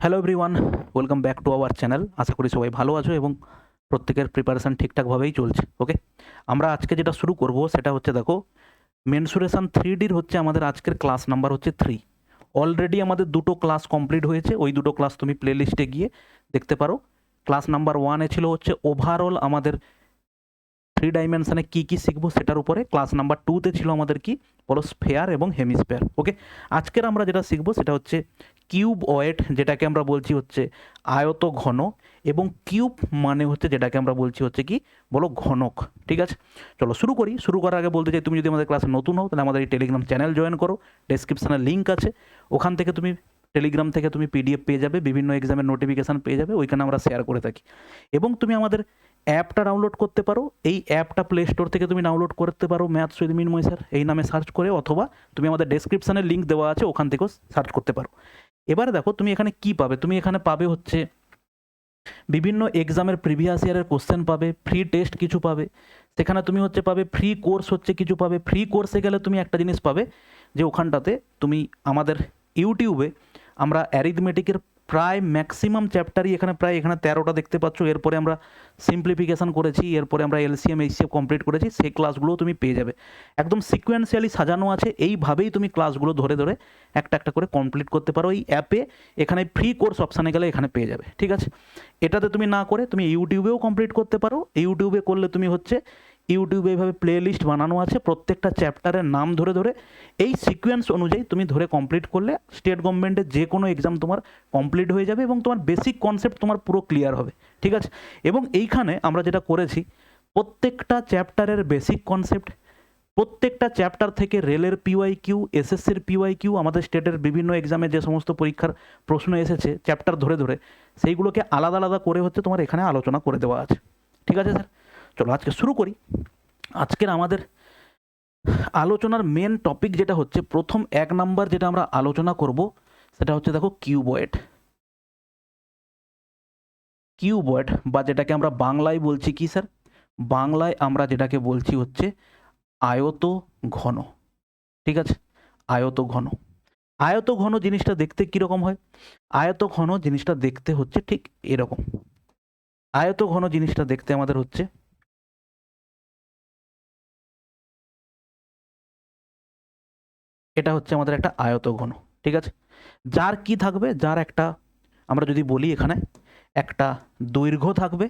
Hello everyone, welcome back to our channel. আশা করি সবাই ভালো আছো এবং প্রত্যেকের প্রিপারেশান ঠিকঠাকভাবেই চলছে। ওকে, আমরা আজকে যেটা শুরু করব সেটা হচ্ছে, দেখো, মেনসুরেশন 3Dর হচ্ছে আমাদের আজকের ক্লাস নাম্বার হচ্ছে 3। অলরেডি আমাদের দুটো ক্লাস কমপ্লিট হয়েছে, ওই দুটো ক্লাস তুমি প্লে লিস্টে গিয়ে দেখতে পারো। ক্লাস নাম্বার 1-এ ছিল হচ্ছে ওভারঅল আমাদের 3 ডাইমেনশানে কী কী শিখবো সেটার উপরে। ক্লাস নাম্বার 2-তে ছিল আমাদের কি বলো, স্ফেয়ার এবং হেমিস্ফেয়ার। ওকে, আজকের আমরা যেটা শিখবো সেটা হচ্ছে কিউবয়েড, যেটাকে আমরা বলছি হচ্ছে আয়ত ঘন, এবং কিউব মানে হচ্ছে যেটাকে আমরা বলছি হচ্ছে কি বলো, ঘনক। ঠিক আছে, চলো শুরু করি। শুরু করার আগে বলতে চাই, তুমি যদি আমাদের ক্লাসে নতুন হও তাহলে আমাদের এই টেলিগ্রাম চ্যানেল জয়েন করো। ডেসক্রিপশানে লিঙ্ক আছে, ওখান থেকে তুমি টেলিগ্রাম থেকে তুমি পিডিএফ পেয়ে যাবে, বিভিন্ন এক্সামের নোটিফিকেশান পেয়ে যাবে, ওইখানে আমরা শেয়ার করে থাকি। এবং তুমি আমাদের অ্যাপটা ডাউনলোড করতে পারো। এই অ্যাপটা প্লে স্টোর থেকে তুমি ডাউনলোড করতে পারো, ম্যাথস উইথ মিনময় স্যার এই নামে সার্চ করে, অথবা তুমি আমাদের ডেসক্রিপশানে লিঙ্ক দেওয়া আছে, ওখান থেকেও সার্চ করতে পারো। এবারে দেখো তুমি এখানে কি পাবে। তুমি এখানে পাবে হচ্ছে বিভিন্ন এক্সামের প্রিভিয়াস ইয়ারের কোশ্চেন পাবে, ফ্রি টেস্ট কিছু পাবে, সেখানে তুমি হচ্ছে পাবে ফ্রি কোর্স হচ্ছে কিছু পাবে। ফ্রি কোর্সে গেলে তুমি একটা জিনিস পাবে, যে ওখানটাতে তুমি আমাদের ইউটিউবে আমরা অ্যারিথমেটিকের প্রায় ম্যাক্সিমাম চ্যাপ্টারই এখানে 13টা দেখতে পাচ্ছ। এরপরে আমরা সিম্পলিফিকেশান করেছি, এরপরে আমরা এলসিএম এইচসিএফ কমপ্লিট করেছি, সেই ক্লাসগুলোও তুমি পেয়ে যাবে। একদম সিকোয়েন্সিয়ালি সাজানো আছে, এইভাবেই তুমি ক্লাসগুলো ধরে ধরে একটা একটা করে কমপ্লিট করতে পারো এই অ্যাপে। এখানে ফ্রি কোর্স অপশানে গেলে এখানে পেয়ে যাবে। ঠিক আছে, এটাতে তুমি না করে তুমি ইউটিউবেও কমপ্লিট করতে পারো। ইউটিউবে করলে তুমি হচ্ছে ইউটিউবে এইভাবে প্লে লিস্ট বানানো আছে, প্রত্যেকটা চ্যাপ্টারের নাম ধরে ধরে এই সিকোয়েন্স অনুযায়ী তুমি ধরে কমপ্লিট করলে স্টেট গভর্নমেন্টের যে কোনো এক্সাম তোমার কমপ্লিট হয়ে যাবে এবং তোমার বেসিক কনসেপ্ট তোমার পুরো ক্লিয়ার হবে। ঠিক আছে, এবং এইখানে আমরা যেটা করেছি, প্রত্যেকটা চ্যাপ্টারের বেসিক কনসেপ্ট, প্রত্যেকটা চ্যাপ্টার থেকে রেলের পিওয়াইকিউ, এসএসসির পিওয়াইকিউ, আমাদের স্টেটের বিভিন্ন এক্সামে যে সমস্ত পরীক্ষার প্রশ্ন এসেছে চ্যাপ্টার ধরে ধরে, সেইগুলোকে আলাদা আলাদা করে হচ্ছে তোমার এখানে আলোচনা করে দেওয়া আছে। ঠিক আছে স্যার, চলো আজকে শুরু করি। আজকের আমাদের আলোচনার মেন টপিক যেটা হচ্ছে, প্রথম 1 নাম্বার যেটা আমরা আলোচনা করব সেটা হচ্ছে, দেখো, কিউবয়েড। কিউবয়েড বা যেটাকে আমরা বাংলায় বলছি কি স্যার, বাংলায় আমরা যেটাকে বলছি হচ্ছে আয়ত ঘন। ঠিক আছে, আয়ত ঘন। আয়ত ঘন জিনিসটা দেখতে কীরকম হয়? আয়ত ঘন জিনিসটা দেখতে হচ্ছে ঠিক এরকম। আয়ত ঘন জিনিসটা দেখতে আমাদের হচ্ছে এটা হচ্ছে আমাদের একটা আয়ত ঘন। ঠিক আছে, যার কি থাকবে, যার একটা, আমরা যদি বলি এখানে একটা দৈর্ঘ্য থাকবে,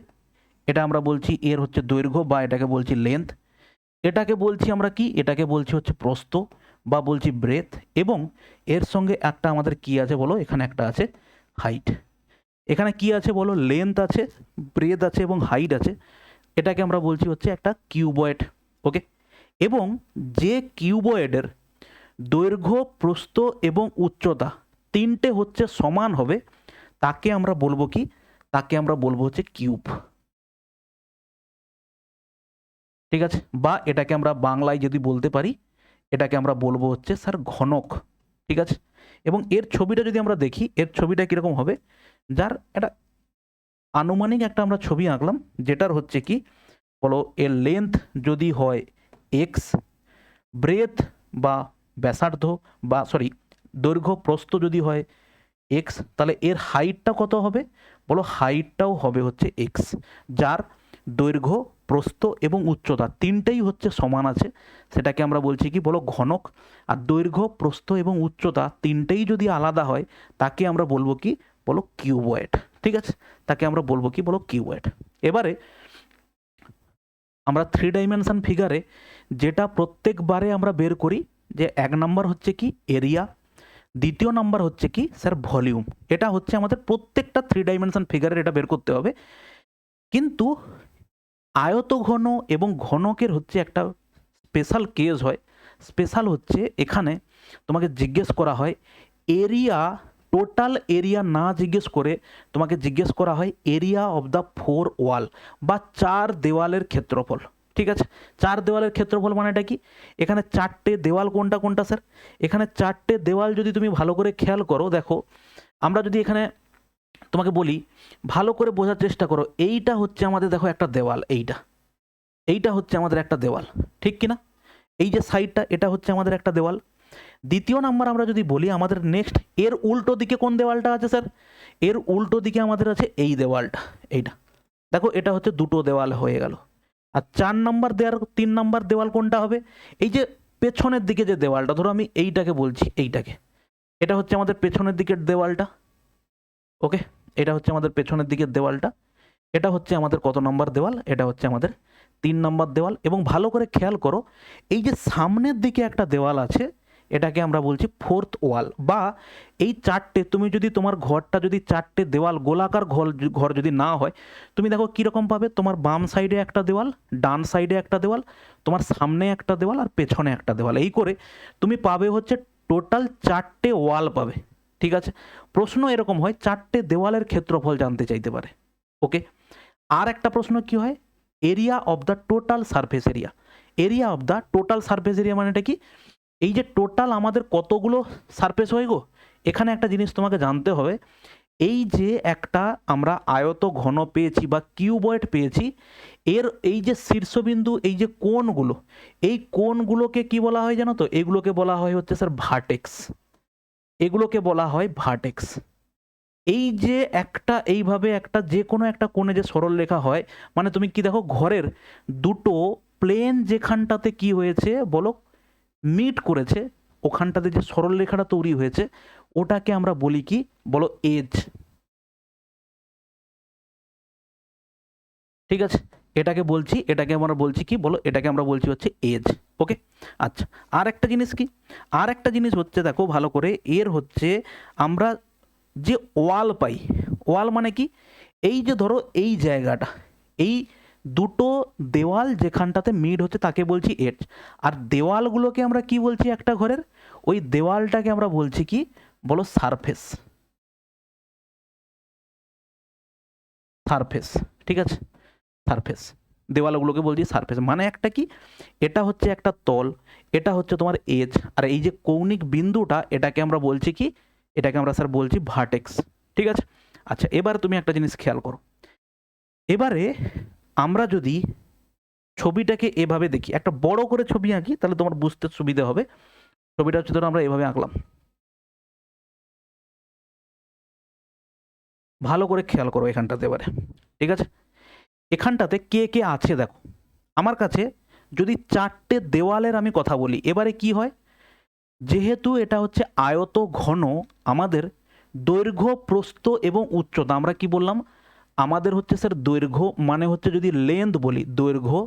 এটা আমরা বলছি এর হচ্ছে দৈর্ঘ্য, বা এটাকে বলছি লেন্থ। এটাকে বলছি আমরা কি, এটাকে বলছি হচ্ছে প্রস্থ বা বলছি ব্রেথ। এবং এর সঙ্গে একটা আমাদের কি আছে বলো, এখানে একটা আছে হাইট। এখানে কি আছে বলো, লেন্থ আছে, ব্রেথ আছে এবং হাইট আছে। এটাকে আমরা বলছি হচ্ছে একটা কিউবয়েড। ওকে, এবং যে কিউবয়েডের দৈর্ঘ্য, প্রস্থ এবং উচ্চতা তিনটে হচ্ছে সমান হবে, তাকে আমরা বলবো কি, তাকে আমরা বলবো হচ্ছে কিউব। ঠিক আছে, বা এটাকে আমরা বাংলায় যদি বলতে পারি, এটাকে আমরা বলবো হচ্ছে স্যার ঘনক। ঠিক আছে, এবং এর ছবিটা যদি আমরা দেখি, এর ছবিটা কীরকম হবে, যার একটা আনুমানিক একটা আমরা ছবি আঁকলাম, যেটার হচ্ছে কি বলো, এর লেন্থ যদি হয় এক্স, ব্রেথ বা ব্যাসার্ধ বা সরি দৈর্ঘ্য প্রস্থ যদি হয় এক্স, তাহলে এর হাইটটা কত হবে বলো, হাইটটাও হবে হচ্ছে এক্স। যার দৈর্ঘ্য, প্রস্থ এবং উচ্চতা তিনটেই হচ্ছে সমান আছে, সেটাকে আমরা বলছি কি বলো, ঘনক। আর দৈর্ঘ্য, প্রস্থ এবং উচ্চতা তিনটেই যদি আলাদা হয়, তাকে আমরা বলবো কি বলো, কিউবয়েড। ঠিক আছে, তাকে আমরা বলবো কি বলো, কিউবয়েড। এবারে আমরা 3 ডাইমেনশন ফিগারে যেটা প্রত্যেকবারে আমরা বের করি, যে 1 নাম্বার হচ্ছে কি এরিয়া, দ্বিতীয় নাম্বার হচ্ছে কি স্যার ভলিউম। এটা হচ্ছে আমাদের প্রত্যেকটা 3 ডাইমেনশন ফিগারের এটা বের করতে হবে। কিন্তু আয়ত ঘন এবং ঘনকের হচ্ছে একটা স্পেশাল কেস হয়। স্পেশাল হচ্ছে এখানে তোমাকে জিজ্ঞেস করা হয় এরিয়া, টোটাল এরিয়া না জিজ্ঞেস করে তোমাকে জিজ্ঞেস করা হয় এরিয়া অফ দ্য 4 ওয়াল, বা 4 দেওয়ালের ক্ষেত্রফল। ঠিক আছে, 4 দেওয়ালের ক্ষেত্রফল মানে এটা কি, এখানে 4টে দেওয়াল কোনটা কোনটা স্যার, এখানে 4টে দেওয়াল যদি তুমি ভালো করে খেয়াল করো, দেখো আমরা যদি এখানে তোমাকে বলি ভালো করে বোঝার চেষ্টা করো, এইটা হচ্ছে আমাদের, দেখো, একটা দেওয়াল, এইটা হচ্ছে আমাদের একটা দেওয়াল, ঠিক কিনা? এই যে সাইডটা, এটা হচ্ছে আমাদের একটা দেওয়াল। দ্বিতীয় নাম্বার আমরা যদি বলি আমাদের নেক্সট এর উল্টো দিকে কোন দেওয়ালটা আছে স্যার? এর উল্টো দিকে আমাদের আছে এই দেওয়ালটা, এইটা দেখো, এটা হচ্ছে দুটো দেওয়াল হয়ে গেল। আর 3 নাম্বার দেওয়াল কোনটা হবে? এই যে পেছনের দিকে যে দেওয়ালটা, ধরো আমি এইটাকে বলছি, এইটাকে, এটা হচ্ছে আমাদের পেছনের দিকের দেওয়ালটা। ওকে, এটা হচ্ছে আমাদের পেছনের দিকের দেওয়ালটা। এটা হচ্ছে আমাদের কত নম্বর দেওয়াল? এটা হচ্ছে আমাদের 3 নম্বর দেওয়াল। এবং ভালো করে খেয়াল করো, এই যে সামনের দিকে একটা দেওয়াল আছে, এটাকে আমরা বলছি ফোর্থ ওয়াল। বা এই চারটে, তুমি যদি তোমার ঘরটা যদি চারটে দেওয়াল, গোলাকার ঘর যদি না হয়, তুমি দেখো কীরকম পাবে। তোমার বাম সাইডে একটা দেওয়াল, ডান সাইডে একটা দেওয়াল, তোমার সামনে একটা দেওয়াল, আর পেছনে একটা দেওয়াল। এই করে তুমি পাবে হচ্ছে টোটাল 4টে ওয়াল পাবে। ঠিক আছে, প্রশ্ন এরকম হয়, 4টে দেওয়ালের ক্ষেত্রফল জানতে চাইতে পারে। ওকে, আর একটা প্রশ্ন কি হয়, area of the total surface area. Area of the total surface area মানেটা কি? এই যে টোটাল আমাদের কতগুলো সারফেস হয় গো, এখানে একটা জিনিস তোমাকে জানতে হবে। এই যে একটা আমরা আয়ত ঘন পেয়েছি বা কিউবয়েড পেয়েছি, এর এই যে শীর্ষবিন্দু, এই যে কোণগুলো, এই কোণগুলোকে কি বলা হয় জানো তো? এগুলোকে বলা হয় হচ্ছে স্যার ভার্টেক্স। এগুলোকে বলা হয় ভার্টেক্স। এই যে একটা এইভাবে একটা যে কোনো একটা কোণে যে সরলরেখা হয়, মানে তুমি কি দেখো, ঘরের দুটো প্লেন যেখানটাতে কি হয়েছে বলো, মিট করেছে, ওখানটাতে যে সরলরেখাটা তৈরি হয়েছে, ওটাকে আমরা বলি কি বলো? এজ। ঠিক আছে, এটাকে আমরা বলছি কি বলো? এটাকে আমরা বলছি হচ্ছে এজ। ওকে, আচ্ছা, আর একটা জিনিস কি, আর একটা জিনিস হচ্ছে দেখো ভালো করে, এর হচ্ছে আমরা যে ওয়াল পাই, ওয়াল মানে কি? এই যে ধরো এই জায়গাটা, এই দুটো দেওয়াল যেখানটাতে মিড হচ্ছে তাকে বলছি এজ। আর দেওয়ালগুলোকে আমরা কি বলছি একটা ঘরের? ওই দেওয়ালটাকে আমরা বলছি কি বলো? সারফেস। সারফেস, ঠিক আছে, সারফেস। দেওয়ালগুলোকে বলছি সারফেস। মানে একটা কি, এটা হচ্ছে একটা তল, এটা হচ্ছে তোমার এজ, আর এই যে কৌণিক বিন্দুটা, এটাকে আমরা বলছি কি? এটাকে আমরা স্যার বলছি ভার্টেক্স। ঠিক আছে, আচ্ছা, এবার তুমি একটা জিনিস খেয়াল করো। এবারে আমরা যদি ছবিটাকে এভাবে দেখি, একটা বড় করে ছবি আঁকি, তাহলে তোমার বুঝতে সুবিধা হবে। ছবিটা হচ্ছে ধরো আমরা এভাবে আঁকলাম, ভালো করে খেয়াল করো এখানটাতে এবারে। ঠিক আছে, এখানটাতে কে কে আছে দেখো। আমার কাছে যদি 4টে দেওয়ালের আমি কথা বলি, এবারে কি হয়, যেহেতু এটা হচ্ছে আয়ত ঘন, আমাদের দৈর্ঘ্য, প্রস্থ এবং উচ্চতা, আমরা কি বললাম? আমাদের হচ্ছে স্যার দৈর্ঘ্য মানে হচ্ছে, যদি লেন্থ বলি দৈর্ঘ্য,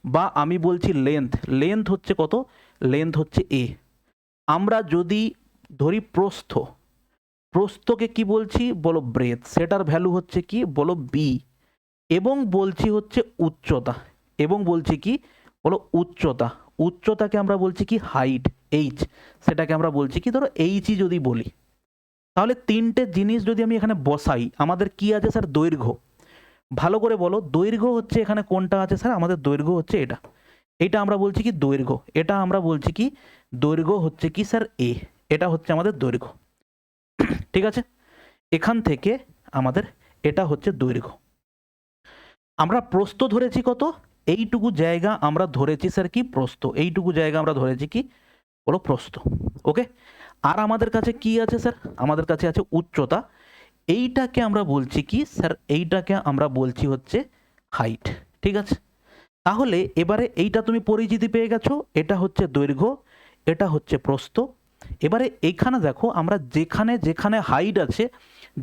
বা আমি বলছি লেন্থ, লেন্থ হচ্ছে কত? লেন্থ হচ্ছে এ। আমরা যদি ধরি প্রস্থ, প্রস্থকে কি বলছি বলো? ব্রেথ, সেটার ভ্যালু হচ্ছে কি বলো? বি। এবং বলছি হচ্ছে উচ্চতা, এবং বলছি কি বলো? উচ্চতা, উচ্চতাকে আমরা বলছি কি? হাইট, এইচ, সেটাকে আমরা বলছি কি ধরো এইচই যদি বলি। তাহলে 3টে জিনিস যদি আমি এখানে বসাই, আমাদের কি আছে স্যার? দৈর্ঘ্য। ভালো করে বলো, দৈর্ঘ্য হচ্ছে এখানে কোনটা আছে স্যার? আমাদের দৈর্ঘ্য হচ্ছে এটা, এটা আমরা বলছি কি দৈর্ঘ্য। এটা আমরা বলছি কি দৈর্ঘ্য হচ্ছে কি স্যার? এ। এটা হচ্ছে আমাদের দৈর্ঘ্য। ঠিক আছে, এখান থেকে আমাদের এটা হচ্ছে দৈর্ঘ্য। আমরা প্রস্থ ধরেছি কত? এইটুকু জায়গা আমরা ধরেছি স্যার কি? প্রস্থ। এইটুকু জায়গা আমরা ধরেছি কি বলো? প্রস্থ। ওকে, আর আমাদের কাছে কি আছে স্যার? আমাদের কাছে আছে উচ্চতা। এইটাকে আমরা বলছি কি স্যার? এইটাকে আমরা বলছি হচ্ছে হাইট। ঠিক আছে, তাহলে এবারে এইটা তুমি পরিচিতি পেয়ে গেছো, এটা হচ্ছে দৈর্ঘ্য, এটা হচ্ছে প্রস্থ। এবারে এইখানে দেখো, আমরা যেখানে যেখানে হাইট আছে,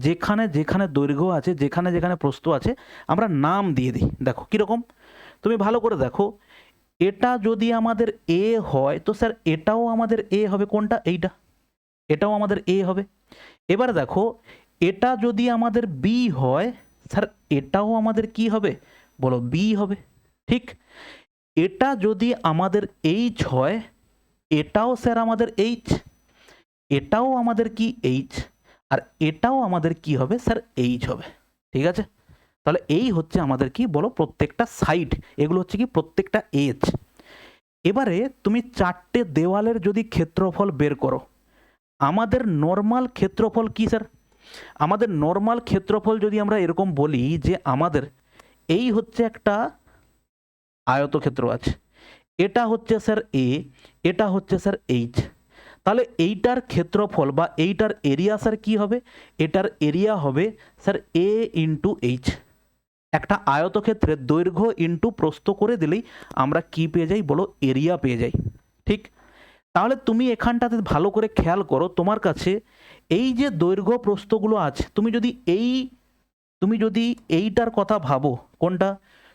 যেখানে যেখানে দৈর্ঘ্য আছে, যেখানে যেখানে প্রস্থ আছে, আমরা নাম দিয়ে দিই। দেখো কীরকম, তুমি ভালো করে দেখো। এটা যদি আমাদের এ হয়, তো স্যার এটাও আমাদের এ হবে। কোনটা? এইটা, এটাও আমাদের এ হবে। এবার দেখো, এটা যদি আমাদের বি হয়, স্যার এটাও আমাদের কি হবে বলো? বি হবে। ঠিক, এটা যদি আমাদের এইচ হয়, এটাও স্যার আমাদের এইচ, এটাও আমাদের কি? এইচ, আর এটাও আমাদের কি হবে স্যার? এইচ হবে। ঠিক আছে, তাহলে এই হচ্ছে আমাদের কি বলো? প্রত্যেকটা সাইড, এগুলো হচ্ছে কি প্রত্যেকটা এজ। এবারে তুমি 4টে দেওয়ালের যদি ক্ষেত্রফল বের করো, আমাদের নর্মাল ক্ষেত্রফল কি স্যার? আমাদের নর্মাল ক্ষেত্রফল যদি আমরা এরকম বলি যে আমাদের এই হচ্ছে একটা আয়তক্ষেত্র আছে, এটা হচ্ছে স্যার এ, এটা হচ্ছে স্যার এইচ। তাহলে এইটার ক্ষেত্রফল বা এইটার এরিয়া স্যার কি হবে? এটার এরিয়া হবে স্যার এ ইন্টু এইচ। একটা আয়তক্ষেত্রের দৈর্ঘ্য ইন্টু প্রস্থ করে দিলেই আমরা কি পেয়ে যাই বলো? এরিয়া পেয়ে যাই। ঠিক, তাহলে তুমি এখানটাতে ভালো করে খেয়াল করো, তোমার কাছে এই যে দৈর্ঘ্য প্রস্থগুলো আছে, তুমি যদি এইটার কথা ভাবো, কোনটা?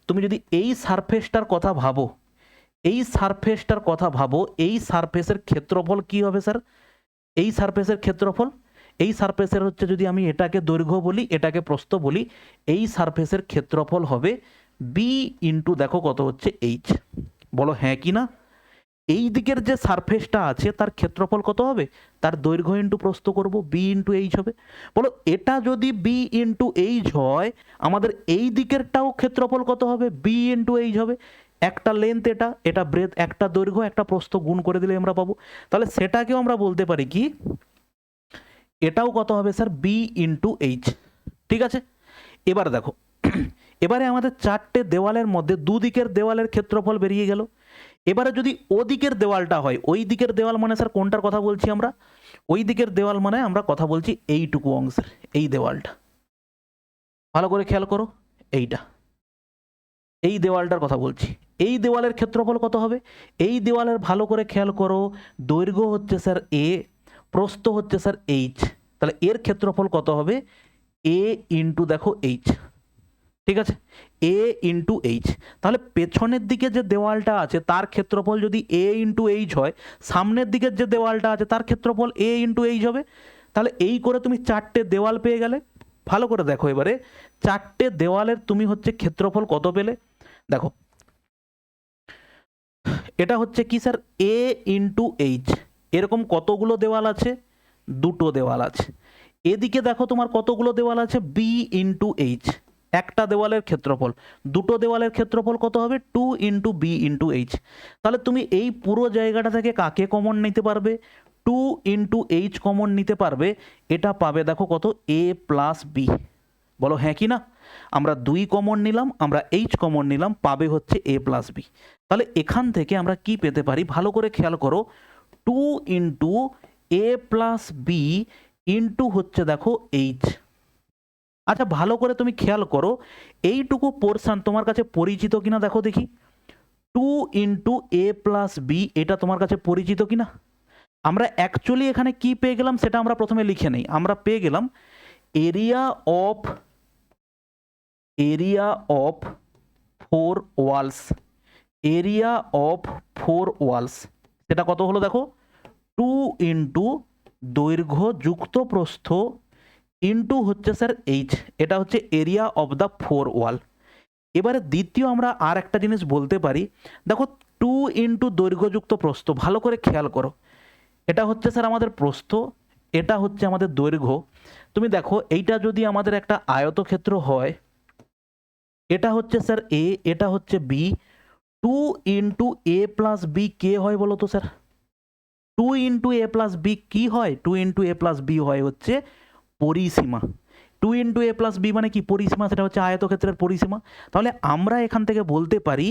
তুমি যদি এই সারফেসটার কথা ভাবো, এই সারফেসটার কথা ভাবো, এই সারফেসের ক্ষেত্রফল কি হবে স্যার? এই সারফেসের ক্ষেত্রফল, এই সারফেসের হচ্ছে, যদি আমি এটাকে দৈর্ঘ্য বলি, এটাকে প্রস্থ বলি, এই সারফেসের ক্ষেত্রফল হবে বি ইন্টু দেখো কত হচ্ছে? এইচ। বলো হ্যাঁ কি না? এই দিকের যে সারফেসটা আছে তার ক্ষেত্রফল কত হবে? তার দৈর্ঘ্য ইন্টু প্রস্থ করব, বি ইন্টু এইচ হবে। বলো এটা যদি বি ইন্টু এইচ হয়, আমাদের এই দিকেরটাও ক্ষেত্রফল কত হবে? বি ইন্টু এইচ হবে। একটা লেন্থ, এটা ব্রেথ, একটা দৈর্ঘ্য একটা প্রস্থ গুণ করে দিলে আমরা পাবো। তাহলে সেটাকেও আমরা বলতে পারি কি, এটাও কত হবে স্যার? B into H. ঠিক আছে, এবার দেখো, এবারে আমাদের চারটে দেওয়ালের মধ্যে দুদিকের দেওয়ালের ক্ষেত্রফল বেরিয়ে গেল। এবারে যদি ওদিকের দেওয়ালটা হয়, ওই দিকের দেওয়াল মানে স্যার কোনটার কথা বলছি আমরা? ওই দিকের দেওয়াল মানে আমরা কথা বলছি এইটুকু অংশের, এই দেওয়ালটা। ভালো করে খেয়াল করো, এইটা, এই দেওয়ালটার কথা বলছি। এই দেওয়ালের ক্ষেত্রফল কত হবে? এই দেওয়ালের ভালো করে খেয়াল করো, দৈর্ঘ্য হচ্ছে স্যার এ, প্রস্থ হচ্ছে স্যার এইচ। তাহলে এর ক্ষেত্রফল কত হবে? এ ইন্টু দেখো এইচ। ঠিক আছে, এ ইন্টু এইচ। তাহলে পেছনের দিকে যে দেওয়ালটা আছে তার ক্ষেত্রফল যদি এ ইন্টু এইচ হয়, সামনের দিকের যে দেওয়ালটা আছে তার ক্ষেত্রফল এ ইন্টু এইচ হবে। তাহলে এই করে তুমি চারটে দেওয়াল পেয়ে গেলে। ভালো করে দেখো, এবারে চারটে দেওয়ালের তুমি হচ্ছে ক্ষেত্রফল কত পেলে? দেখো, এটা হচ্ছে কি স্যার? A into H. এরকম কতগুলো দেওয়াল আছে? দুটো দেওয়াল আছে। এদিকে দেখো তোমার কতগুলো দেওয়াল আছে? B into H. একটা দেওয়ালের ক্ষেত্রফল, দুটো দেওয়ালের ক্ষেত্রফল কত হবে? Two into B into H. তাহলে তুমি এই পুরো জায়গাটা থেকে কাকে কমন নিতে পারবে? টু ইন্টু এইচ কমন নিতে পারবে। এটা পাবে দেখো কত? এ প্লাস বি। বলো হ্যাঁ কি না? আমরা 2 কমন নিলাম, আমরা এইচ কমন নিলাম, পাবে হচ্ছে এ প্লাস বি। তাহলে এখান থেকে আমরা কি পেতে পারি? ভালো করে খেয়াল করো, two into A plus B into হচ্ছে দেখো এইচ। আচ্ছা ভালো করে তুমি খেয়াল করো, এইটুকু পোর্শন তোমার কাছে পরিচিত কিনা দেখো দেখি। Two into A plus B, এটা তোমার কাছে পরিচিত কিনা? আমরা অ্যাকচুয়ালি এখানে কি পেয়ে গেলাম সেটা আমরা প্রথমে লিখে নেই। আমরা পেয়ে গেলাম area of 4 walls. Area of 4 walls, সেটা কত হলো দেখো? 2 ইন্টু দৈর্ঘ্য যুক্ত প্রস্থ ইন্টু হচ্ছে স্যার এইচ। এটা হচ্ছে এরিয়া অফ দ্য 4 ওয়াল। এবারে দ্বিতীয় আমরা আর একটা জিনিস বলতে পারি, দেখো 2 ইন্টু দৈর্ঘ্যযুক্ত প্রস্থ, ভালো করে খেয়াল করো, এটা হচ্ছে স্যার আমাদের প্রস্থ, এটা হচ্ছে আমাদের দৈর্ঘ্য। তুমি দেখো এইটা যদি আমাদের একটা আয়তক্ষেত্র হয়, এটা হচ্ছে স্যার এ, এটা হচ্ছে B, 2 into A plus B কে হয় বলো তো sir? 2 into A plus B কী হয়? 2 ইন্টু এ প্লাস বি হয় হচ্ছে পরিসীমা। 2 ইন্টু এ প্লাস বি মানে কি? পরিসীমা, সেটা হচ্ছে আয়তক্ষেত্রের পরিসীমা। তাহলে আমরা এখান থেকে বলতে পারি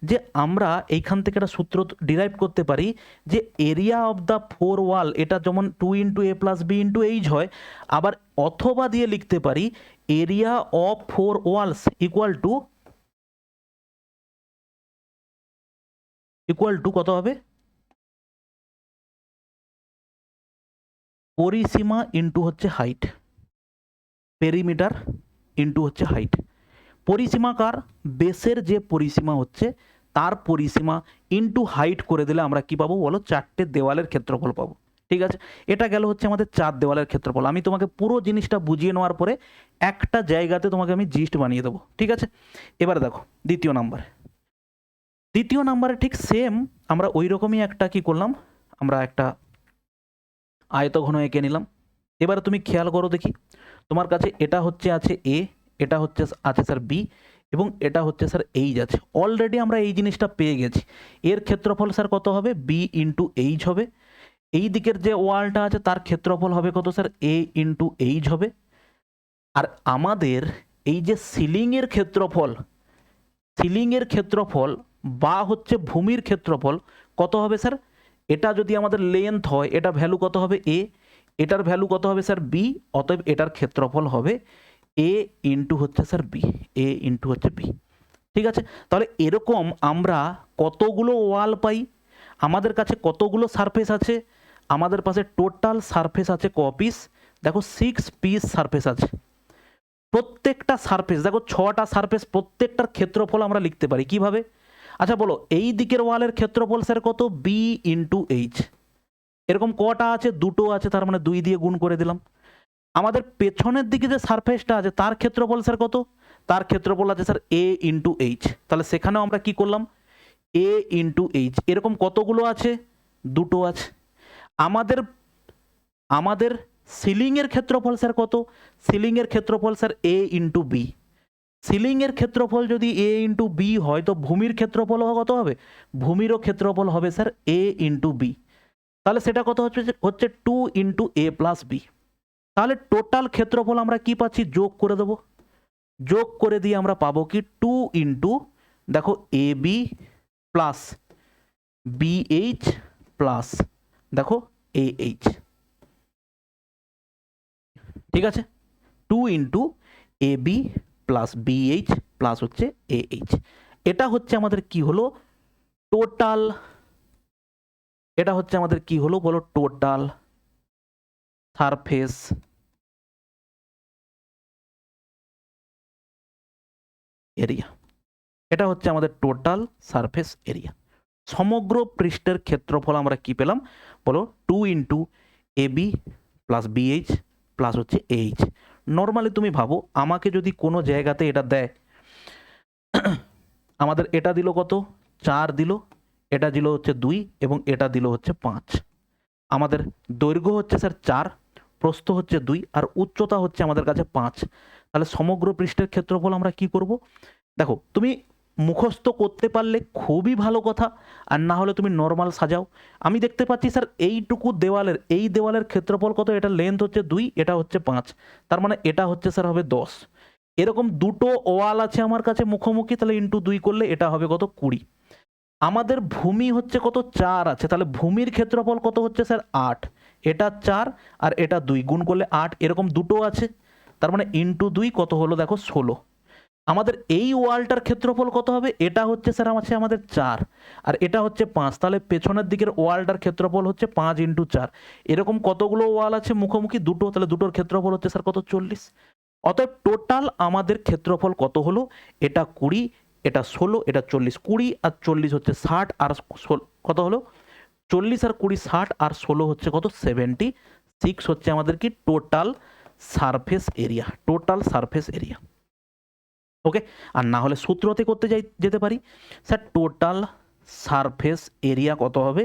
যে আমরা এইখান থেকে একটা সূত্র ডিরাইভ করতে পারি যে এরিয়া অফ দ্য 4 ওয়াল, এটা যেমন 2 into A plus B into H হয়, আবার অথবা দিয়ে লিখতে পারি area of 4 walls equal to কত হবে? পরিসীমা ইন্টু হচ্ছে হাইট, পেরিমিটার ইন্টু হচ্ছে হাইট। পরিসীমা কার? বেসের যে পরিসীমা হচ্ছে তার পরিসীমা ইন্টু হাইট করে দিলে আমরা কি পাবো বলো? চারটে দেওয়ালের ক্ষেত্রফল পাবো। ঠিক আছে, এটা গেল হচ্ছে আমাদের 4 দেওয়ালের ক্ষেত্রফল। আমি তোমাকে পুরো জিনিসটা বুঝিয়ে নেওয়ার পরে একটা জায়গাতে তোমাকে আমি জিস্ট বানিয়ে দেবো। ঠিক আছে, এবার দেখো দ্বিতীয় নাম্বারে ঠিক সেম আমরা ওই রকমই একটা কি করলাম, আমরা একটা আয়তঘন এঁকে নিলাম। এবারে তুমি খেয়াল করো দেখি, তোমার কাছে এটা হচ্ছে আছে এ, এটা হচ্ছে আছে স্যার বি, এবং এটা হচ্ছে স্যার এইচ আছে। অলরেডি আমরা এই জিনিসটা পেয়ে গেছি। এর ক্ষেত্রফল স্যার কত হবে? বি ইন্টু এইচ হবে। এই দিকের যে ওয়ালটা আছে তার ক্ষেত্রফল হবে কত স্যার? এ ইন্টু এইচ হবে। আর আমাদের এই যে সিলিংয়ের ক্ষেত্রফল বা হচ্ছে ভূমির ক্ষেত্রফল কত হবে স্যার? এটা যদি আমাদের লেন্থ হয়, এটা ভ্যালু কত হবে এ, এটার ভ্যালু কত হবে স্যার বি, অতএব এটার ক্ষেত্রফল হবে এ ইন্টু হচ্ছে স্যার বি, এ ইন্টু হচ্ছে বি। ঠিক আছে, তাহলে এরকম আমরা কতগুলো ওয়াল পাই, আমাদের কাছে কতগুলো সারফেস আছে, আমাদের পাশে টোটাল সারফেস আছে ক পিস, দেখো 6 পিস সারফেস আছে। প্রত্যেকটা সারফেস দেখো 6টা সারফেস, প্রত্যেকটার ক্ষেত্রফল আমরা লিখতে পারি কিভাবে? আচ্ছা বলো, এই দিকের ওয়ালের ক্ষেত্রফল স্যার কত, বি ইন্টু এইচ। এরকম কটা আছে, দুটো আছে, তার মানে 2 দিয়ে গুণ করে দিলাম। আমাদের পেছনের দিকে যে সারফেসটা আছে তার ক্ষেত্রফল স্যার কত, তার ক্ষেত্রফল আছে স্যার এ ইন্টু এইচ। তাহলে সেখানেও আমরা কি করলাম, এ ইন্টু এইচ। এরকম কতগুলো আছে, দুটো আছে। আমাদের আমাদের সিলিংয়ের ক্ষেত্রফল স্যার কত, সিলিংয়ের ক্ষেত্রফল স্যার এ ইন্টু বি। সিলিংয়ের ক্ষেত্রফল যদি এ ইন্টু বি হয়, তো ভূমির ক্ষেত্রফল কত হবে, ভূমিরও ক্ষেত্রফল হবে স্যার এ ইন্টু বি। তাহলে সেটা কত হচ্ছে 2 ইন্টু এ প্লাস বি। তাহলে টোটাল ক্ষেত্রফল আমরা কি পাচ্ছি, যোগ করে দেবো, যোগ করে দিয়ে আমরা পাবো কি 2 ইন্টু দেখো এ বি প্লাস বিএইচ প্লাস দেখো এ এইচ। ঠিক আছে, 2 into A b plus BH plus হচ্ছে এ এইচ। এটা হচ্ছে আমাদের কি হলো, টোটাল, এটা হচ্ছে আমাদের কি হলো বলো, টোটাল সারফেস এরিয়া। এটা হচ্ছে আমাদের টোটাল সারফেস এরিয়া। সমগ্র পৃষ্ঠের ক্ষেত্রফল আমরা কি পেলাম বলো, 2 into A b plus BH plus হচ্ছে এইচ। নর্মালি তুমি ভাবো, আমাকে যদি কোনো জায়গাতে এটা দেয়, আমাদের এটা দিল কত 4 দিল, এটা দিল হচ্ছে 2 এবং এটা দিল হচ্ছে 5। আমাদের দৈর্ঘ্য হচ্ছে স্যার 4, প্রস্থ হচ্ছে 2 আর উচ্চতা হচ্ছে আমাদের কাছে 5। তাহলে সমগ্র পৃষ্ঠের ক্ষেত্রফল আমরা কি করব, দেখো তুমি মুখস্থ করতে পারলে খুবই ভালো কথা, আর না হলে তুমি নর্মাল সাজাও। আমি দেখতে পাচ্ছি স্যার এইটুকু দেওয়ালের, এই দেওয়ালের ক্ষেত্রফল কত, এটা লেন্থ হচ্ছে 2, এটা হচ্ছে 5, তার মানে এটা হচ্ছে স্যার হবে 10। এরকম দুটো ওয়াল আছে আমার কাছে মুখোমুখি, তাহলে ইন্টু 2 করলে এটা হবে কত 20। আমাদের ভূমি হচ্ছে কত 4 আছে, তাহলে ভূমির ক্ষেত্রফল কত হচ্ছে স্যার 8, এটা 4 আর এটা 2 গুণ করলে 8। এরকম দুটো আছে, তার মানে ইন্টু 2 কত হলো দেখো 16। আমাদের এই ওয়ালটার ক্ষেত্রফল কত হবে, এটা হচ্ছে স্যার আছে আমাদের 4 আর এটা হচ্ছে 5, তাহলে পেছনের দিকের ওয়ালটার ক্ষেত্রফল হচ্ছে 5 ইন্টু 4। এরকম কতগুলো ওয়াল আছে মুখোমুখি, দুটো, তাহলে দুটোর ক্ষেত্রফল হচ্ছে স্যার কত 40। অতএব টোটাল আমাদের ক্ষেত্রফল কত হলো, এটা 20, এটা 16, এটা 40। 20 আর 40 হচ্ছে 60 আর কত হলো 40 আর 20 60 আর 16 হচ্ছে কত 76 হচ্ছে আমাদের কি total surface area, total surface area. Okay, আর না হলে সূত্রতে করতে যেতে পারি স্যার, টোটাল সারফেস এরিয়া কত হবে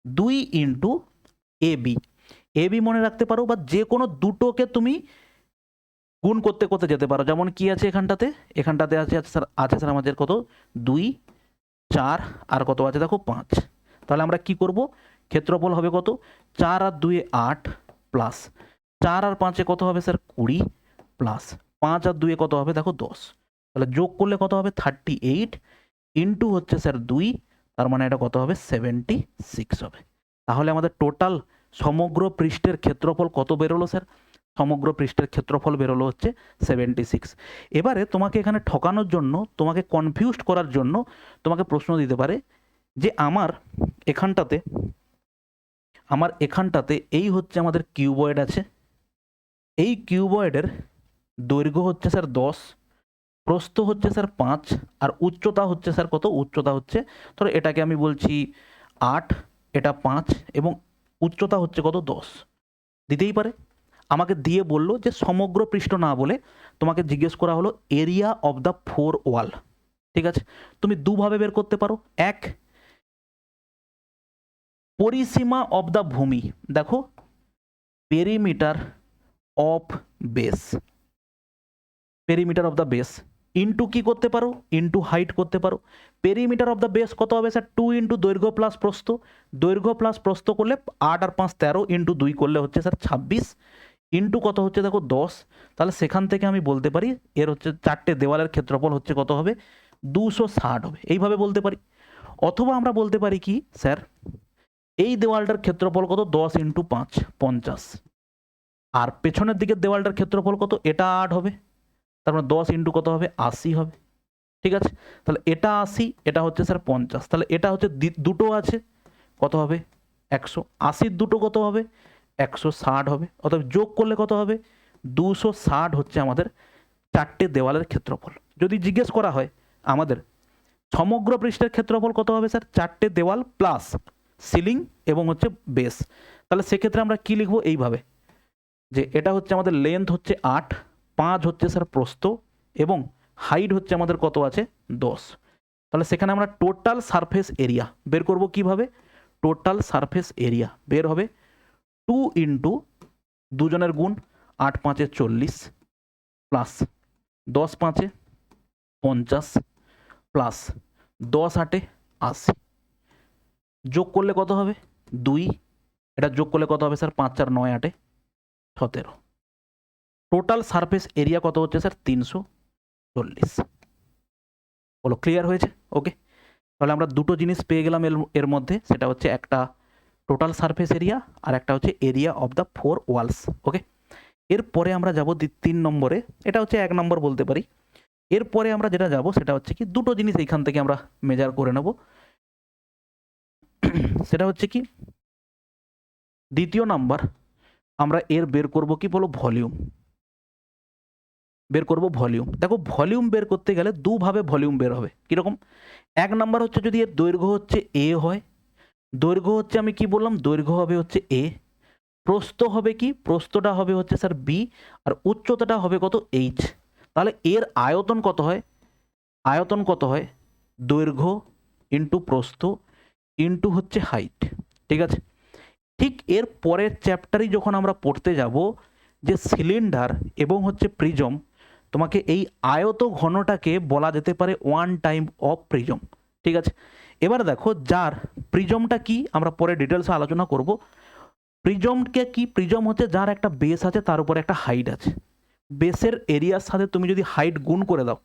2 into A B. A B মনে রাখতে পারো, বা যে কোনো দুটোকে তুমি গুণ করতে করতে যেতে পারো। যেমন কি আছে এখানটাতে আছে স্যার আমাদের কত 2 4 আর কত আছে দেখো 5। তাহলে আমরা কি করব, ক্ষেত্রফল হবে কত 4 আর 2 8 প্লাস 4 আর 5 কত হবে স্যার 20 প্লাস 5 আর 2 কত হবে দেখো 10। তাহলে যোগ করলে কত হবে 38 ইন্টু হচ্ছে স্যার 2, তার মানে এটা কত হবে 76 হবে। তাহলে আমাদের টোটাল সমগ্র পৃষ্ঠের ক্ষেত্রফল কত বেরোলো স্যার, সমগ্র পৃষ্ঠের ক্ষেত্রফল বেরোলো হচ্ছে 76। এবারে তোমাকে এখানে ঠকানোর জন্য, তোমাকে কনফিউজড করার জন্য তোমাকে প্রশ্ন দিতে পারে যে আমার এখানটাতে এই হচ্ছে আমাদের কিউবয়েড আছে, এই কিউবয়েডের দৈর্ঘ্য হচ্ছে স্যার 10, প্রস্থ হচ্ছে স্যার 5 আর উচ্চতা হচ্ছে স্যার কত, উচ্চতা হচ্ছে ধরো এটাকে আমি বলছি 8, এটা 5 এবং উচ্চতা হচ্ছে কত 10 দিতেই পারে। আমাকে দিয়ে বললো যে সমগ্র পৃষ্ঠ না বলে তোমাকে জিজ্ঞেস করা হলো এরিয়া অফ দ্য 4 ওয়াল। ঠিক আছে, তুমি দুভাবে বের করতে পারো। এক, পরিসীমা অফ দ্য ভূমি, দেখো perimeter of base, perimeter of the base into কি করতে পারো, ইন্টু হাইট করতে পারো। পেরিমিটার অফ দ্য বেস কত হবে স্যার 2 ইন্টু দৈর্ঘ্য প্লাস প্রস্থ, দৈর্ঘ্য প্লাস প্রস্থ করলে 8 আর 5 13 ইন্টু 2 করলে হচ্ছে স্যার 26 ইন্টু কত হচ্ছে দেখো 10। তাহলে সেখান থেকে আমি বলতে পারি এর হচ্ছে 4টে দেওয়ালের ক্ষেত্রফল হচ্ছে কত হবে 260 হবে, এইভাবে বলতে পারি। অথবা আমরা বলতে পারি কি স্যার এই দেওয়ালটার ক্ষেত্রফল কত? 10 × 5 50। আর পেছনের দিকের দেওয়ালটার ক্ষেত্রফল কত? এটা 8 হবে, তার মানে 10 × কত হবে? 80 হবে। ঠিক আছে, তাহলে এটা 80, এটা হচ্ছে স্যার 50, তাহলে এটা হচ্ছে দুটো আছে, কত হবে? 100। 80 দুটো কত হবে? 160 হবে। অতএব যোগ করলে কত হবে? 260 হচ্ছে আমাদের চারটে দেওয়ালের ক্ষেত্রফল। যদি জিজ্ঞেস করা হয় আমাদের সমগ্র পৃষ্ঠের ক্ষেত্রফল কত হবে স্যার? চারটে দেওয়াল প্লাস সিলিং এবং হচ্ছে বেস, তাহলে সেক্ষেত্রে আমরা কি লিখবো? এইভাবে, যে এটা হচ্ছে আমাদের লেন্থ হচ্ছে 8, 5 হচ্ছে স্যার প্রস্থ, এবং হাইট হচ্ছে আমাদের কত আছে? 10। তাহলে সেখানে আমরা টোটাল সারফেস এরিয়া বের করব কিভাবে? টোটাল সারফেস এরিয়া বের হবে 2 × দুজনের গুণ 8 × 5 = 40 প্লাস 10 × 5 = 50 প্লাস 10 × 8 = 80। যোগ করলে কত হবে? 2। এটা যোগ করলে কত হবে স্যার? 5 × 4 = 9, 8 = 17। টোটাল সারফেস এরিয়া কত হচ্ছে স্যার? 340। বলো ক্লিয়ার হয়েছে? ওকে, তাহলে আমরা দুটো জিনিস পেয়ে গেলাম এর মধ্যে, সেটা হচ্ছে একটা টোটাল সারফেস এরিয়া আর একটা হচ্ছে এরিয়া অফ দ্য 4 ওয়ালস। ওকে, এরপরে আমরা যাব 3 নম্বরে, এটা হচ্ছে 1 নম্বর বলতে পারি। এরপরে আমরা যেটা যাব সেটা হচ্ছে কি, দুটো জিনিস এইখান থেকে আমরা মেজার করে নেব। সেটা হচ্ছে কি, দ্বিতীয় নাম্বার আমরা এর বের করব কি বলো? ভলিউম বের করব। ভলিউম দেখো, ভলিউম বের করতে গেলে দুভাবে ভলিউম বের হবে। কীরকম? 1 নাম্বার হচ্ছে যদি এর দৈর্ঘ্য হচ্ছে এ হয়, দৈর্ঘ্য হচ্ছে আমি কি বললাম? দৈর্ঘ্য হবে হচ্ছে এ, প্রস্থ হবে কি? প্রস্থটা হবে হচ্ছে স্যার বি, আর উচ্চতাটা হবে কত? এইচ। তাহলে এর আয়তন কত হয়? আয়তন কত হয়? দৈর্ঘ্য ইন্টু প্রস্থ ইন্টু হচ্ছে হাইট। ঠিক আছে, ঠিক এর পরের চ্যাপ্টারই যখন আমরা পড়তে যাব যে সিলিন্ডার এবং হচ্ছে প্রিজম, তোমাকে এই আয়ত ঘনটাকে বলা যেতে পারে 1 টাইপ অফ প্রিজম। ঠিক আছে, এবার দেখো যার প্রিজমটা কি আমরা পরে ডিটেলসে আলোচনা করব। প্রিজমকে কি? প্রিজম হচ্ছে যার একটা বেস আছে, তার উপরে একটা হাইট আছে। বেসের এরিয়ার সাথে তুমি যদি হাইট গুণ করে দাও,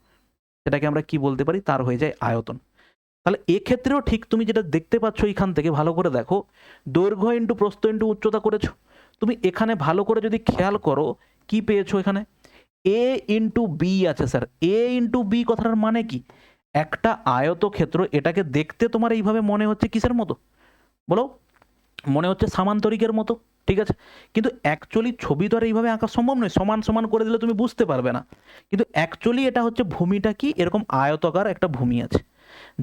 সেটাকে আমরা কি বলতে পারি? তার হয়ে যায় আয়তন। তাহলে এক্ষেত্রেও ঠিক তুমি যেটা দেখতে পাচ্ছ এইখান থেকে ভালো করে দেখো, দৈর্ঘ্য ইন্টু প্রস্থ ইন্টু উচ্চতা করেছো। তুমি এখানে ভালো করে যদি খেয়াল করো, কি পেয়েছো? এখানে এ ইন্টু বি আছে স্যার। এ ইন্টু বি কথাটার মানে কি? একটা আয়তক্ষেত্র, এটাকে দেখতে তোমার এইভাবে মনে হচ্ছে কিসের মতো বলো? মনে হচ্ছে সামান্তরিকের মতো। ঠিক আছে, কিন্তু অ্যাকচুয়ালি ছবি তো আর এইভাবে আঁকা সম্ভব নয়, সমান সমান করে দিলে তুমি বুঝতে পারবে না। কিন্তু অ্যাকচুয়ালি এটা হচ্ছে ভূমিটা কি? এরকম আয়তাকার একটা ভূমি আছে,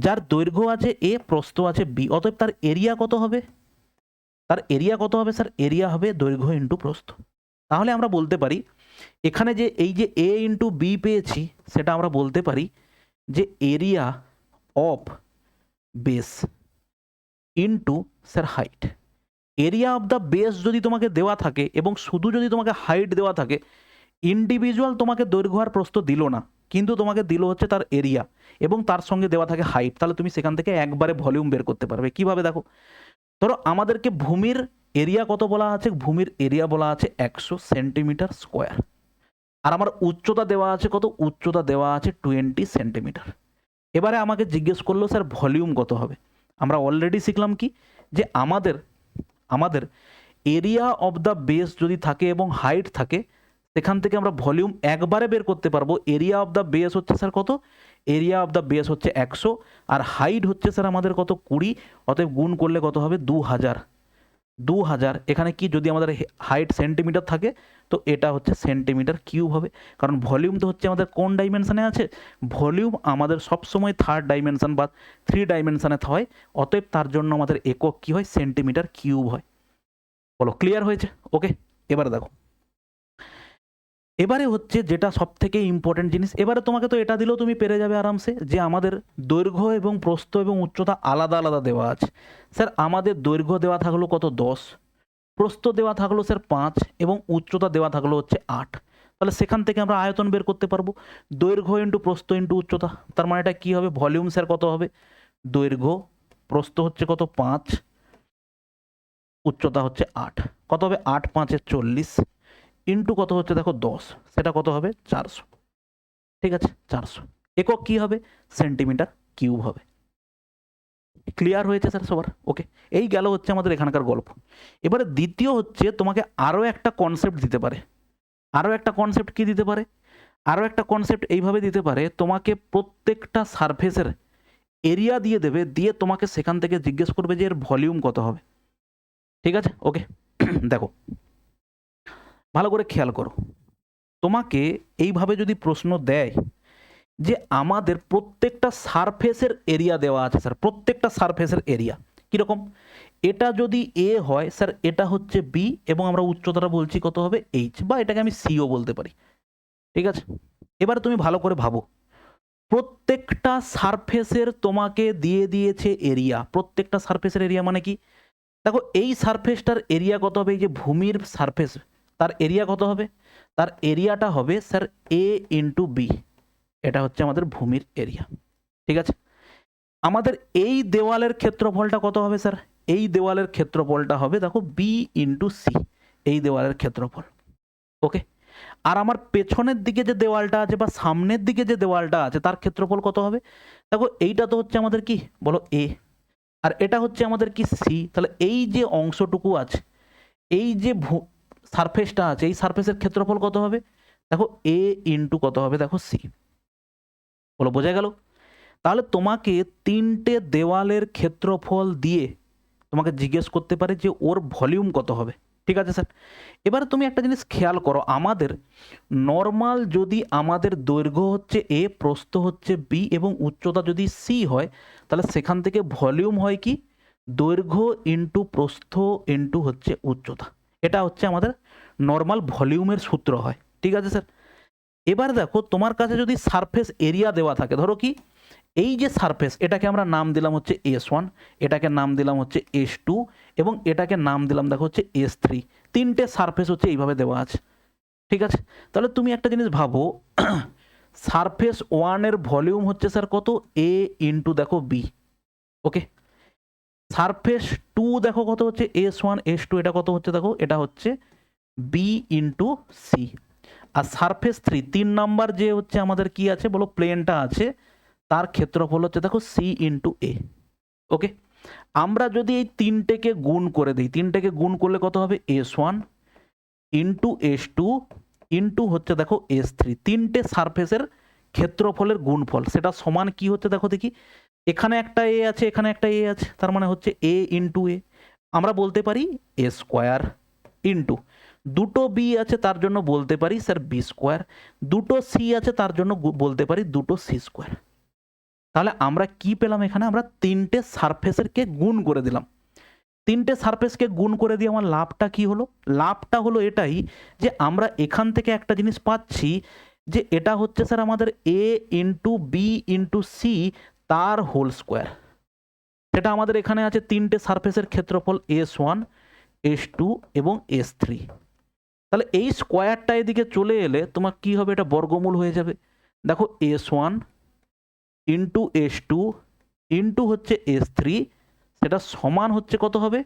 যার দৈর্ঘ্য আছে এ, প্রস্থ আছে বি। অতএব তার এরিয়া কত হবে? তার এরিয়া কত হবে স্যার? এরিয়া হবে দৈর্ঘ্য ইন্টু প্রস্থ। তাহলে আমরা বলতে পারি এখানে যে এই যে এ ইন্টু বি পেয়েছি, সেটা আমরা বলতে পারি যে area of base into sir height. Area of the base যদি তোমাকে দেওয়া থাকে এবং শুধু যদি তোমাকে হাইট দেওয়া থাকে, ইন্ডিভিজুয়াল তোমাকে দৈর্ঘ্য আর প্রস্থ দিল না, কিন্তু তোমাকে দিল হচ্ছে তার এরিয়া এবং তার সঙ্গে দেওয়া থাকে হাইট, তাহলে তুমি সেখান থেকে একবারে ভলিউম বের করতে পারবে। কিভাবে? দেখো, ধরো আমাদেরকে ভূমির এরিয়া কত বলা আছে? ভূমির এরিয়া বলা আছে 100 সেন্টিমিটার স্কোয়ার, আর আমার উচ্চতা দেওয়া আছে কত? উচ্চতা দেওয়া আছে 20 সেন্টিমিটার। এবারে আমাকে জিজ্ঞেস করলো স্যার ভলিউম কত হবে? আমরা অলরেডি শিখলাম কি, যে আমাদের এরিয়া অফ দ্য বেস যদি থাকে এবং হাইট থাকে, সেখান থেকে আমরা ভলিউম একবারে বের করতে পারবো। এরিয়া অফ দ্য বেস হচ্ছে স্যার কত? এরিয়া অফ দ্য বেস হচ্ছে 100, আর হাইট হচ্ছে স্যার আমাদের কত? 20। অতএব গুণ করলে কত হবে? 2000। 2000 এখানে কি, যদি আমাদের হাইট সেন্টিমিটার থাকে তো এটা হচ্ছে সেন্টিমিটার কিউব হবে, কারণ ভলিউম তো হচ্ছে আমাদের কোন ডাইমেনশানে আছে? ভলিউম আমাদের সবসময় 3rd ডাইমেনশান বা 3 ডাইমেনশানে হয়। অতএব তার জন্য আমাদের একক কি হয়? সেন্টিমিটার কিউব হয়। বলো ক্লিয়ার হয়েছে? ওকে, এবারে দেখো, এবারে হচ্ছে যেটা সব থেকে ইম্পর্টেন্ট জিনিস। এবারে তোমাকে তো এটা দিলেও তুমি পেরে যাবে আরামসে, যে আমাদের দৈর্ঘ্য এবং প্রস্থ এবং উচ্চতা আলাদা আলাদা দেওয়া আছে। স্যার আমাদের দৈর্ঘ্য দেওয়া থাকলো কত? 10, প্রস্থ দেওয়া থাকলো স্যার 5, এবং উচ্চতা দেওয়া থাকলো হচ্ছে 8। তাহলে সেখান থেকে আমরা আয়তন বের করতে পারবো, দৈর্ঘ্য ইন্টু প্রস্থ ইন্টু উচ্চতা। তার মানে এটা কী হবে? ভলিউম স্যার কত হবে? দৈর্ঘ্য, প্রস্থ হচ্ছে কত? 5, উচ্চতা হচ্ছে 8। কত হবে? 8 × 5 = 40 ইন্টু কত হচ্ছে দেখো 10, সেটা কত হবে? 400। ঠিক আছে, 400 একক কি হবে? সেন্টিমিটার কিউব হবে। ক্লিয়ার হয়েছে স্যার সবার? ওকে, এই গেল হচ্ছে আমাদের এখানকার গল্প। এবারে দ্বিতীয় হচ্ছে তোমাকে আরও একটা কনসেপ্ট দিতে পারে। আরও একটা কনসেপ্ট কি দিতে পারে? আরও একটা কনসেপ্ট এইভাবে দিতে পারে, তোমাকে প্রত্যেকটা সারফেসের এরিয়া দিয়ে দেবে, দিয়ে তোমাকে সেখান থেকে জিজ্ঞেস করবে যে এর ভলিউম কত হবে। ঠিক আছে? ওকে। দেখো ভালো করে খেয়াল করো, তোমাকে এইভাবে যদি প্রশ্ন দেয় যে আমাদের প্রত্যেকটা সারফেসের এরিয়া দেওয়া আছে স্যার, প্রত্যেকটা সারফেসের এরিয়া কীরকম, এটা যদি এ হয় স্যার, এটা হচ্ছে বি, এবং আমরা উচ্চতাটা বলছি কত হবে এইচ, বা এটাকে আমি সিও বলতে পারি। ঠিক আছে, এবারে তুমি ভালো করে ভাবো, প্রত্যেকটা সারফেসের তোমাকে দিয়ে দিয়েছে এরিয়া, প্রত্যেকটা সারফেসের এরিয়া মানে কি, দেখো এই সারফেসটার এরিয়া কত হবে, এই যে ভূমির সারফেস তার এরিয়া কত হবে, তার এরিয়াটা হবে স্যার এ ইন্টু বি, এটা হচ্ছে আমাদের ভূমির এরিয়া। ঠিক আছে, আমাদের এই দেওয়ালের ক্ষেত্রফলটা কত হবে স্যার, এই দেওয়ালের ক্ষেত্রফলটা হবে দেখো বি ইন্টু সি, এই দেওয়ালের ক্ষেত্রফল। ওকে, আর আমার পেছনের দিকে যে দেওয়ালটা আছে বা সামনের দিকে যে দেওয়ালটা আছে তার ক্ষেত্রফল কত হবে, দেখো এইটা তো হচ্ছে আমাদের কি বলো এ, আর এটা হচ্ছে আমাদের কি সি, তাহলে এই যে অংশটুকু আছে, এই যে সারফেসটা আছে, এই সারফেসের ক্ষেত্রফল কত হবে, দেখো এ ইন্টু কত হবে, দেখো সি। বলো বোঝা গেল? তাহলে তোমাকে তিনটে দেওয়ালের ক্ষেত্রফল দিয়ে তোমাকে জিজ্ঞেস করতে পারে যে ওর ভলিউম কত হবে। ঠিক আছে স্যার, এবারে তুমি একটা জিনিস খেয়াল করো, আমাদের নর্মাল যদি আমাদের দৈর্ঘ্য হচ্ছে এ, প্রস্থ হচ্ছে বি, এবং উচ্চতা যদি সি হয়, তাহলে সেখান থেকে ভলিউম হয় কি দৈর্ঘ্য ইন্টু প্রস্থ ইন্টু হচ্ছে উচ্চতা, এটা হচ্ছে আমাদের নর্মাল ভলিউমের সূত্র হয়। ঠিক আছে স্যার, এবার দেখো তোমার কাছে যদি সারফেস এরিয়া দেওয়া থাকে, ধরো কি এই যে সারফেস, এটাকে আমরা নাম দিলাম হচ্ছে S1, এটাকে নাম দিলাম হচ্ছে S2, এবং এটাকে নাম দিলাম দেখো হচ্ছে S3, তিনটে সারফেস হচ্ছে এইভাবে দেওয়া আছে। ঠিক আছে, তাহলে তুমি একটা জিনিস ভাবো, সারফেস 1 এর ভলিউম হচ্ছে স্যার কত, এ ইন্টু দেখো বি। ওকে, সারফেস 2 দেখো কত হচ্ছে S1 S2, এটা কত হচ্ছে দেখো, এটা হচ্ছে বি ইন্টু সি। আর সারফেস 3 নাম্বার যে হচ্ছে আমাদের কি আছে বলো, প্লেনটা আছে, তার ক্ষেত্রফল হচ্ছে দেখো সি ইন্টু এ। ওকে, আমরা যদি এই তিনটেকে গুণ করে দিই, তিনটেকে গুণ করলে কত হবে, S1 ইন্টু S2 ইন্টু হচ্ছে দেখো S3, তিনটে সারফেসের ক্ষেত্রফলের গুণফল, সেটা সমান কি হচ্ছে দেখো দেখি, এখানে একটা এ আছে, এখানে একটা এ আছে, তার মানে হচ্ছে এ ইন্টু এ, আমরা বলতে পারি এ স্কোয়ার, ইন্টু দুটো বি আছে তার জন্য বলতে পারি স্যার বি স্কোয়ার, দুটো সি আছে তার জন্য বলতে পারি দুটো সি স্কোয়ার। তাহলে আমরা কি পেলাম এখানে, আমরা তিনটে সারফেসেরকে গুণ করে দিলাম, তিনটে সারফেসকে গুণ করে দিয়ে আমার লাভটা কি হলো, লাভটা হলো এটাই যে আমরা এখান থেকে একটা জিনিস পাচ্ছি যে এটা হচ্ছে স্যার আমাদের এ ইন্টু বি ইন্টু সি তার হোল স্কোয়ার, সেটা আমাদের এখানে আছে তিনটে সারফেসের ক্ষেত্রফল S1 S2 এবং S3। তাহলে এই স্কোয়ারটা এদিকে চলে এলে তোমার কি হবে, এটা বর্গমূল হয়ে যাবে, দেখো S1 ইন্টু S2 ইন্টু হচ্ছে S3, সেটা সমান হচ্ছে কত হবে,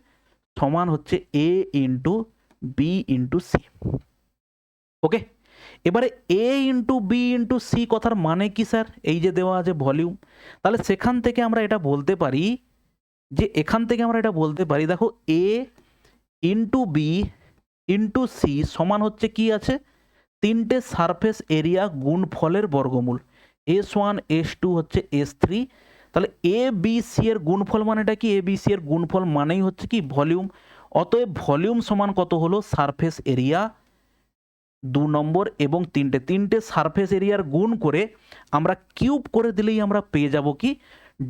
সমান হচ্ছে এ ইন্টু বি ইন্টু সি। ওকে, এবারে এ ইন্টু বি ইন্টু সি কথার মানে কি স্যার, এই যে দেওয়া আছে ভলিউম, তাহলে সেখান থেকে আমরা এটা বলতে পারি যে, এখান থেকে আমরা এটা বলতে পারি দেখো এ ইন্টু বি ইন্টু সি সমান হচ্ছে কি আছে, তিনটে সারফেস এরিয়া গুণফলের বর্গমূল, S1 S2 হচ্ছে S3, তাহলে এ বি সি এর গুণফল মানেটা কি, এ বি সি এর গুণফল মানেই হচ্ছে কি ভলিউম, অতএব ভলিউম সমান কত হলো, সারফেস এরিয়া 2 নম্বর এবং তিনটে সারফেস এরিয়ার গুণ করে আমরা কিউব করে দিলেই আমরা পেয়ে যাব কি,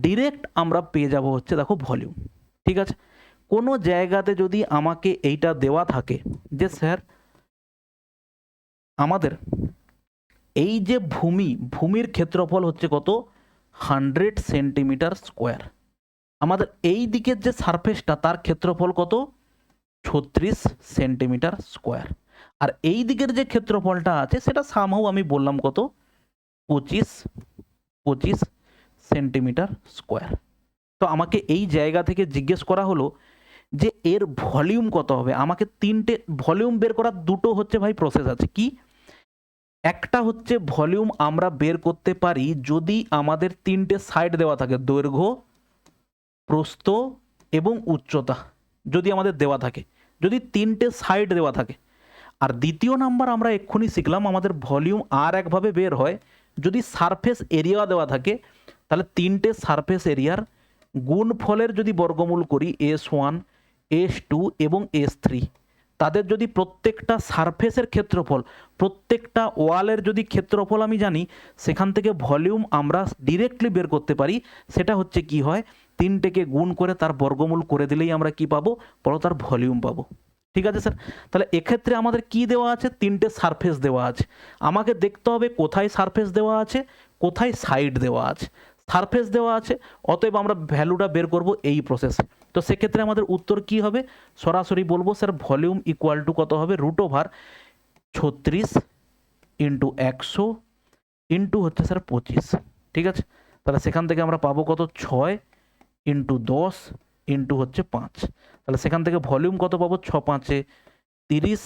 ডিরেক্ট আমরা পেয়ে যাব হচ্ছে দেখো ভলিউম। ঠিক আছে, কোনো জায়গাতে যদি আমাকে এইটা দেওয়া থাকে যে স্যার আমাদের এই যে ভূমির ক্ষেত্রফল হচ্ছে কত 100 সেন্টিমিটার স্কোয়ার, আমাদের এই দিকের যে সারফেসটা তার ক্ষেত্রফল কত 36 সেন্টিমিটার স্কোয়ার, আর এই দিকের যে ক্ষেত্রফলটা আছে সেটা সামহাও আমি বললাম কত 25 সেন্টিমিটার স্কোয়ার। তো আমাকে এই জায়গা থেকে জিজ্ঞেস করা হলো যে এর ভলিউম কত হবে, আমাকে তিনটে ভলিউম বের করার দুটো হচ্ছে ভাই প্রসেস আছে, কি একটা হচ্ছে ভলিউম আমরা বের করতে পারি যদি আমাদের তিনটে সাইড দেওয়া থাকে, দৈর্ঘ্য প্রস্থ এবং উচ্চতা যদি আমাদের দেওয়া থাকে, যদি তিনটে সাইড দেওয়া থাকে। আর দ্বিতীয় নাম্বার আমরা এক্ষুনি শিখলাম আমাদের ভলিউম আর একভাবে বের হয় যদি সারফেস এরিয়া দেওয়া থাকে, তাহলে তিনটে সারফেস এরিয়ার গুণফলের যদি বর্গমূল করি S1 S2 এবং S3, তাদের যদি প্রত্যেকটা সারফেসের ক্ষেত্রফল, প্রত্যেকটা ওয়ালের যদি ক্ষেত্রফল আমি জানি, সেখান থেকে ভলিউম আমরা ডিরেক্টলি বের করতে পারি। সেটা হচ্ছে কি হয়, তিনটেকে গুণ করে তার বর্গমূল করে দিলেই আমরা কি পাবো, বলো, তার ভলিউম পাবো। ঠিক আছে স্যার, তাহলে এক্ষেত্রে আমাদের কি দেওয়া আছে, তিনটে সারফেস দেওয়া আছে। আমাকে দেখতে হবে কোথায় সারফেস দেওয়া আছে, কোথায় সাইড দেওয়া আছে। সারফেস দেওয়া আছে, অতএব আমরা ভ্যালুটা বের করব এই প্রসেসে। তো সেক্ষেত্রে আমাদের উত্তর কি হবে, সরাসরি বলবো স্যার ভলিউম ইকুয়াল টু কত হবে, √36 ইন্টু 100 ইন্টু হচ্ছে স্যার 25। ঠিক আছে, তাহলে সেখান থেকে আমরা পাবো কত, 6 ইন্টু 10 ইন্টু হচ্ছে 5। তাহলে সেখান থেকে ভলিউম কত পাবো, 6 5 30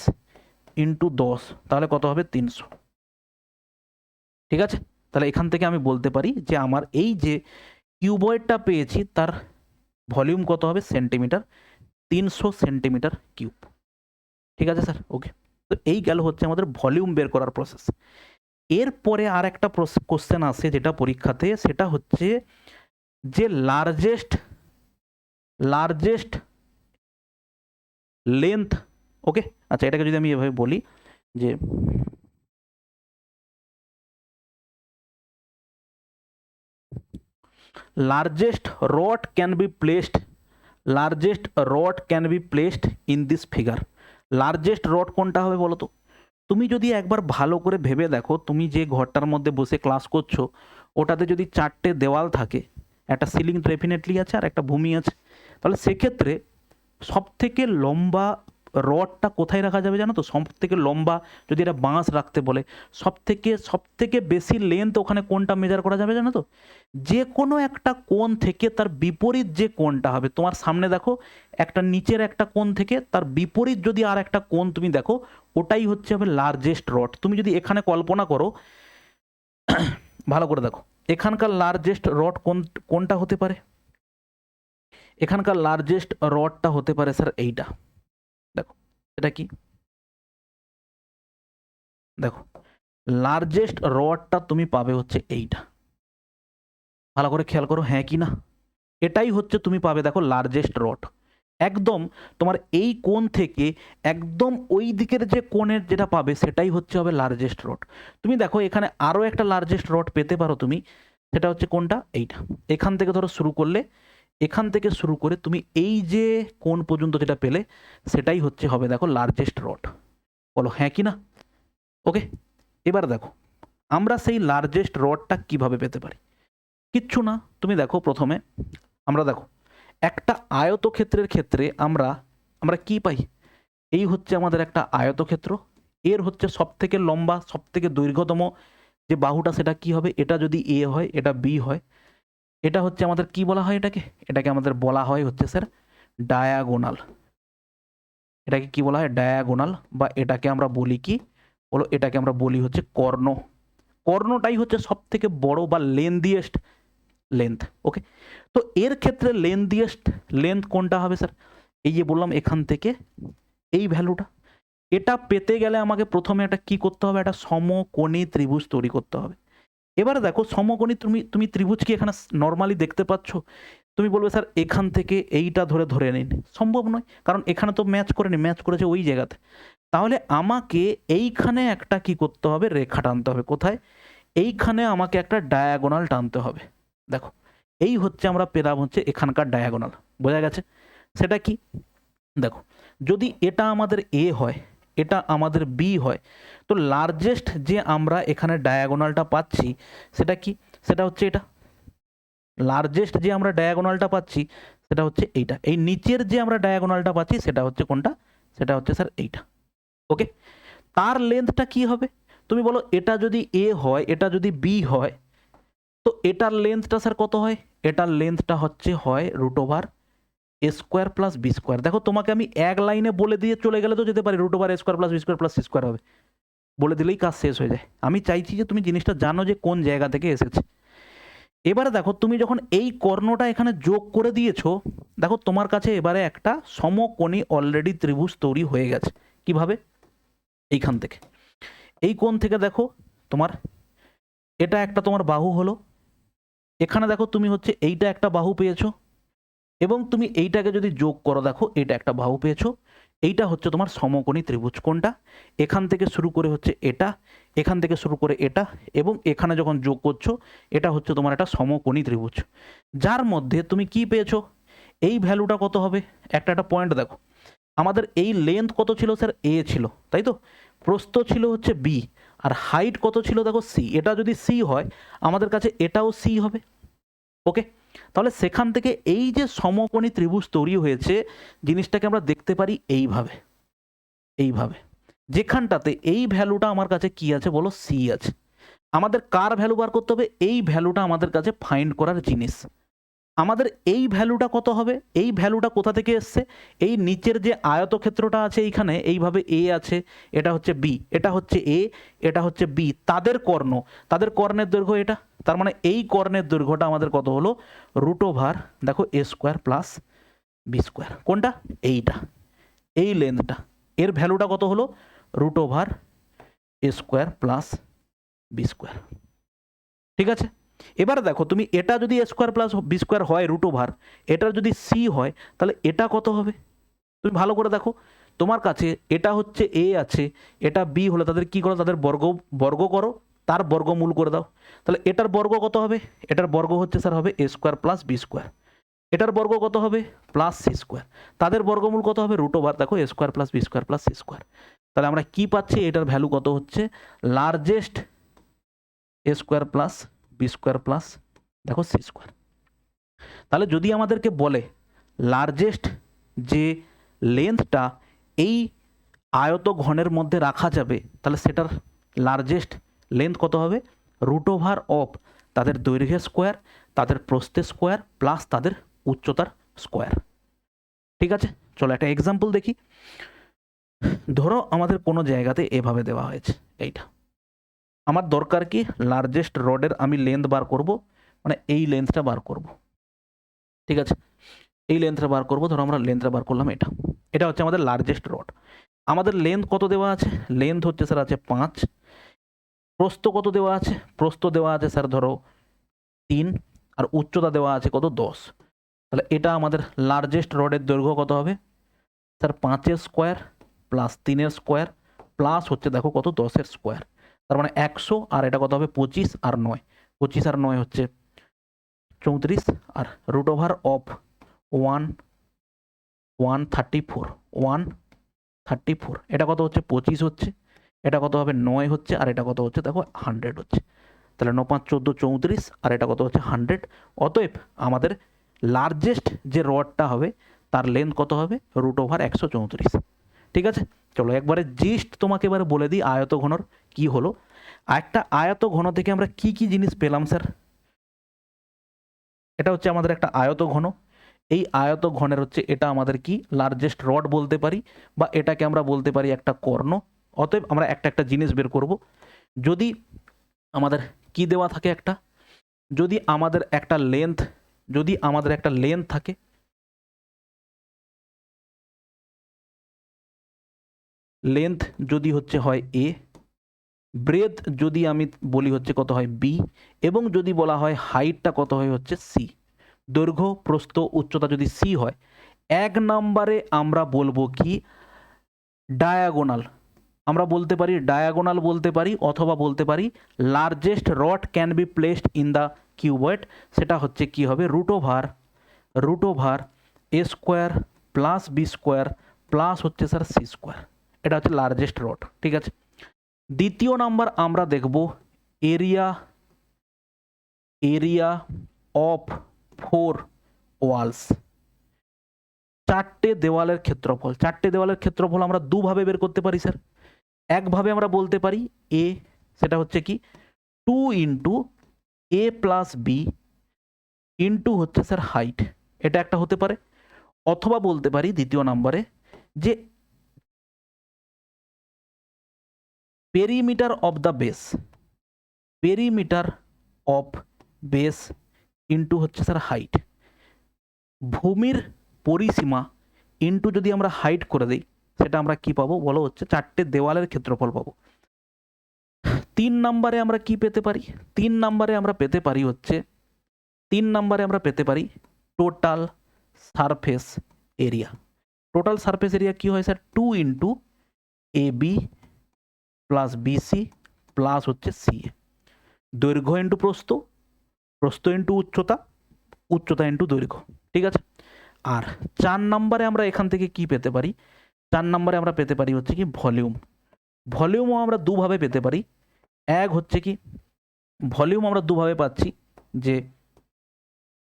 ইন্টু 10, তাহলে কত হবে, 300। ঠিক আছে, তাহলে এখান থেকে আমি বলতে পারি যে আমার এই যে কিউবয়েডটা পেয়েছি তার ভলিউম কত হবে, সেন্টিমিটার, 300 সেন্টিমিটার কিউব। ঠিক আছে স্যার, ওকে। তো এই গেল হচ্ছে আমাদের ভলিউম বের করার প্রসেস। এরপরে আর একটা কোশ্চেন আসে যেটা পরীক্ষাতে, সেটা হচ্ছে যে লার্জেস্ট লেন্থ। ওকে, আচ্ছা, এটাকে যদি আমি এভাবে বলি যে largest rod can be placed in this figure। Largest rod কোনটা হবে বলো তো? তুমি যদি একবার ভালো করে ভেবে দেখো, তুমি যে ঘরটার মধ্যে বসে ক্লাস করছো ওটাতে যদি 4টে দেওয়াল থাকে, একটা সিলিং ডেফিনেটলি আছে আর একটা ভূমি আছে, তাহলে সেক্ষেত্রে সবথেকে লম্বা রডটা কোথায় রাখা যাবে জানো তো? সবথেকে লম্বা যদি এটা বাঁশ রাখতে বলে, সবথেকে বেশি লেন্থ ওখানে কোনটা মেজার করা যাবে জানো তো? যে কোনো একটা কোণ থেকে তার বিপরীত যে কোণটা হবে, তোমার সামনে দেখো একটা নিচের একটা কোণ থেকে তার বিপরীত যদি আর একটা কোণ তুমি দেখো, ওটাই হচ্ছে হবে লার্জেস্ট রড। তুমি যদি এখানে কল্পনা করো, ভালো করে দেখো, এখানকার লার্জেস্ট রড কোনটা হতে পারে? এখানকার লার্জেস্ট রডটা হতে পারে স্যার এইটা। দেখো এটা কি, দেখো লার্জেস্ট রডটা তুমি পাবে হচ্ছে এইটা। ভালো করে খেয়াল করো, হ্যাঁ কি না? এটাই হচ্ছে তুমি পাবে, দেখো লার্জেস্ট রড একদম তোমার এই কোণ থেকে একদম ওই দিকের যে কোণের যেটা পাবে সেটাই হচ্ছে হবে লার্জেস্ট রড। তুমি দেখো এখানে আরও একটা লার্জেস্ট রড পেতে পারো তুমি, সেটা হচ্ছে কোনটা, এইটা। এখান থেকে ধরো শুরু করলে, এখান থেকে শুরু করে তুমি এই যে কোণ পর্যন্ত যেটা পেলে সেটাই হচ্ছে হবে দেখো লার্জেস্ট রড। বলো হ্যাঁ কি না? ওকে, এবার দেখো আমরা সেই লার্জেস্ট রডটা কিভাবে পেতে পারি। কিচ্ছু না, তুমি দেখো প্রথমে আমরা দেখো একটা আয়তক্ষেত্রের ক্ষেত্রে আমরা কি পাই, এই হচ্ছে আমাদের একটা আয়তক্ষেত্র, এর হচ্ছে সবথেকে লম্বা সবথেকে দৈর্ঘ্যতম যে বাহুটা সেটা কি হবে, এটা যদি এ হয় এটা বি হয়, এটা হচ্ছে আমাদের কি বলা হয়, এটাকে আমাদের বলা হয় হচ্ছে স্যার ডায়াগোনাল। এটাকে কি বলা হয়, ডায়াগোনাল, বা এটাকে আমরা বলি কি বলো, এটাকে আমরা বলি হচ্ছে কর্ণ। কর্ণটাই হচ্ছে সবথেকে বড় বা লেন্থিয়েস্ট লেন্থ। ওকে, তো এর ক্ষেত্রে লেন্থ কোনটা হবে স্যার? এই যে বললাম এখান থেকে এই ভ্যালুটা। এটা পেতে গেলে আমাকে প্রথমে একটা কি করতে হবে, একটা সমকোণী ত্রিভুজ তৈরি করতে হবে। এবারে দেখো সমকোণী তুমি ত্রিভুজ কি এখানে নর্মালি দেখতে পাচ্ছ? তুমি বলবে স্যার এখান থেকে এইটা ধরে নিন, সম্ভব নয়, কারণ এখানে তো ম্যাচ করেছে ওই জায়গাতে। তাহলে আমাকে এইখানে একটা কি করতে হবে, রেখা টানতে হবে। কোথায়? এইখানে আমাকে একটা ডায়াগোনাল টানতে হবে। দেখো এই হচ্ছে আমরা পেলাম হচ্ছে এখানকার ডায়াগোনাল, বোঝা গেছে? সেটা কি, দেখো যদি এটা আমাদের এ হয়, এটা আমাদের বি হয়, তো লার্জেস্ট যে আমরা এখানে ডায়াগোনালটা পাচ্ছি সেটা কি, সেটা হচ্ছে এটা। লার্জেস্ট যে আমরা ডায়াগোনালটা পাচ্ছি সেটা হচ্ছে এইটা। এই নিচের যে আমরা ডায়াগোনালটা পাচ্ছি সেটা হচ্ছে কোনটা, সেটা হচ্ছে স্যার এইটা। ওকে, তার লেন্থটা কি হবে? তুমি বলো এটা যদি এ হয় এটা যদি বি হয়, তো এটার লেন্থটা স্যার কত হয়? এটার লেন্থটা হচ্ছে হয় √a² প্লাস b²। দেখো তোমাকে আমি এক লাইনে বলে দিয়ে চলে গেলে তো যেতে পারি, √a² plus b² plus c² হবে, বলে দিলেই কাজ শেষ হয়ে যায়। আমি চাইছি যে তুমি জিনিসটা জানো যে কোন জায়গা থেকে এসেছে। এবারে দেখো তুমি যখন এই কর্ণটা এখানে যোগ করে দিয়েছো, দেখো তোমার কাছে এবারে একটা সমকোণী অলরেডি ত্রিভুজ তৈরি হয়ে গেছে। কিভাবে? এইখান থেকে, এই কোণ থেকে দেখো তোমার এটা একটা তোমার বাহু হলো, এখানে দেখো তুমি হচ্ছে এইটা একটা বাহু পেয়েছো, এবং তুমি এইটাকে যদি যোগ করো দেখো এটা একটা বাহু পেয়েছো। এইটা হচ্ছে তোমার সমকোণী ত্রিভুজ। কোনটা? এখান থেকে শুরু করে হচ্ছে এটা, এখান থেকে শুরু করে এটা, এবং এখানে যখন যোগ করছো এটা হচ্ছে তোমার একটা সমকোণী ত্রিভুজ, যার মধ্যে তুমি কি পেয়েছো? এই ভ্যালুটা কত হবে? একটা একটা পয়েন্ট দেখো, আমাদের এই লেন্থ কত ছিল স্যার? এ ছিল, তাই তো? প্রস্থ ছিল হচ্ছে বি, আর হাইট কত ছিল দেখো? সি। এটা যদি সি হয় আমাদের কাছে এটাও সি হবে। ওকে, তাহলে সেখান থেকে এই যে সমকোণী ত্রিভুজ তৈরি হয়েছে, জিনিসটাকে আমরা দেখতে পারি এইভাবে, এইভাবে, যেখানটাতে এই ভ্যালুটা আমার কাছে কি আছে বলো? সি আছে। আমাদের কার ভ্যালু বার করতে হবে? এই ভ্যালুটা আমাদের কাছে ফাইন্ড করার জিনিস। আমাদের এই ভ্যালুটা কত হবে? এই ভ্যালুটা কোথা থেকে এসছে? এই নিচের যে আয়তক্ষেত্রটা আছে এইখানে, এইভাবে এ আছে, এটা হচ্ছে বি, এটা হচ্ছে এ, এটা হচ্ছে বি, তাদের কর্ণ, তাদের কর্ণের দৈর্ঘ্য এটা। তার মানে এই কর্ণের দৈর্ঘ্যটা আমাদের কত হলো? রুট ওভার দেখো a square plus b square. কোনটা? এইটা, এই লেন্থটা, এর ভ্যালুটা কত হলো? Root over a square plus b square. ঠিক আছে, এবার দেখো তুমি এটা যদি এ স্কোয়ার প্লাস বি স্কোয়ার হয় রুট ওভার, এটার যদি সি হয় তাহলে এটা কত হবে? তুমি ভালো করে দেখো, তোমার কাছে এটা হচ্ছে এ আছে, এটা বি হলে তাদের কি করো? তাদের বর্গ, বর্গ করো, তার বর্গমূল করে দাও। তাহলে এটার বর্গ কত হবে? এটার বর্গ হচ্ছে স্যার হবে এ স্কোয়ার প্লাস বি স্কোয়ার, এটার বর্গ কত হবে? প্লাস সি স্কোয়ার, তাদের বর্গমূল কত হবে? রুট ওভার দেখো a square plus b square plus c square. তাহলে আমরা কি পাচ্ছি? এটার ভ্যালু কত হচ্ছে? Largest a square plus b square plus দেখো সি স্কোয়ার। তাহলে যদি আমাদেরকে বলে লার্জেস্ট যে লেন্থটা এই আয়ত ঘনের মধ্যে রাখা যাবে, তাহলে সেটার লার্জেস্ট লেন্থ কত হবে? রুট ওভার অফ তাদের দৈর্ঘ্যের স্কোয়ার, তাদের প্রস্থের স্কোয়ার প্লাস তাদের উচ্চতার স্কোয়ার। ঠিক আছে, চলো একটা এক্সাম্পল দেখি। ধরো আমাদের কোনো জায়গাতে এভাবে দেওয়া হয়েছে, এইটা আমার দরকার কি? লার্জেস্ট রডের আমি লেন্থ বার করব, মানে এই লেন্থটা বার করব। ঠিক আছে, এই লেন্থটা বার করব। ধরো আমরা লেন্থটা বার করলাম, এটা এটা হচ্ছে আমাদের লার্জেস্ট রড। আমাদের লেন্থ কত দেওয়া আছে? লেন্থ হচ্ছে স্যার আছে 5। প্রস্থ কত দেওয়া আছে? প্রস্থ দেওয়া আছে স্যার ধরো 3, আর উচ্চতা দেওয়া আছে কত? 10। তাহলে এটা আমাদের লার্জেস্ট রডের দৈর্ঘ্য কত হবে? স্যার 5-এর স্কোয়ার প্লাস 3-এর স্কোয়ার প্লাস হচ্ছে দেখো কত? 10-এর স্কোয়ার। তার মানে 100, আর এটা কত হবে? 25 আর 9, 25 আর 9 হচ্ছে 34, আর রুট ওভার অফ 134, এটা কত হচ্ছে? 25 হচ্ছে, এটা কত হবে? 9 হচ্ছে, আর এটা কত হচ্ছে? দেখো 100 হচ্ছে। তাহলে 9 5 14 34, আর এটা কত হচ্ছে? 100। অতএব আমাদের লার্জেস্ট যে রডটা হবে তার লেন্থ কত হবে? Root over 134। ঠিক আছে, চলো একবারে জিস্ট তোমাকে এবারে বলে দিই আয়ত ঘনর কি হলো। একটা আয়ত ঘন থেকে আমরা কি কি জিনিস পেলাম স্যার? এটা হচ্ছে আমাদের একটা আয়ত ঘন। এই আয়ত ঘনের হচ্ছে এটা আমাদের কি? লার্জেস্ট রড বলতে পারি, বা এটাকে আমরা বলতে পারি একটা কর্ণ। অতএব আমরা একটা একটা জিনিস বের করব। যদি আমাদের কি দেওয়া থাকে? একটা, যদি আমাদের একটা লেন্থ, যদি আমাদের একটা লেন্থ থাকে, লেন্থ যদি হচ্ছে হয় এ, ব্রেথ যদি আমি বলি হচ্ছে কত হয়? বি, এবং যদি বলা হয় হাইটটা কত হয়? হচ্ছে সি। দৈর্ঘ্য, প্রস্থ, উচ্চতা যদি সি হয়, 1 নম্বরে আমরা বলবো কি? ডায়াগোনাল। আমরা বলতে পারি ডায়াগোনাল বলতে পারি, অথবা বলতে পারি largest rod can be placed in the cuboid. সেটা হচ্ছে কি হবে? Root over a square plus b square plus হচ্ছে স্যার সি স্কোয়ার। এটা হচ্ছে লার্জেস্ট রড। ঠিক আছে, দ্বিতীয় নাম্বার আমরা দেখব এরিয়া, এরিয়া অফ 4 ওয়ালস। 4টে দেওয়ালের ক্ষেত্রফল। 4টে দেওয়ালের ক্ষেত্রফল আমরা দুভাবে বের করতে পারি স্যার। একভাবে আমরা বলতে পারি এ, সেটা হচ্ছে কি? 2 into A plus B into হচ্ছে স্যার হাইট, এটা একটা হতে পারে। অথবা বলতে পারি দ্বিতীয় নম্বরে যে perimeter of the base, perimeter of base into হচ্ছে স্যার হাইট। ভূমির পরিসীমা ইন্টু যদি আমরা হাইট করে দিই, সেটা আমরা কি পাবো বলো, হচ্ছে 4টে দেওয়ালের ক্ষেত্রফল পাবো। 3 নম্বরে আমরা কি পেতে পারি? 3 নম্বরে আমরা পেতে পারি হচ্ছে, 3 নম্বরে আমরা পেতে পারি total surface area. Total surface area কি হয় sir? 2 into AB plus BC plus হচ্ছে সিএ। দৈর্ঘ্য ইন্টু প্রস্থ, প্রস্থ ইন্টু উচ্চতা, উচ্চতা ইন্টু দৈর্ঘ্য। ঠিক আছে। আর 4 নম্বরে আমরা এখান থেকে কি পেতে পারি? 4 নম্বরে আমরা পেতে পারি হচ্ছে কি ভলিউম। ভলিউমও আমরা দুভাবে পেতে পারি। এক হচ্ছে কি, ভলিউম আমরা দুভাবে পাচ্ছি, যে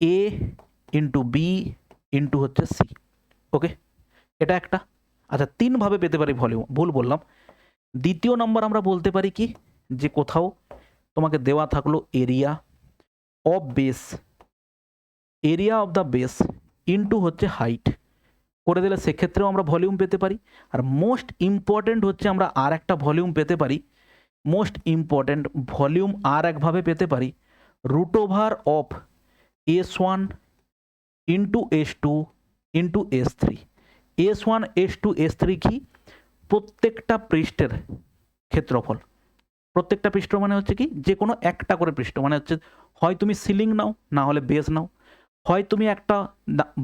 এ ইন্টু বি ইন্টু হচ্ছে সি। ওকে, এটা একটা। আচ্ছা, 3 ভাবে পেতে পারি ভলিউম, ভুল বললাম। দ্বিতীয় নম্বর আমরা বলতে পারি কি, যে কোথাও তোমাকে দেওয়া থাকলো area of base, area of the base into হচ্ছে হাইট করে দিলে সেক্ষেত্রেও আমরা ভলিউম পেতে পারি। আর মোস্ট ইম্পর্ট্যান্ট হচ্ছে আমরা আর একটা ভলিউম পেতে পারি, মোস্ট ইম্পর্ট্যান্ট ভলিউম আর একভাবে পেতে পারি, √over of S1 into S2 into S3। S1 S2 S3 কি? প্রত্যেকটা পৃষ্ঠের ক্ষেত্রফল। প্রত্যেকটা পৃষ্ঠ মানে হচ্ছে কি, যে কোনো একটা করে পৃষ্ঠ, মানে হচ্ছে হয় তুমি সিলিং নাও, না হলে বেস নাও। হয় তুমি একটা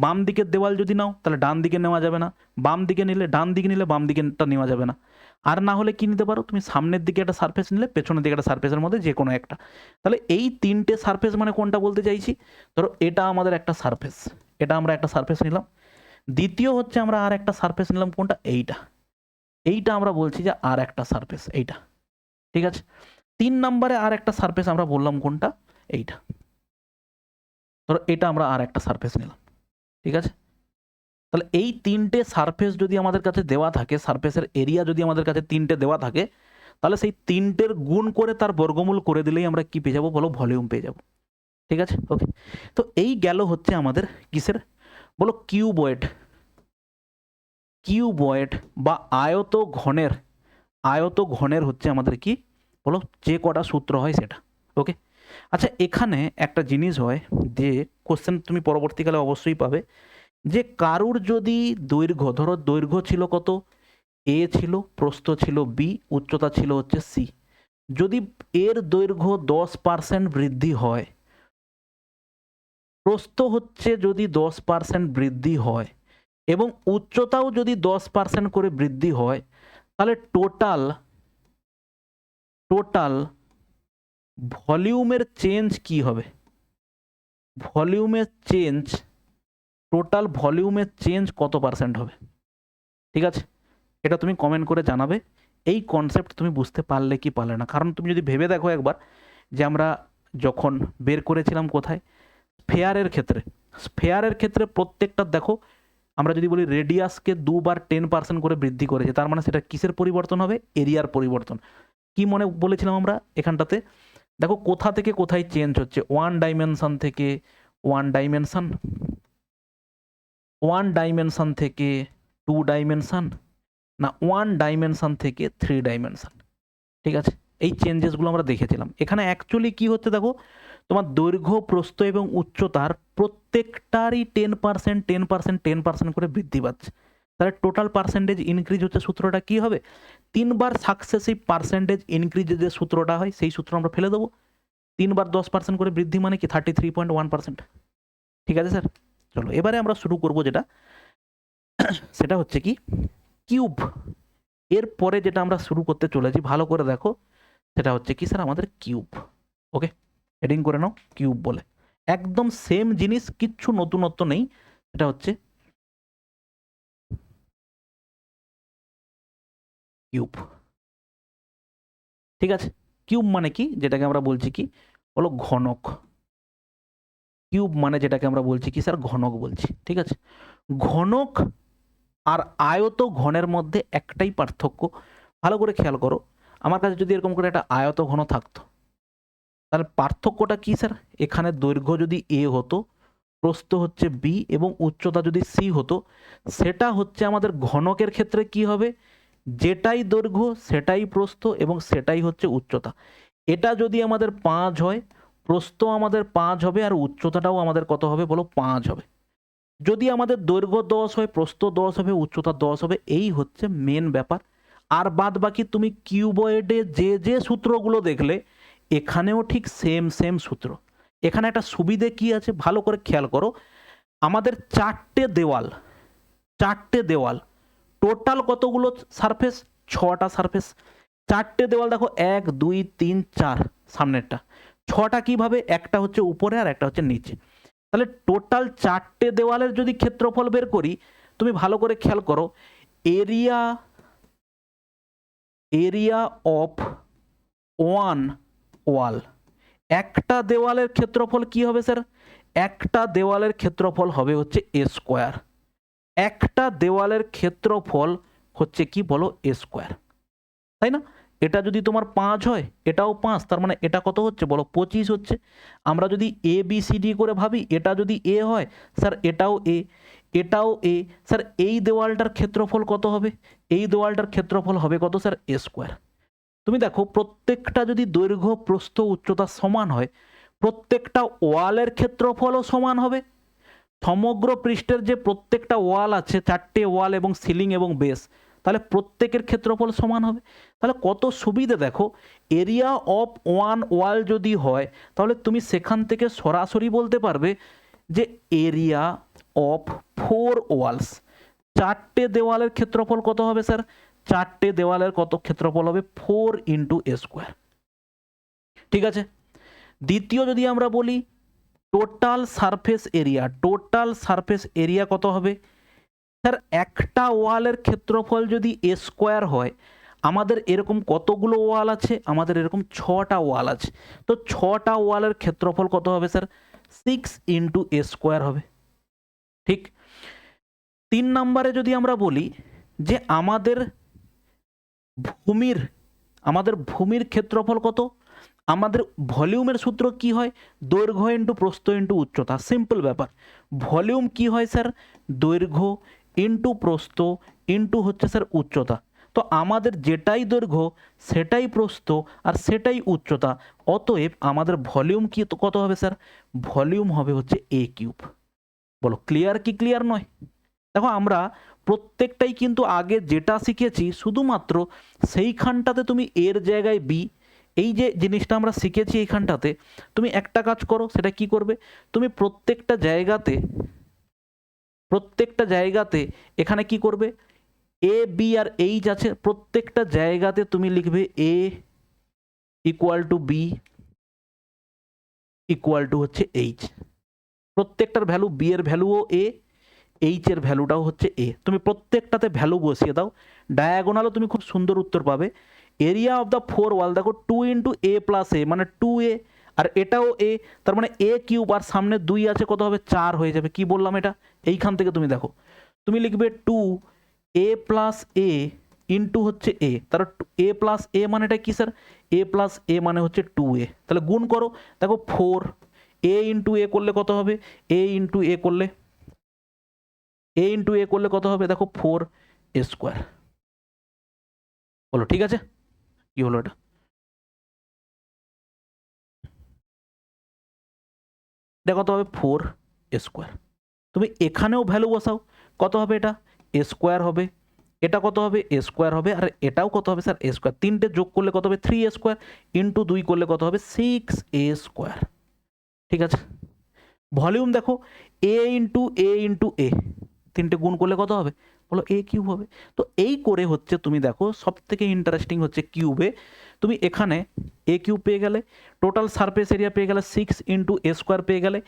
বাম দিকের দেওয়াল যদি নাও, তাহলে ডান দিকে নেওয়া যাবে না, বাম দিকে নিলে ডান দিকে নিলে বাম দিকেটা নেওয়া যাবে না। আর না হলে কি নিতে পারো, তুমি সামনের দিকে একটা সারফেস নিলে পেছনের দিকে একটা সারফেসের মধ্যে যে কোনো একটা। তাহলে এই 3টে সারফেস মানে কোনটা বলতে চাইছি, ধরো এটা আমাদের একটা সারফেস, এটা আমরা একটা সারফেস নিলাম। দ্বিতীয় হচ্ছে আমরা আর একটা সারফেস নিলাম, কোনটা? এইটা, এইটা আমরা বলছি যে আর একটা সারফেস, এইটা। ঠিক আছে। 3 নম্বরে আর একটা সারফেস আমরা বললাম কোনটা? এইটা। ধরো এটা আমরা আর একটা সারফেস নিলাম। ঠিক আছে। তাহলে এই 3টে সারফেস যদি আমাদের কাছে দেওয়া থাকে, সারফেসের এরিয়া যদি আমাদের কাছে 3টে দেওয়া থাকে, তাহলে সেই 3টের গুণ করে তার বর্গমূল করে দিলেই আমরা কি পেয়ে যাবো বলো? ভলিউম পেয়ে যাব। ঠিক আছে। ওকে, তো এই গেল হচ্ছে আমাদের কিসের বলো? কিউবয়েড। কিউবয়েড বা আয়ত ঘনের, আয়ত ঘনের হচ্ছে আমাদের কি বলো? যে কটা সূত্র হয় সেটা। ওকে। আচ্ছা, এখানে একটা জিনিস হয় যে কোশ্চেন তুমি পরবর্তীকালে অবশ্যই পাবে, যে কারুর যদি দৈর্ঘ্য, ধরো দৈর্ঘ্য ছিল কত? এ ছিল, প্রস্থ ছিল বি, উচ্চতা ছিল হচ্ছে সি। যদি এর দৈর্ঘ্য 10% বৃদ্ধি হয়, প্রস্থ হচ্ছে যদি 10% বৃদ্ধি হয় এবং উচ্চতাও যদি 10% করে বৃদ্ধি হয়, তাহলে টোটাল ভলিউমের চেঞ্জ কি হবে? ভলিউমের চেঞ্জ, টোটাল ভলিউমের চেঞ্জ কত পার্সেন্ট হবে? ঠিক আছে, এটা তুমি কমেন্ট করে জানাবে এই কনসেপ্ট তুমি বুঝতে পারলে কি পারলে না। কারণ তুমি যদি ভেবে দেখো একবার, যে আমরা যখন বের করেছিলাম কোথায়, স্ফেয়ারের ক্ষেত্রে, স্ফেয়ারের ক্ষেত্রে প্রত্যেকটা দেখো, আমরা যদি বলি রেডিয়াসকে 2বার 10% করে বৃদ্ধি করেছে, তার মানে সেটা কিসের পরিবর্তন হবে? এরিয়ার পরিবর্তন। কি মনে বলেছিলাম আমরা এখানটাতে? দেখো কোথা থেকে কোথায় চেঞ্জ হচ্ছে, 1 ডাইমেনশন থেকে 1 ডাইমেনশন, 1 ডাইমেনশন থেকে 2 ডাইমেনশন, না 1 ডাইমেনশন থেকে 3 ডাইমেনশন। ঠিক আছে, এই চেঞ্জেসগুলো আমরা দেখেছিলাম। এখানে অ্যাকচুয়ালি কি হচ্ছে দেখো, তোমার দৈর্ঘ্য, প্রস্থ এবং উচ্চতার প্রত্যেকটারই 10% 10% 10% করে বৃদ্ধি পাচ্ছে। তাহলে টোটাল পার্সেন্টেজ ইনক্রিজ হচ্ছে। সূত্রটা কি হবে? 3বার সাকসেসিভ পার্সেন্টেজ ইনক্রিজের যে সূত্রটা হয়, সেই সূত্র আমরা ফেলে দেবো। 3বার 10% করে বৃদ্ধি মানে কি? 33.1%। ঠিক আছে স্যার, চলো এবারে আমরা শুরু করব যেটা, সেটা হচ্ছে কি কিউব। এর পরে যেটা আমরা শুরু করতে চলেছি, ভালো করে দেখো, সেটা হচ্ছে কি স্যার? আমাদের কিউব। ওকে, হেডিং করে নাও কিউব বলে। একদম সেম জিনিস, কিচ্ছু নতুনত্ব নেই। এটা হচ্ছে কিউব। ঠিক আছে, কিউব মানে কি? যেটাকে আমরা বলছি কি বলো? ঘনক। কিউব মানে যেটাকে আমরা বলছি কি স্যার? ঘনক বলছি। ঠিক আছে, ঘনক আর আয়ত ঘনের মধ্যে একটাই পার্থক্য। ভালো করে খেয়াল করো, আমার কাছে যদি এরকম করে একটা আয়ত ঘন থাকতো, তাহলে পার্থক্যটা কি স্যার? এখানে দৈর্ঘ্য যদি এ হতো, প্রস্থ হচ্ছে বি এবং উচ্চতা যদি সি হতো, সেটা হচ্ছে আমাদের ঘনকের ক্ষেত্রে কি হবে? যেটাই দৈর্ঘ্য সেটাই প্রস্থ এবং সেটাই হচ্ছে উচ্চতা। এটা যদি আমাদের 5 হয়, প্রস্থ আমাদের 5 হবে আর উচ্চতাটাও আমাদের কত হবে বলো 5 হবে। যদি আমাদের দৈর্ঘ্য 10 হয়, প্রস্থ 10 হবে, উচ্চতা 10 হবে, এই হচ্ছে মেন ব্যাপার। আর বাদ বাকি তুমি কিউবয়েডে যে যে সূত্রগুলো দেখলে এখানেও ঠিক সেম সেম সূত্র। এখানে একটা সুবিধে কি আছে ভালো করে খেয়াল করো, আমাদের চারটে দেওয়াল, টোটাল কতগুলো সারফেস? 6টা সারফেস। চারটে দেওয়াল দেখো 1 2 3 4, সামনেরটা 6টা কিভাবে? একটা হচ্ছে উপরে আর একটা হচ্ছে নিচে। তাহলে টোটাল চারটে দেওয়ালের যদি ক্ষেত্রফল বের করি, তুমি ভালো করে খেয়াল করো, এরিয়া অফ ওয়ান ওয়াল, একটা দেওয়ালের ক্ষেত্রফল কি হবে স্যার? একটা দেওয়ালের ক্ষেত্রফল হবে হচ্ছে এ স্কোয়ার। একটা দেওয়ালের ক্ষেত্রফল হচ্ছে কি বলো? এ স্কোয়ার, তাই না? এটা যদি তোমার 5 হয়, এটাও 5, তার মানে এটা কত হচ্ছে বলো? 25 হচ্ছে। আমরা যদি এ বি সি ডি করে ভাবি, এটা যদি এ হয় স্যার এটাও এ, এটাও এ, স্যার এই দেওয়ালটার ক্ষেত্রফল কত হবে? এই দেওয়ালটার ক্ষেত্রফল হবে কত স্যার? এ স্কোয়ার। তুমি দেখো প্রত্যেকটা যদি দৈর্ঘ্য প্রস্থ উচ্চতা সমান হয়, প্রত্যেকটা ওয়ালের ক্ষেত্রফলও সমান হবে। সমগ্র পৃষ্ঠের যে প্রত্যেকটা ওয়াল আছে, চারটে ওয়াল এবং সিলিং এবং বেস, তাহলে প্রত্যেকের ক্ষেত্রফল সমান হবে। তাহলে কত সুবিধে দেখো, এরিয়া অফ ওয়ান ওয়াল যদি হয় তাহলে তুমি সেখান থেকে সরাসরি বলতে পারবে যে এরিয়া অফ 4 ওয়ালস, চারটে দেওয়ালের ক্ষেত্রফল কত হবে স্যার? চারটে দেওয়ালের কত ক্ষেত্রফল হবে? 4 ইন্টু এ স্কোয়ার। ঠিক আছে। দ্বিতীয় যদি আমরা বলি টোটাল সারফেস এরিয়া কত হবে? স্যার একটা ওয়ালের ক্ষেত্রফল যদি এ স্কোয়ার হয়, আমাদের এরকম কতগুলো ওয়াল আছে? আমাদের এরকম 6টা ওয়াল আছে। তো 6টা ওয়ালের ক্ষেত্রফল কত হবে স্যার? 6 ইন্টু এ স্কোয়ার হবে। ঠিক। 3 নম্বরে যদি আমরা বলি যে আমাদের ভূমির ক্ষেত্রফল কত? আমাদের ভলিউমের সূত্র কি হয়? দৈর্ঘ্য ইন্টু প্রস্থ ইন্টু উচ্চতা। সিম্পল ব্যাপার। ভলিউম কি হয় স্যার? দৈর্ঘ্য ইন্টু প্রস্থ ইন্টু হচ্ছে স্যার উচ্চতা। তো আমাদের যেটাই দৈর্ঘ্য সেটাই প্রস্থ আর সেটাই উচ্চতা, অতএব আমাদের ভলিউম কি কত হবে স্যার? ভলিউম হবে হচ্ছে এ কিউব। বলো ক্লিয়ার কি ক্লিয়ার নয়? দেখো আমরা প্রত্যেকটাই কিন্তু আগে যেটা শিখেছি শুধুমাত্র সেইখানটাতে তুমি এর জায়গায় বি, এই যে জিনিসটা আমরা শিখেছি এইখানটাতে, তুমি একটা কাজ করো, সেটা কি করবে? তুমি প্রত্যেকটা জায়গাতে এখানে কি করবে? এ বি আর এইচ আছে, প্রত্যেকটা জায়গাতে তুমি লিখবে a equal to b equal to হচ্ছে এইচ। প্রত্যেকটার ভ্যালু, বি এর ভ্যালুও এ, এইচ এর ভ্যালুটাও হচ্ছে এ। তুমি প্রত্যেকটাতে ভ্যালু বসিয়ে দাও, ডায়াগোনালও তুমি খুব সুন্দর উত্তর পাবে। এরিয়া অফ দ্য 4 ওয়াল দেখো 2 ইন্টু এ প্লাস এ মানে 2a, আর এটাও এ, তার মানে এ কিউব, আর সামনে 2 আছে, কত হবে? 4 হয়ে যাবে। কি বললাম এটা? এইখান থেকে তুমি দেখো, তুমি লিখবে 2a প্লাস এ ইন্টু হচ্ছে এ, তার এ প্লাস এ মানে এটা কি স্যার? এ প্লাস এ মানে হচ্ছে 2a। তাহলে গুণ করো, দেখো 4 এ ইন্টু এ করলে কত হবে? এ ইন্টু এ করলে কত হবে? দেখো 4 এ স্কোয়ার। বলো ঠিক আছে? কি হলো এটা? এটা কত হবে? 4 এ স্কোয়ার। তুমি এখানেও ভ্যালু বসাও, কত হবে? এটা এ স্কোয়ার হবে, এটা কত হবে? এ স্কোয়ার হবে, আর এটাও কত হবে স্যার? এ স্কোয়ার। তিনটে যোগ করলে কত হবে? 3 এ স্কোয়ার, ইন্টু 2 করলে কত হবে? 6 এ স্কোয়ার। ঠিক আছে। ভলিউম দেখো এ ইন্টু এ, তিনটে গুণ করলে কত হবে? বলো এ কিউব হবে। তো এই করে হচ্ছে তুমি দেখো সব থেকে ইন্টারেস্টিং হচ্ছে কিউবে তুমি এখানে এ কিউব পেয়ে গেলে, টোটাল সারফেস এরিয়া পেয়ে গেলে 6 ইন্টু এ স্কোয়ার পেয়ে গেলে,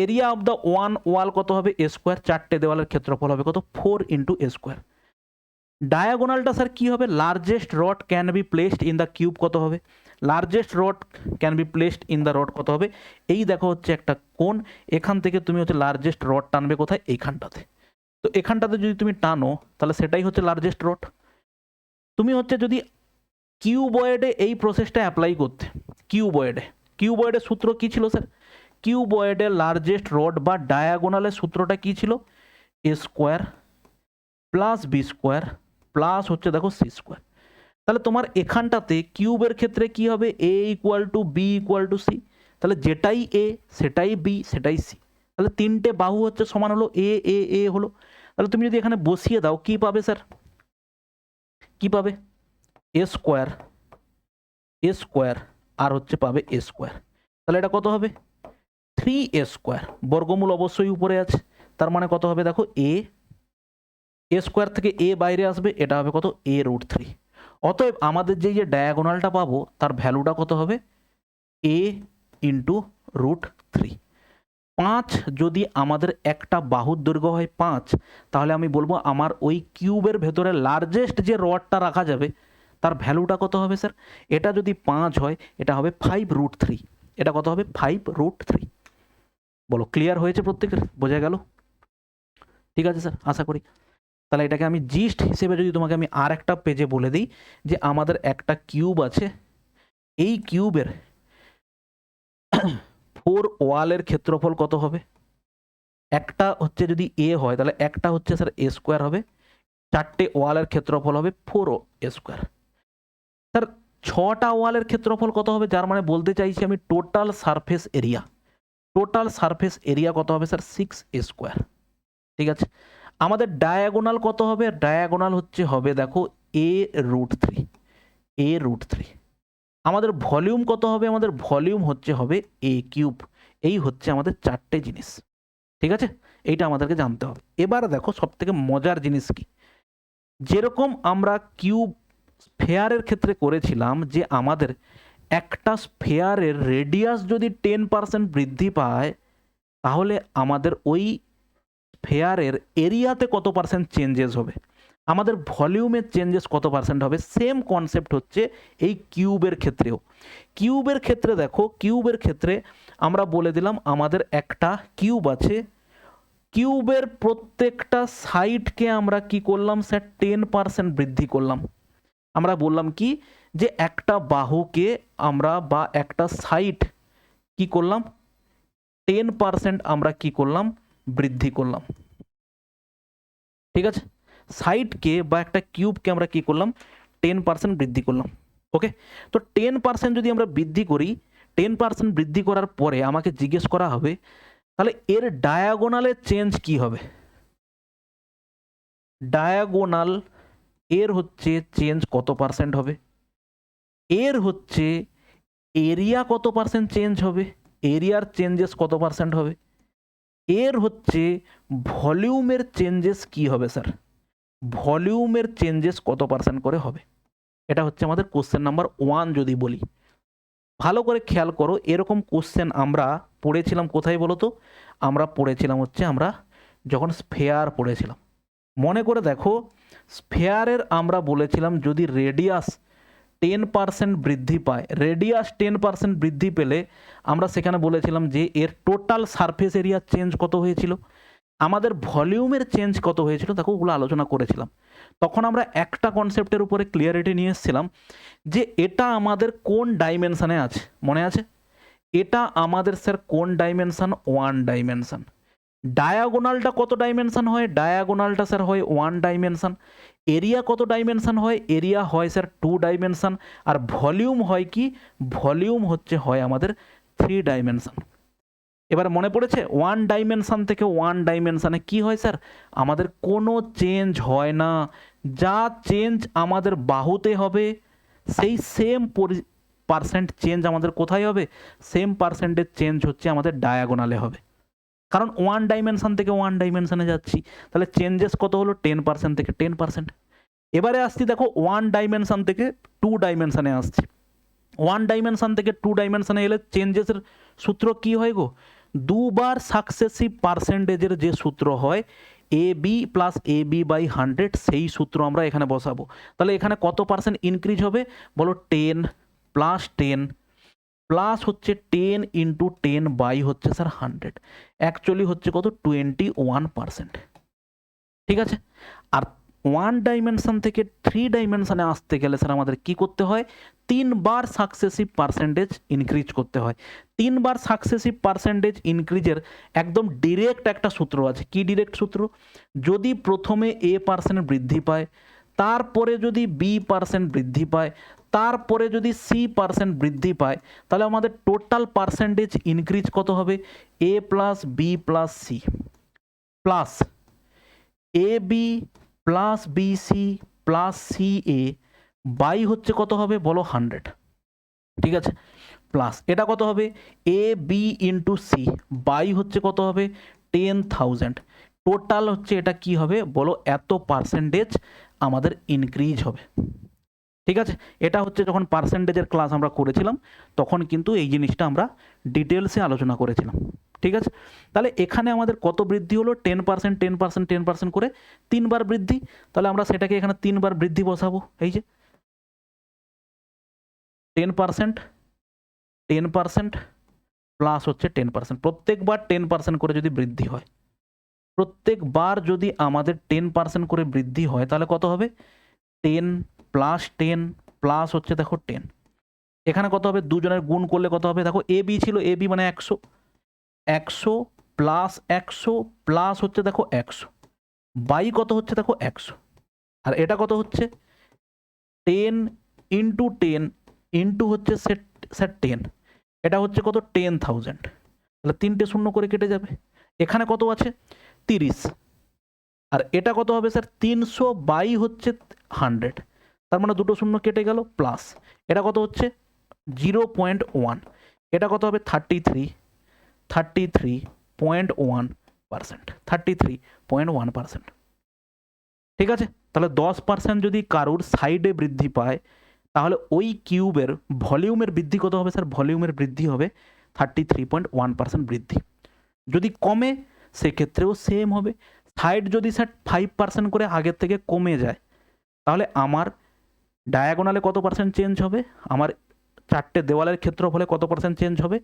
এরিয়া অফ দ্য ওয়ান ওয়াল কত হবে? এ স্কোয়ার, চারটে দেওয়ালের ক্ষেত্রফল হবে কত? 4 ইন্টু এ স্কোয়ার। ডায়াগোনালটা স্যার কি হবে? Largest rod can be placed in the cube কত হবে? Largest rod can be placed in the rod কত হবে? এই দেখো হচ্ছে একটা কোণ, এখান থেকে তুমি হচ্ছে লার্জেস্ট রড টানবে কোথায়? এইখানটাতে। তো এখানটাতে যদি তুমি টানো তাহলে সেটাই হচ্ছে লার্জেস্ট রড। তুমি হচ্ছে যদি কিউবয়েডে এই প্রসেসটা অ্যাপ্লাই করতে, কিউবয়েডের সূত্র কি ছিল স্যার? কিউবয়েডের লার্জেস্ট রড বা ডায়াগোনালের সূত্রটা কি ছিল? A square plus b square plus হচ্ছে দেখো সি স্কোয়ার। তাহলে তোমার এখানটাতে কিউবের ক্ষেত্রে কি হবে? A equal to b equal to c. তাহলে যেটাই এ সেটাই বি সেটাই সি, তাহলে তিনটে বাহু হচ্ছে সমান হলো এ এ এ হলো। তাহলে তুমি যদি এখানে বসিয়ে দাও কি পাবে স্যার, কি পাবে, এ স্কোয়ার আর হচ্ছে পাবে এ স্কোয়ার। তাহলে এটা কত হবে, 3a স্কোয়ার, বর্গমূল অবশ্যই উপরে আছে, তার মানে কত হবে দেখো এ স্কোয়ার থেকে এ বাইরে আসবে, এটা হবে কত a√3। অতএব আমাদের যে ডায়াগোনালটা পাবো তার ভ্যালুটা কত হবে a ইন্টু √3। 5 যদি আমাদের একটা বাহুর দৈর্ঘ্য হয় 5, তাহলে আমি বলবো আমার ওই কিউবের ভেতরে লার্জেস্ট যে রডটা রাখা যাবে তার ভ্যালুটা কত হবে স্যার, এটা যদি 5 হয় এটা হবে 5√3, এটা কত হবে 5√3। বলো ক্লিয়ার হয়েছে প্রত্যেকের, বোঝা গেল? ঠিক আছে স্যার, আশা করি। তাহলে এটাকে আমি জিস্ট হিসেবে যদি তোমাকে আমি আর একটা পেজে বলে দিই যে আমাদের একটা কিউব আছে, এই কিউবের 4 ওয়ালের ক্ষেত্রফল কত হবে, একটা হচ্ছে যদি এ হয় তাহলে একটা হচ্ছে স্যার এ স্কোয়ার হবে, 4টে ওয়ালের ক্ষেত্রফল হবে 4a স্কোয়ার। স্যার 6টা ওয়ালের ক্ষেত্রফল কত হবে, যার মানে বলতে চাইছি আমি total surface area, total surface area কত হবে স্যার 6a স্কোয়ার। ঠিক আছে, আমাদের ডায়াগোনাল কত হবে, ডায়াগোনাল হচ্ছে হবে দেখো a√3। আমাদের ভলিউম কত হবে, আমাদের ভলিউম হচ্ছে হবে a কিউব। এই হচ্ছে আমাদের 4টে জিনিস। ঠিক আছে, এইটা আমাদেরকে জানতে হবে। এবার দেখো সব থেকে মজার জিনিস কি, যেরকম আমরা কিউব স্ফেয়ারের ক্ষেত্রে করেছিলাম যে আমাদের একটা স্ফেয়ারের রেডিয়াস যদি 10% বৃদ্ধি পায় তাহলে আমাদের ওই স্ফেয়ারের এরিয়াতে কত পার্সেন্ট চেঞ্জেস হবে, আমাদের ভলিউমের চেঞ্জেস কত পার্সেন্ট হবে। সেম কনসেপ্ট হচ্ছে এই কিউবের ক্ষেত্রেও। কিউবের ক্ষেত্রে দেখো, কিউবের ক্ষেত্রে আমরা বলে দিলাম আমাদের একটা কিউব আছে, কিউবের প্রত্যেকটা সাইডকে আমরা কি করলাম স্যার 10% বৃদ্ধি করলাম। আমরা বললাম কি যে একটা বাহুকে আমরা বা একটা সাইড কি করলাম 10% আমরা কি করলাম বৃদ্ধি করলাম। ঠিক আছে, সাইডকে বা একটা কিউবকে আমরা কি করলাম 10% বৃদ্ধি করলাম। ওকে, তো 10% যদি আমরা বৃদ্ধি করি, 10% বৃদ্ধি করার পরে আমাকে জিজ্ঞেস করা হবে তাহলে এর ডায়াগোনালের চেঞ্জ কি হবে, ডায়াগোনাল এর হচ্ছে চেঞ্জ কত পার্সেন্ট হবে, এর হচ্ছে এরিয়া কত পার্সেন্ট চেঞ্জ হবে, এরিয়ার চেঞ্জেস কত পার্সেন্ট হবে, এর হচ্ছে ভলিউমের চেঞ্জেস কি হবে স্যার, ভলিউমের চেঞ্জেস কত পার্সেন্ট করে হবে। এটা হচ্ছে আমাদের কোশ্চেন নাম্বার 1 যদি বলি। ভালো করে খেয়াল করো, এরকম কোশ্চেন আমরা পড়েছিলাম কোথায় বলো তো, আমরা পড়েছিলাম হচ্ছে আমরা যখন স্ফেয়ার পড়েছিলাম। মনে করে দেখো, স্ফেয়ারের আমরা বলেছিলাম যদি রেডিয়াস 10% বৃদ্ধি পায়, রেডিয়াস 10% বৃদ্ধি পেলে আমরা সেখানে বলেছিলাম যে এর টোটাল সারফেস এরিয়া চেঞ্জ কত হয়েছিল, আমাদের ভলিউমের চেঞ্জ কত হয়েছিল, দেখো ওগুলো আলোচনা করেছিলাম। তখন আমরা একটা কনসেপ্টের উপরে ক্লিয়ারিটি নিয়ে এসেছিলাম যে এটা আমাদের কোন ডাইমেনশানে আছে, মনে আছে, এটা আমাদের স্যার কোন ডাইমেনশান, 1 ডাইমেনশান। ডায়াগোনালটা কত ডাইমেনশান হয়, ডায়াগোনালটা স্যার হয় 1 ডাইমেনশান। এরিয়া কত ডাইমেনশান হয়, এরিয়া হয় স্যার 2 ডাইমেনশান। আর ভলিউম হয় কি, ভলিউম হচ্ছে হয় আমাদের 3 ডাইমেনশান। এবার মনে পড়েছে, 1 ডাইমেনশান থেকে 1 ডাইমেনশানে কি হয় স্যার, আমাদের কোনো চেঞ্জ হয় না। যা চেঞ্জ আমাদের বাহুতে হবে সেই সেম পার্সেন্ট চেঞ্জ আমাদের কোথায় হবে, সেম পার্সেন্টের চেঞ্জ হচ্ছে আমাদের ডায়াগোনালে হবে। কারণ 1 ডাইমেনশান থেকে 1 ডাইমেনশানে যাচ্ছি, তাহলে চেঞ্জেস কত হলো 10% থেকে 10%। এবারে আসছি দেখো 1 ডাইমেনশান থেকে 2 ডাইমেনশানে আসছি। 1 ডাইমেনশান থেকে 2 ডাইমেনশানে এলে চেঞ্জেসের সূত্র কি হয় গো, দুবার সাকসেসিভ পার্সেন্টেজের যে সূত্র হয় a b plus a b by 100, সেই সূত্র আমরা এখানে বসাবো। তাহলে এখানে কত পার্সেন্ট ইনক্রিজ হবে বলো, 10 প্লাস 10 প্লাস হচ্ছে 10 ইন্টু 10 বাই হচ্ছে স্যার 100, অ্যাকচুয়ালি হচ্ছে কত 21%। ঠিক আছে, আর 1 ডাইমেনশান থেকে 3 ডাইমেনশানে আসতে গেলে স্যার আমাদের কি করতে হয়, 3 বার সাকসেসিভ পার্সেন্টেজ ইনক্রিজ করতে হয়। 3 বার সাকসেসিভ পার্সেন্টেজ ইনক্রিজের একদম ডিরেক্ট একটা সূত্র আছে। কি ডিরেক্ট সূত্র, যদি প্রথমে a% বৃদ্ধি পায় তারপরে যদি বি পার্সেন্ট বৃদ্ধি পায়, তারপরে যদি সি পার্সেন্ট বৃদ্ধি পায়, তাহলে আমাদের টোটাল পার্সেন্টেজ ইনক্রিজ কত হবে? A plus b plus c plus a b plus b c plus c a by হচ্ছে কত হবে বলো? 100। ঠিক আছে, প্লাস এটা কত হবে? A B into C by হচ্ছে কত হবে? 10,000। টোটাল হচ্ছে এটা কি হবে বলো? এত পার্সেন্টেজ আমাদের ইনক্রিজ হবে। ঠিক আছে, এটা হচ্ছে যখন পার্সেন্টেজের ক্লাস আমরা করেছিলাম তখন কিন্তু এই জিনিসটা আমরা ডিটেলসে আলোচনা করেছিলাম। ঠিক আছে, তাহলে এখানে আমাদের কত বৃদ্ধি হলো? 10%, 10%, 10% করে 3বার বৃদ্ধি। তাহলে আমরা সেটাকে এখানে 3বার বৃদ্ধি বসাবো। এই যে 10%, 10% প্লাস হচ্ছে 10%, প্রত্যেকবার 10% করে যদি বৃদ্ধি হয়, প্রত্যেকবার যদি আমাদের 10% করে বৃদ্ধি হয় তাহলে কত হবে? 10 প্লাস 10 প্লাস হচ্ছে দেখো 10, এখানে কত হবে? দুজনের গুণ করলে কত হবে? দেখো এ বি ছিল, এ বি মানে 100, 100 প্লাস 100 প্লাস হচ্ছে দেখো 100 বাই কত হচ্ছে দেখো 100, আর এটা কত হচ্ছে? 10 ইন্টু 10 ইন্টু হচ্ছে স্যার 10, এটা হচ্ছে কত? 10,000। তাহলে 3টে শূন্য করে কেটে যাবে। এখানে কত আছে? 30, আর এটা কত হবে স্যার? 300 বাই হচ্ছে 100, তার মানে দুটো শূন্য কেটে গেল, প্লাস এটা কত হচ্ছে? 0.1, এটা কত হবে? 33.1%, 33.1%। ঠিক আছে, তাহলে 10% যদি কারুর সাইডে বৃদ্ধি পায় তাহলে ওই কিউবের ভলিউমের বৃদ্ধি কত হবে স্যার? ভলিউমের বৃদ্ধি হবে 33.1% বৃদ্ধি। যদি কমে সেক্ষেত্রেও সেম হবে। সাইড যদি স্যার 5% করে আগের থেকে কমে যায় তাহলে আমার ডায়াগোনালে কত পার্সেন্ট চেঞ্জ হবে? আমার 4টে দেওয়ালের ক্ষেত্রফলে কত পার্সেন্ট চেঞ্জ হবে?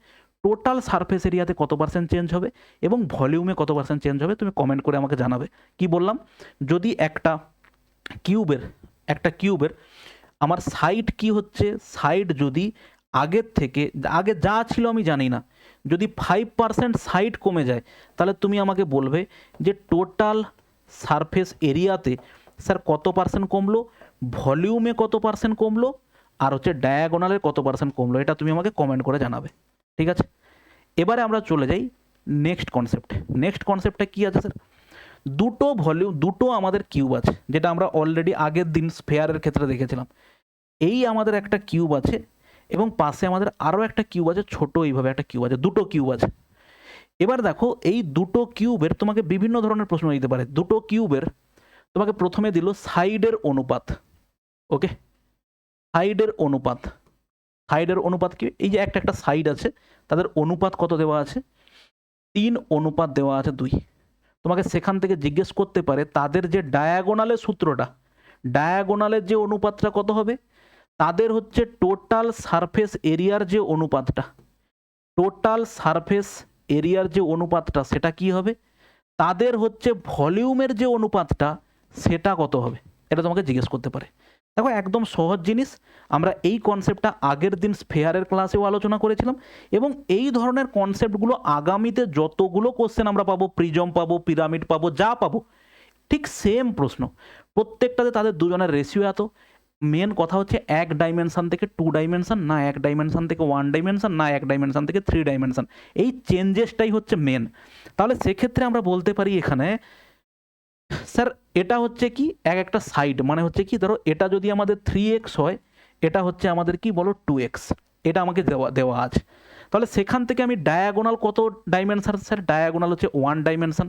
টোটাল সারফেস এরিয়াতে কত পার্সেন্ট চেঞ্জ হবে? এবং ভলিউমে কত পার্সেন্ট চেঞ্জ হবে? তুমি কমেন্ট করে আমাকে জানাবে। কি বললাম? যদি একটা কিউবের আমার সাইড কি হচ্ছে? সাইড যদি আগের থেকে, আগে যা ছিল আমি জানি না, যদি 5% সাইড কমে যায় তাহলে তুমি আমাকে বলবে যে টোটাল সারফেস এরিয়াতে স্যার কত পার্সেন্ট কমলো, ভলিউমে কত পার্সেন্ট কমলো, আর হচ্ছে ডায়াগোনালের কত পার্সেন্ট কমলো, এটা তুমি আমাকে কমেন্ট করে জানাবে। ঠিক আছে, এবারে আমরা চলে যাই নেক্সট কনসেপ্টে। নেক্সট কনসেপ্টটা কী আছে স্যার? দুটো আমাদের কিউব আছে, যেটা আমরা অলরেডি আগের দিন স্ফেয়ারের ক্ষেত্রে দেখেছিলাম। এই আমাদের একটা কিউব আছে এবং পাশে আমাদের আরও একটা কিউব আছে, ছোট এইভাবে একটা কিউব আছে, দুটো কিউব আছে। এবার দেখো এই দুটো কিউবের তোমাকে বিভিন্ন ধরনের প্রশ্ন দিতে পারে। দুটো কিউবের তোমাকে প্রথমে দিল সাইডের অনুপাত। ওকে, সাইডের অনুপাত কি? এই যে একটা সাইড আছে, তাদের অনুপাত কত দেওয়া আছে? 3 অনুপাত দেওয়া আছে 2। তোমাকে সেখান থেকে জিজ্ঞেস করতে পারে তাদের যে ডায়াগোনালের সূত্রটা, ডায়াগোনালের যে অনুপাতটা কত হবে? তাদের হচ্ছে টোটাল সারফেস এরিয়ার যে অনুপাতটা, সেটা কি হবে? তাদের হচ্ছে ভলিউমের যে অনুপাতটা সেটা কত হবে? এটা তোমাকে জিজ্ঞেস করতে পারে। দেখো একদম সহজ জিনিস, আমরা এই কনসেপ্টটা আগের দিন স্ফেয়ারের ক্লাসেও আলোচনা করেছিলাম, এবং এই ধরনের কনসেপ্টগুলো আগামীতে যতগুলো কোশ্চেন আমরা পাবো, প্রিজম পাবো, পিরামিড পাবো, যা পাবো ঠিক সেম প্রশ্ন, প্রত্যেকটাতে তাদের দুজনের রেশিও এত। মেন কথা হচ্ছে 1 ডাইমেনশন থেকে 2 ডাইমেনশন, না 1 ডাইমেনশন থেকে 1 ডাইমেনশন, না 1 ডাইমেনশন থেকে 3 ডাইমেনশন, এই চেঞ্জেসটাই হচ্ছে মেন। তাহলে সেক্ষেত্রে আমরা বলতে পারি এখানে স্যার এটা হচ্ছে কি একটা সাইড, মানে হচ্ছে কি, ধরো এটা যদি আমাদের 3x হয়, এটা হচ্ছে আমাদের কি বলো 2x, এটা আমাকে দেওয়া আছে। তাহলে সেখান থেকে আমি ডায়াগোনাল কত ডাইমেনশন স্যার? ডায়াগোনাল হচ্ছে 1 dimension.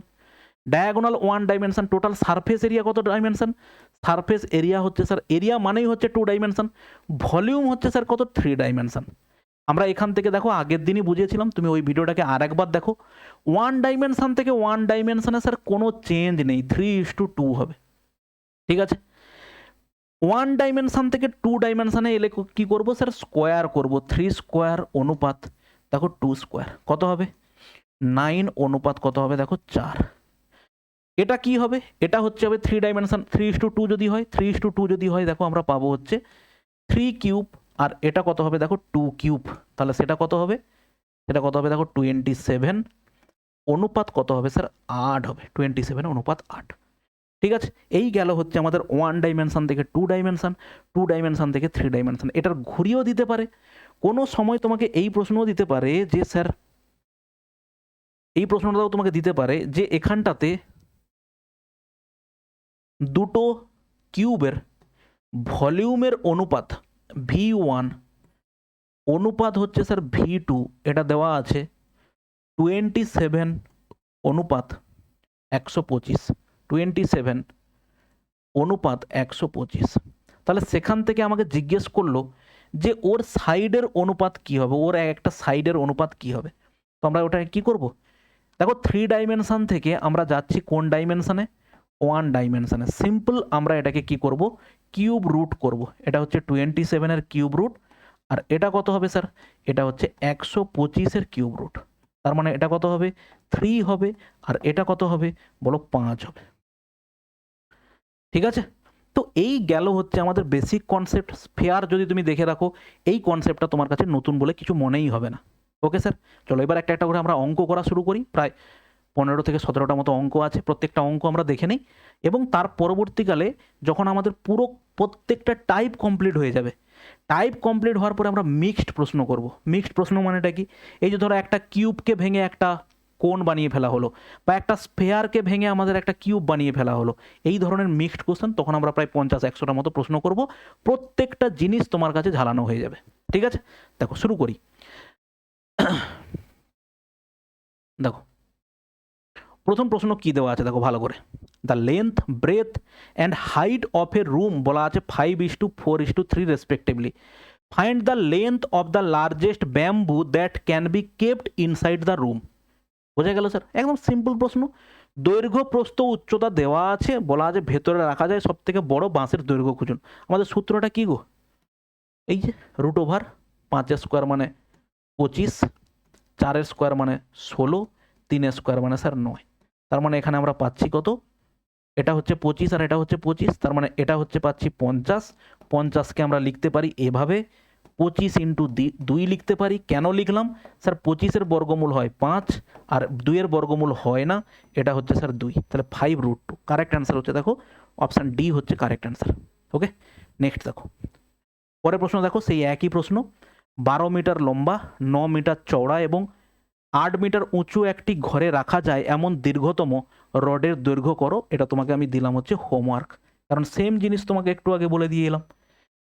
Diagonal 1 dimension, total surface area কত ডাইমেনশন? সারফেস এরিয়া হচ্ছে স্যার, এরিয়া মানেই হচ্ছে 2 ডাইমেনশন। ভলিউম হচ্ছে স্যার কত? 3 ডাইমেনশন। আমরা এখান থেকে দেখো আগের দিনই বুঝিয়েছিলাম, তুমি ওই ভিডিওটাকে আরেকবার দেখো। 1 ডাইমেনশন থেকে 1 ডাইমেনশনে স্যার কোনো চেঞ্জ নেই, 3:2 হবে। ঠিক আছে, 1 ডাইমেনশন থেকে 2 ডাইমেনশনে এলে কি করব স্যার? স্কোয়ার করব, 3 স্কোয়ার অনুপাত দেখো 2 স্কোয়ার কত হবে? 9 অনুপাত কত হবে? দেখো 4। এটা কি হবে? এটা হচ্ছে হবে 3 ডাইমেনশন, 3:2 যদি হয়, 3:2 যদি হয় দেখো আমরা পাবো হচ্ছে 3 কিউব, আর এটা কত হবে? দেখো 2 কিউব। তাহলে সেটা কত হবে? সেটা কত হবে? দেখো 27 অনুপাত কত হবে স্যার? 8 হবে, 27 অনুপাত 8। ঠিক আছে, এই গেল হচ্ছে আমাদের 1 ডাইমেনশন থেকে 2 ডাইমেনশন, 2 ডাইমেনশন থেকে 3 ডাইমেনশন। এটার ঘুরিয়েও দিতে পারে, কোনো সময় তোমাকে এই প্রশ্নও দিতে পারে যে স্যার, এই প্রশ্নটাও তোমাকে দিতে পারে যে এখানটাতে দুটো কিউবের ভলিউমের অনুপাত V1 অনুপাত হচ্ছে স্যার V2, এটা দেওয়া আছে 27 অনুপাত 125, 27 অনুপাত 125। তাহলে সেখান থেকে আমাকে জিজ্ঞেস করলো যে ওর সাইডের অনুপাত কি হবে, ওর একটা সাইডের অনুপাত কি হবে। তো আমরা ওটা কি করব, দেখো 3 ডাইমেনশন থেকে আমরা যাচ্ছি কোন ডাইমেনশনে, 1 ডাইমেনশনে। সিম্পল আমরা এটাকে কি করব, কিউব রুট করব। এটা হচ্ছে 27 এর কিউব রুট, আর এটা কত হবে স্যার, এটা হচ্ছে 125 এর কিউব রুট। তার মানে এটা কত হবে, 3 হবে, আর এটা কত হবে বলো, 5 হবে। ঠিক আছে, তো এই গেল হচ্ছে আমাদের বেসিক কনসেপ্ট। স্ফেয়ার যদি তুমি দেখে রাখো, এই কনসেপ্টটা তোমার কাছে নতুন বলে কিছু মনেই হবে না। ওকে স্যার, চলো এবার একটা একটা করে আমরা অঙ্ক করা শুরু করি। প্রায় 15 থেকে 17টা মতো অঙ্ক আছে, প্রত্যেকটা অঙ্ক আমরা দেখে নিই, এবং তার পরবর্তীকালে যখন আমাদের পুরো প্রত্যেকটা টাইপ কমপ্লিট হয়ে যাবে, টাইপ কমপ্লিট হওয়ার পরে আমরা মিক্সড প্রশ্ন করব। মিক্সড প্রশ্ন মানেটা কি, এই যে ধরো একটা কিউবকে ভেঙে একটা কোণ বানিয়ে ফেলা হলো, বা একটা স্ফেয়ারকে ভেঙে আমাদের একটা কিউব বানিয়ে ফেলা হলো, এই ধরনের মিক্সড কোশ্চেন তখন আমরা প্রায় 50-100টা মতো প্রশ্ন করব। প্রত্যেকটা জিনিস তোমার কাছে ঝালানো হয়ে যাবে। ঠিক আছে, দেখো শুরু করি। দেখো প্রথম প্রশ্ন কি দেওয়া আছে, দেখো ভালো করে। The length, breadth and height of A room বলা আছে 5:4:3 respectively. Find the length of the largest bamboo that can be kept inside the room. বোঝা গেল স্যার, একদম সিম্পল প্রশ্ন। দৈর্ঘ্য, প্রস্থ, উচ্চতা দেওয়া আছে, বলা আছে ভেতরে রাখা যায় সব থেকে বড় বাঁশের দৈর্ঘ্য খুঁজুন। আমাদের সূত্রটা কি গো, এই যে √5, 5 স্কোয়ার মানে 25, 4 স্কোয়ার মানে 16, 3 স্কোয়ার মানে স্যার 9। তার মানে এখানে আমরা পাচ্ছি কত, এটা হচ্ছে 25 আর এটা হচ্ছে 25, তার মানে এটা হচ্ছে পাচ্ছি 50। 50কে আমরা লিখতে পারি এভাবে, 25 ইন্টু 2 লিখতে পারি। কেন লিখলাম স্যার, 25-এর বর্গমূল হয় 5 আর 2-এর বর্গমূল হয় না, এটা হচ্ছে স্যার 2, তাহলে 5√2। কারেক্ট অ্যান্সার হচ্ছে দেখো অপশান ডি হচ্ছে কারেক্ট অ্যান্সার। ওকে, নেক্সট দেখো পরের প্রশ্ন। দেখো সেই একই প্রশ্ন, 12 মিটার লম্বা, 9 মিটার চওড়া এবং 8 মিটার উঁচু একটি ঘরে রাখা যায় এমন দীর্ঘতম রডের দৈর্ঘ্য করো। এটা তোমাকে আমি দিলাম হচ্ছে হোমওয়ার্ক, কারণ সেম জিনিস তোমাকে একটু আগে বলে দিয়ে এলাম।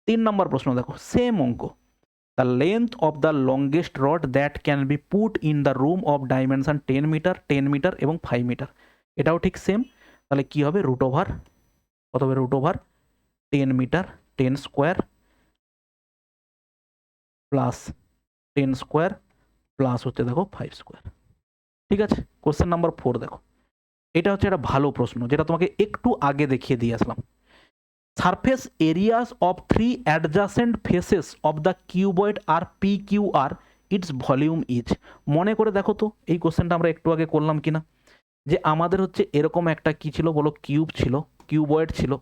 3 নম্বর প্রশ্ন দেখো, সেম অঙ্ক। The length of the longest rod that can be put in the room of dimension 10 metre, 10 metre এবং 5 মিটার। এটাও ঠিক সেম। তাহলে কি হবে, √, কত হবে √10 metre 10 square plus 10 square plus হচ্ছে দেখো 5 স্কোয়ার। ঠিক আছে, কোশ্চেন নাম্বার 4 দেখো। এটা হচ্ছে একটা ভালো প্রশ্ন, যেটা তোমাকে একটু আগে দেখিয়ে দিয়ে আসলাম। Surface areas of 3 adjacent faces of the cuboid আর PQR, ইটস ভলিউম ইজ। মনে করে দেখো তো, এই কোশ্চেনটা আমরা একটু আগে করলাম কিনা, যে আমাদের হচ্ছে এরকম একটা কি ছিল বলো, কিউব ছিল, কিউবয়েড ছিল,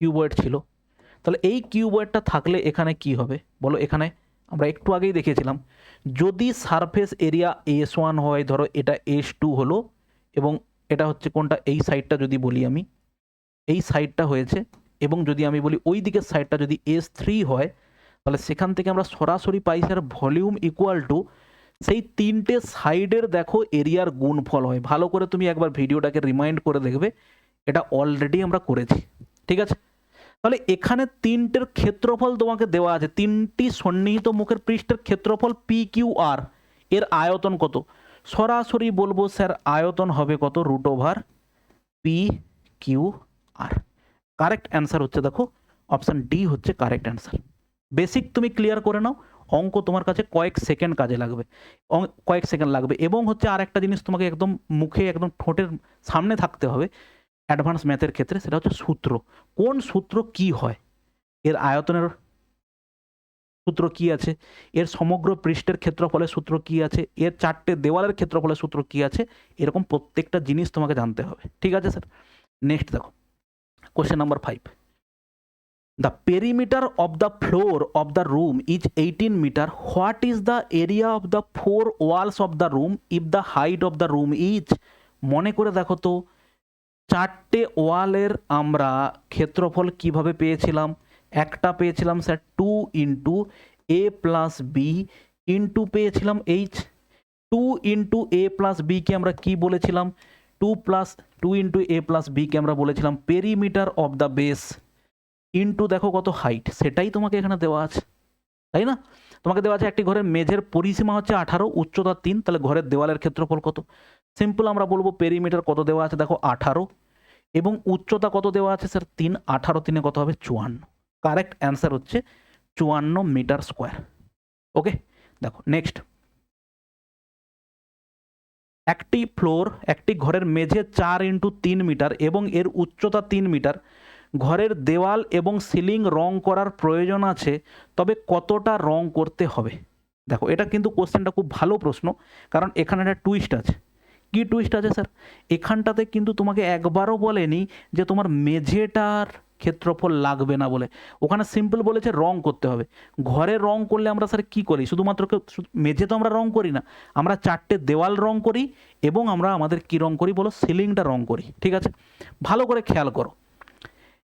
কিউবয়েড ছিল। তাহলে এই কিউবয়েডটা থাকলে এখানে কি হবে বলো, এখানে আমরা একটু আগেই দেখেছিলাম, যদি সারফেস এরিয়া S1 হয়, ধরো এটা S2 হলো, এবং এটা হচ্ছে কোনটা, এই সাইডটা যদি বলি আমি, এই সাইডটা হয়েছে, এবং যদি আমি বলি ওই দিকের সাইডটা যদি S3 হয়, তাহলে সেখান থেকে আমরা সরাসরি পাই স্যার ভলিউম ইকুয়াল টু সেই 3টে সাইডের দেখো এরিয়ার গুণফল হয়। ভালো করে তুমি একবার ভিডিওটাকে রিমাইন্ড করে দেখবে, এটা অলরেডি আমরা করেছি। ঠিক আছে, তাহলে এখানে 3টের ক্ষেত্রফল তোমাকে দেওয়া আছে, 3টি সন্নিহিত মুখের পৃষ্ঠের ক্ষেত্রফল PQR, এর আয়তন কত, সরাসরি বলবো স্যার আয়তন হবে কত, √PQR। কারেক্ট অ্যান্সার হচ্ছে দেখো অপশান ডি হচ্ছে কারেক্ট অ্যান্সার। বেসিক তুমি ক্লিয়ার করে নাও, অঙ্ক তোমার কাছে কয়েক সেকেন্ড কাজে লাগবে, কয়েক সেকেন্ড লাগবে। এবং হচ্ছে আর একটা জিনিস তোমাকে একদম মুখে, একদম ঠোঁটের সামনে থাকতে হবে অ্যাডভান্স ম্যাথের ক্ষেত্রে, সেটা হচ্ছে সূত্র। কোন সূত্র কি হয়, এর আয়তনের সূত্র কি আছে, এর সমগ্র পৃষ্ঠের ক্ষেত্রফলের সূত্র কি আছে, এর 4টে দেওয়ালের ক্ষেত্রফলের সূত্র কি আছে, এরকম প্রত্যেকটা জিনিস তোমাকে জানতে হবে। ঠিক আছে স্যার, নেক্সট দেখো question number 5। The perimeter of the floor of the room is 18 metre, what is the area of the 4 walls of the room if the height of the room is. মনে করে দেখো তো, চারটে ওয়ালের আমরা ক্ষেত্রফল কিভাবে পেয়েছিলাম? একটা পেয়েছিলাম sir 2 into A plus B into পেয়েছিলাম এইচ। 2 ইন্টু এ প্লাস বিকে আমরা কি বলেছিলাম? 2 ইন্টু এ প্লাস বিকে আমরা বলেছিলাম perimeter of the base into দেখো কত হাইট, সেটাই তোমাকে এখানে দেওয়া আছে, তাই না? তোমাকে দেওয়া আছে একটি ঘরের মেঝের পরিসীমা হচ্ছে 18, উচ্চতা 3, তাহলে ঘরের দেওয়ালের ক্ষেত্রফল কত? সিম্পল আমরা বলবো পেরিমিটার কত দেওয়া আছে দেখো 18, এবং উচ্চতা কত দেওয়া আছে স্যার 3, 18 3 কত হবে 54। কারেক্ট অ্যান্সার হচ্ছে 54 মিটার স্কোয়ার। ওকে, দেখো নেক্সট। একটি ফ্লোর, একটি ঘরের মেঝে 4 ইন্টু 3 মিটার এবং এর উচ্চতা 3 মিটার, ঘরের দেওয়াল এবং সিলিং রং করার প্রয়োজন আছে, তবে কতটা রং করতে হবে? দেখো এটা কিন্তু কোশ্চেনটা খুব ভালো প্রশ্ন, কারণ এখানে একটা টুইস্ট আছে। কি টুইস্ট আছে স্যার? এখানটাতে কিন্তু তোমাকে একবারও বলেনি যে তোমার মেঝেটার ক্ষেত্রফল লাগবে না বলে, ওখানে সিম্পল বলেছে রং করতে হবে। ঘরে রং করলে আমরা স্যার কি করি? শুধুমাত্র মেঝে তো আমরা রং করি না, আমরা চারটে দেওয়াল রং করি এবং আমরা আমাদের কি রং করি বলো? সিলিংটা রং করি। ঠিক আছে, ভালো করে খেয়াল করো।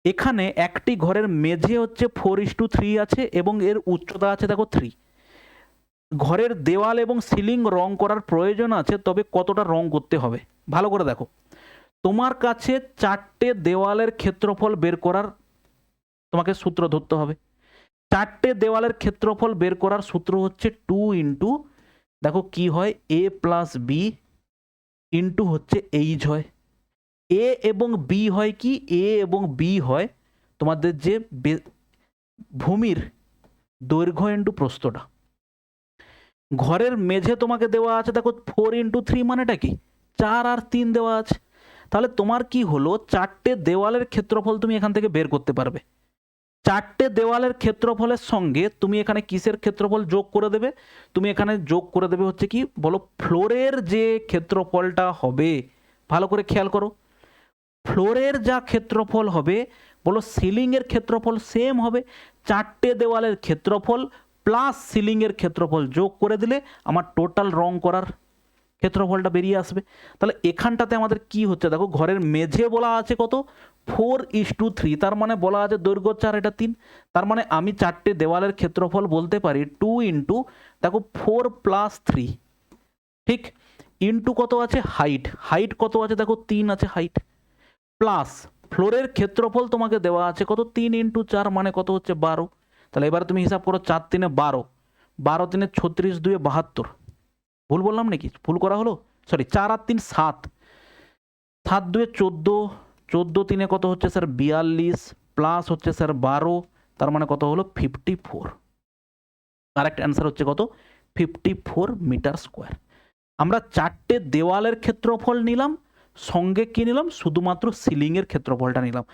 এখানে একটি ঘরের মেঝে হচ্ছে 4:3 আছে এবং এর উচ্চতা আছে দেখো 3। ঘরের দেওয়াল এবং সিলিং রং করার প্রয়োজন আছে, তবে কতটা রং করতে হবে? ভালো করে দেখো, তোমার কাছে চারটে দেওয়ালের ক্ষেত্রফল বের করার তোমাকে সূত্র ধরতে হবে। চারটে দেওয়ালের ক্ষেত্রফল বের করার সূত্র হচ্ছে 2 ইন্টু দেখো কি হয় এ প্লাস বি ইন্টু হচ্ছে এইচ হয়। এ এবং বি হয় কি? এ এবং বি হয় তোমাদের যে ভূমির দৈর্ঘ্য ইন্টু প্রস্থটা। ঘরের মেঝে তোমাকে দেওয়া আছে দেখো 4 ইন্টু 3, মানেটা কি? 4 আর 3 দেওয়া আছে। তাহলে তোমার কি হলো, চারটে দেওয়ালের ক্ষেত্রফল তুমি এখান থেকে বের করতে পারবে। চারটে দেওয়ালের ক্ষেত্রফলের সঙ্গে তুমি এখানে কিসের ক্ষেত্রফল যোগ করে দেবে? তুমি এখানে যোগ করে দেবে হচ্ছে কি বলো? ফ্লোরের যে ক্ষেত্রফলটা হবে। ভালো করে খেয়াল করো, ফ্লোরের যা ক্ষেত্রফল হবে বলো সিলিংয়ের ক্ষেত্রফল সেম হবে। চারটে দেওয়ালের ক্ষেত্রফল প্লাস সিলিংয়ের ক্ষেত্রফল যোগ করে দিলে আমার টোটাল রং করার ক্ষেত্রফলটা বেরিয়ে আসবে। তাহলে এখানটাতে আমাদের কি হচ্ছে দেখো, ঘরের মেঝে বলা আছে কত? 4:3, তার মানে বলা আছে দৈর্ঘ্য 4, এটা 3। তার মানে আমি চারটে দেওয়ালের ক্ষেত্রফল বলতে পারি 2 ইন্টু দেখো 4 প্লাস 3, ঠিক, ইন্টু কত আছে হাইট, হাইট কত আছে দেখো 3 আছে হাইট, প্লাস ফ্লোরের ক্ষেত্রফল তোমাকে দেওয়া আছে কত? 3 ইন্টু 4 মানে কত হচ্ছে 12। তাহলে এবার তুমি হিসাব করো, 4 3 12, 12 3 36, 2 72। ভুল বললাম নাকি? ভুল করা হলো, সরি। 4 আর 3 7, 7 2 14, 14 3 কত হচ্ছে স্যার 42, প্লাস হচ্ছে স্যার 12, তার মানে কত হলো 54। কারেক্ট অ্যান্সার হচ্ছে কত? 54 মিটার স্কোয়ার। আমরা চারটে দেওয়ালের ক্ষেত্রফল নিলাম, সঙ্গে কি নিলাম? শুধুমাত্র সিলিংয়ের ক্ষেত্রফলটা নিলাম।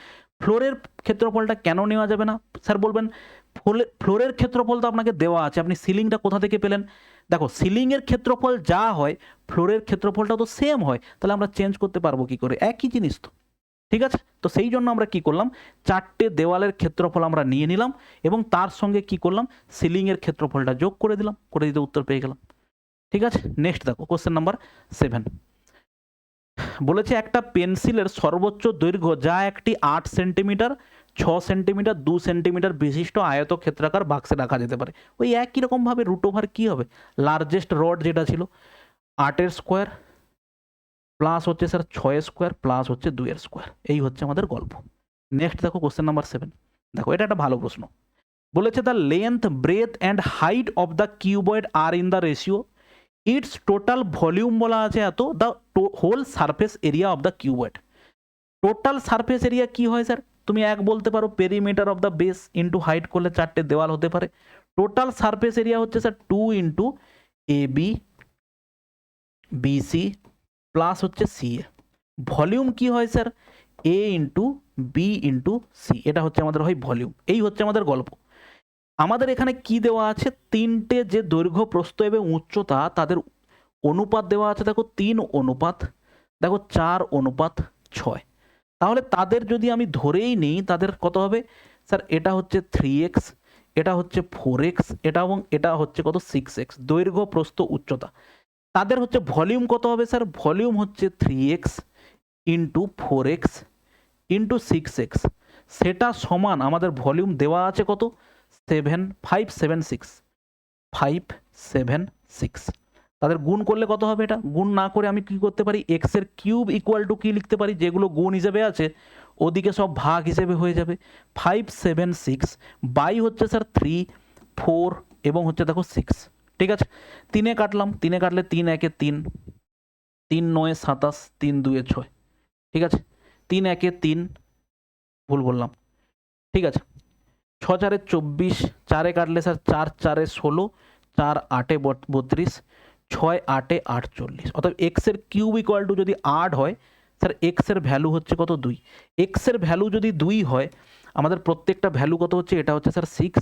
ফ্লোরের ক্ষেত্রফলটা কেন নেওয়া যাবে না? স্যার বলবেন ফ্লোরের ক্ষেত্রফল তো আপনাকে দেওয়া আছে, আপনি সিলিংটা কোথা থেকে পেলেন? দেখো সিলিংয়ের ক্ষেত্রফল যা হয় ফ্লোরের ক্ষেত্রফলটা তো সেম হয়, তাহলে আমরা চেঞ্জ করতে পারবো কি করে? একই জিনিস তো, ঠিক আছে? তো সেই জন্য আমরা কি করলাম, চারটে দেওয়ালের ক্ষেত্রফল আমরা নিয়ে নিলাম এবং তার সঙ্গে কি করলাম, সিলিংয়ের ক্ষেত্রফলটা যোগ করে দিলাম, করে দিতে উত্তর পেয়ে গেলাম। ঠিক আছে, নেক্সট দেখো কোশ্চেন নাম্বার 7 বলেছে একটা পেন্সিলের সর্বোচ্চ দৈর্ঘ্য যা একটি 8 সেন্টিমিটার, 6 সেন্টিমিটার, 2 সেন্টিমিটার বিশিষ্ট আয়তক্ষেত্রাকার বাক্সে রাখা যেতে পারে। ওই একই রকমভাবে রুট ওভার কী হবে, লার্জেস্ট রড যেটা ছিল 8 স্কোয়ার প্লাস হচ্ছে স্যার 6 স্কোয়ার প্লাস হচ্ছে 2 স্কোয়ার, এই হচ্ছে আমাদের গল্প। নেক্সট দেখো কোশ্চেন নাম্বার 7, দেখো এটা একটা ভালো প্রশ্ন। বলেছে the length, breadth and height of the cuboid are in the ratio, its total volume বলা আছে এত, the whole surface area of the cuboid. Total surface area কি হয় স্যার? তুমি এক বলতে পারো perimeter of the base into height করলে চারটে দেওয়াল হতে পারে। টোটাল সারফেস এরিয়া হচ্ছে sir 2 into A B BC plus হচ্ছে সি এ। ভলিউম কি হয় sir? A into B into C, এটা হচ্ছে আমাদের হয় ভলিউম। এই হচ্ছে আমাদের গল্প। আমাদের এখানে কি দেওয়া আছে, তিনটে যে দৈর্ঘ্য, প্রস্থ এবং উচ্চতা তাদের অনুপাত দেওয়া আছে দেখো 3 অনুপাত দেখো 4 অনুপাত 6। তাহলে তাদের যদি আমি ধরেই নিই তাদের কত হবে, স্যার এটা হচ্ছে 3x, এটা হচ্ছে 4x, এটা এবং এটা হচ্ছে কত 6x, দৈর্ঘ্য প্রস্থ উচ্চতা। তাদের হচ্ছে ভলিউম কত হবে স্যার? ভলিউম হচ্ছে 3x into 4x into 6x, সেটা সমান আমাদের ভলিউম দেওয়া আছে কত? 576। তাদের গুণ করলে কত হবে? এটা গুণ না করে আমি কি করতে পারি? এক্স এর কিউব ইকুয়াল টু কি লিখতে পারি? যেগুলো গুণ হিসেবে আছে ওদিকে সব ভাগ হিসেবে হয়ে যাবে। 576 বাই হচ্ছে স্যার 3, 4 এবং হচ্ছে দেখো 6। ঠিক আছে, 3-এ কাটলাম, 3-এ কাটলে 3 1-এ 3, 3 9-এ 27, 3 2-এ 6। ঠিক আছে, 3 1-এ 3, ভুল বললাম। ঠিক আছে, 6 4-এ 24, 4-এ কাটলে স্যার 4 4-এ 16, 4 8-এ 32, 6 8-এ 48। অর্থাৎ এক্স এর কিউব ইকুয়াল টু যদি 8 হয় স্যার এক্স এর ভ্যালু হচ্ছে কত? 2। এক্স এর ভ্যালু যদি 2 হয় আমাদের প্রত্যেকটা ভ্যালু কত হচ্ছে? এটা হচ্ছে স্যার 6,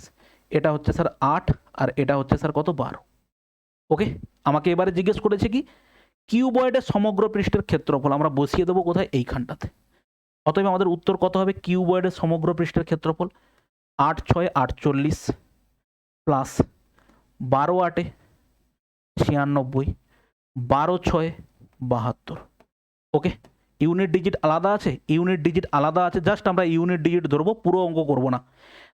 এটা হচ্ছে স্যার 8, আর এটা হচ্ছে স্যার কত? 12। ওকে, আমাকে এবারে জিজ্ঞেস করেছে কি কিউবয়েডের সমগ্র পৃষ্ঠের ক্ষেত্রফল, আমরা বসিয়ে দেবো কোথায়? এইখানটাতে। অতএব আমাদের উত্তর কত হবে? কিউবয়েডের সমগ্র পৃষ্ঠের ক্ষেত্রফল 8 6 48 প্লাস 12 8 96, 12 6 72। ওকে, ইউনিট ডিজিট আলাদা আছে, ইউনিট ডিজিট আলাদা আছে, জাস্ট আমরা ইউনিট ডিজিট ধরবো, পুরো অঙ্ক করব না।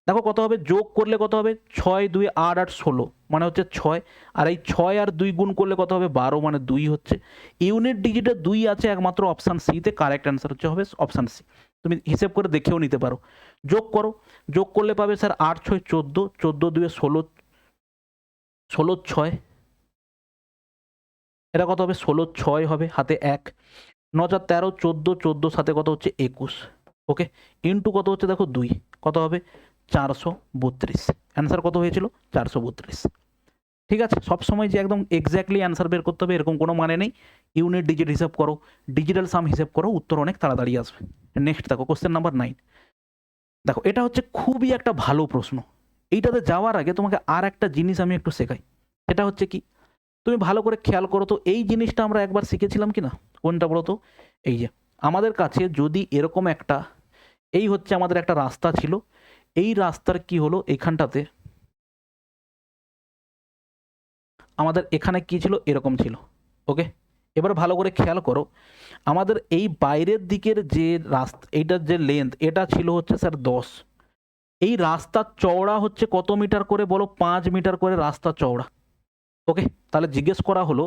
দেখো কত হবে? যোগ করলে কত হবে? 6 2 8 8 16 মানে হচ্ছে 6, আর এই 6 আর 2 গুণ করলে কত হবে? 12 মানে 2 হচ্ছে। ইউনিট ডিজিটে 2 আছে একমাত্র অপশান সিতে, কারেক্ট অ্যান্সার হচ্ছে হবে অপশান সি। তুমি হিসেব করে দেখেও নিতে পারো। যোগ করো, যোগ করলে পাবে স্যার 8 6 14, 14 2 16, 16 6, এটা কত হবে? 16 6 হবে, হাতে 1, 9 4 13 14, 14 সাথে কত হচ্ছে? 21। ওকে, ইন্টু কত হচ্ছে? দেখো 2, কত হবে? 432। অ্যান্সার কত হয়েছিল? 432। ঠিক আছে, সব সময় যে একদম এক্স্যাক্টলি অ্যান্সার বের করতে হবে এরকম কোনো মানে নেই। ইউনিট ডিজিট হিসাব করো, ডিজিটাল সাম হিসাব করো, উত্তর অনেক তাড়াতাড়ি আসবে। নেক্সট দেখো কোশ্চেন নাম্বার 9। দেখো এটা হচ্ছে খুবই একটা ভালো প্রশ্ন। এইটাতে যাওয়ার আগে তোমাকে আর একটা জিনিস আমি একটু শেখাই। সেটা হচ্ছে কি, তুমি ভালো করে খেয়াল করো তো, এই জিনিসটা আমরা একবার শিখেছিলাম কি না? কোনটা বলো তো? এই যে আমাদের কাছে যদি এরকম একটা, এই হচ্ছে আমাদের একটা রাস্তা ছিল, এই রাস্তার কি হলো? এখানটাতে আমাদের এখানে কি ছিল? এরকম ছিল। ওকে, এবার ভালো করে খেয়াল করো, আমাদের এই বাইরের দিকের যে রাস্তা, এইটার যে লেন্থ, এটা ছিল হচ্ছে স্যার 10। এই রাস্তার চওড়া হচ্ছে কত মিটার করে বলো? 5 মিটার করে রাস্তা চওড়া। ওকে, তাহলে জিজ্ঞেস করা হলো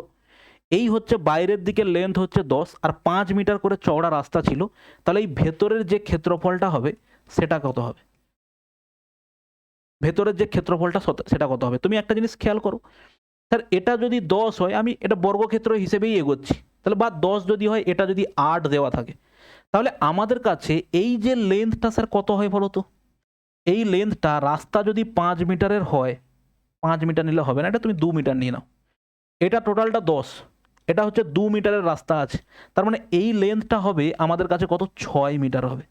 এই হচ্ছে বাইরের দিকের লেন্থ হচ্ছে 10 আর 5 মিটার করে চওড়া রাস্তা ছিল, তাহলে এই ভেতরের যে ক্ষেত্রফলটা হবে সেটা কত হবে? ভেতরের যে ক্ষেত্রফলটা সেটা কত হবে? তুমি একটা জিনিস খেয়াল করো, স্যার এটা যদি 10 হয়, আমি এটা বর্গক্ষেত্র হিসেবেই এগোচ্ছি, তাহলে বা 10 যদি হয়, এটা যদি 8 দেওয়া থাকে, তাহলে আমাদের কাছে এই যে লেন্থটা স্যার কত হয় বলো তো? এই লেন্থটা রাস্তা যদি 5 মিটারের হয়, 5 মিটার নিলে হবে না, এটা তুমি 2 মিটার নিয়ে নাও, এটা টোটালটা 10, এটা হচ্ছে 2 মিটারের রাস্তা আছে, তার মানে এই লেন্থটা হবে আমাদের কাছে কত? 6 মিটার হবে।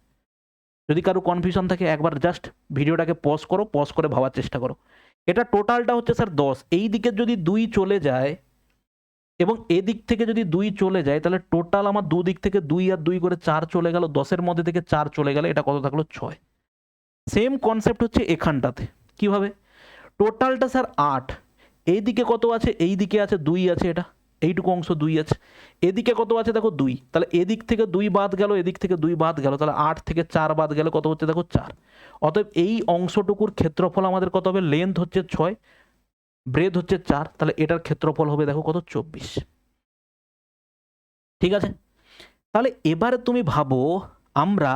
যদি কারো কনফিউশন থাকে একবার জাস্ট ভিডিওটাকে পজ করো, পজ করে ভাবার চেষ্টা করো। এটা টোটালটা হচ্ছে স্যার 10, এই দিকে যদি 2 চলে যায় এবং এদিক থেকে যদি 2 চলে যায়, তাহলে টোটাল আমার দুদিক থেকে 2 আর 2 করে 4 চলে গেল, 10-এর মধ্যে থেকে 4 চলে গেলে এটা কত থাকলো? 6। সেম কনসেপ্ট হচ্ছে এখানটাতে। কিভাবে? টোটালটা স্যার 8, এইদিকে কত আছে? এই দিকে আছে 2 আছে, এটা এইটুকু অংশ 2 আছে, এদিকে কত আছে? দেখো 2, তাহলে এদিক থেকে 2 বাদ গেল, এদিক থেকে 2 বাদ গেল, তাহলে 8 থেকে 4 বাদ গেলে কত হচ্ছে? দেখো 4। অতএব এই অংশটুকুর ক্ষেত্রফল আমাদের কত হবে? লেন্থ হচ্ছে 6, ব্রেথ হচ্ছে 4, তাহলে এটার ক্ষেত্রফল হবে দেখো কত? 24। ঠিক আছে, তাহলে এবারে তুমি ভাবো আমরা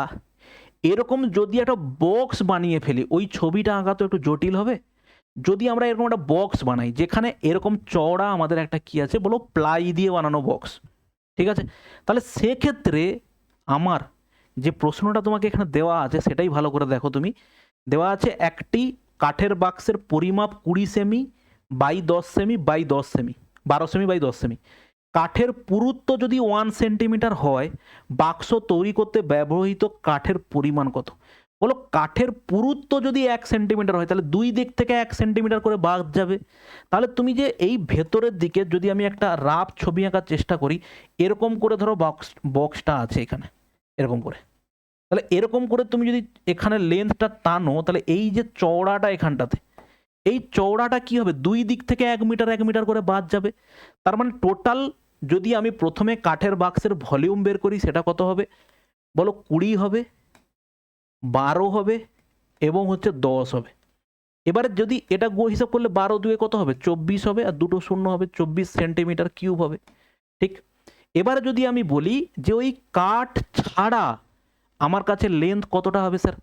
এরকম যদি একটা বক্স বানিয়ে ফেলি, ওই ছবিটা আঁকা তো একটু জটিল হবে। যদি আমরা এরকম একটা বক্স বানাই যেখানে এরকম চওড়া আমাদের একটা কি আছে বলো? প্লাই দিয়ে বানানো বক্স। ঠিক আছে, তাহলে সেক্ষেত্রে আমার যে প্রশ্নটা তোমাকে এখানে দেওয়া আছে সেটাই ভালো করে দেখো তুমি। দেওয়া আছে একটি কাঠের বাক্সের পরিমাপ 20 cm by 10 cm by 10 cm, 12 cm by 10 cm. কাঠের পুরুত্ব যদি 1 সেন্টিমিটার হয়, বাক্স তৈরি করতে ব্যবহৃত কাঠের পরিমাণ কত? বলো কাঠের পুরুত্ব যদি 1 সেন্টিমিটার হয়, তাহলে দুই দিক থেকে 1 সেন্টিমিটার করে বাদ যাবে। তাহলে তুমি যে এই ভেতরের দিকে যদি আমি একটা রাফ ছবি আঁকার চেষ্টা করি, এরকম করে ধরো বক্সটা আছে এখানে, এরকম করে তাহলে এরকম করে তুমি যদি এখানে লেন্থটা টানো, তাহলে এই যে চওড়াটা এখানটাতে, এই চওড়াটা কি হবে, দুই দিক থেকে 1 মিটার করে বাদ যাবে। তার মানে টোটাল যদি আমি প্রথমে কাঠের বাক্সের ভলিউম বের করি, সেটা কত হবে বলো? 20 হবে, 12 হবে এবং হচ্ছে 10 হবে। এবারে যদি এটা হিসাব করলে 12 দুয়ে কত হবে? 24 হবে, আর দুটো শূন্য হবে, 24 সেন্টিমিটার কিউব হবে। ঠিক, এবারে যদি আমি বলি যে ওই কাঠ ছাড়া আমার কাছে লেন্থ কতটা হবে স্যার?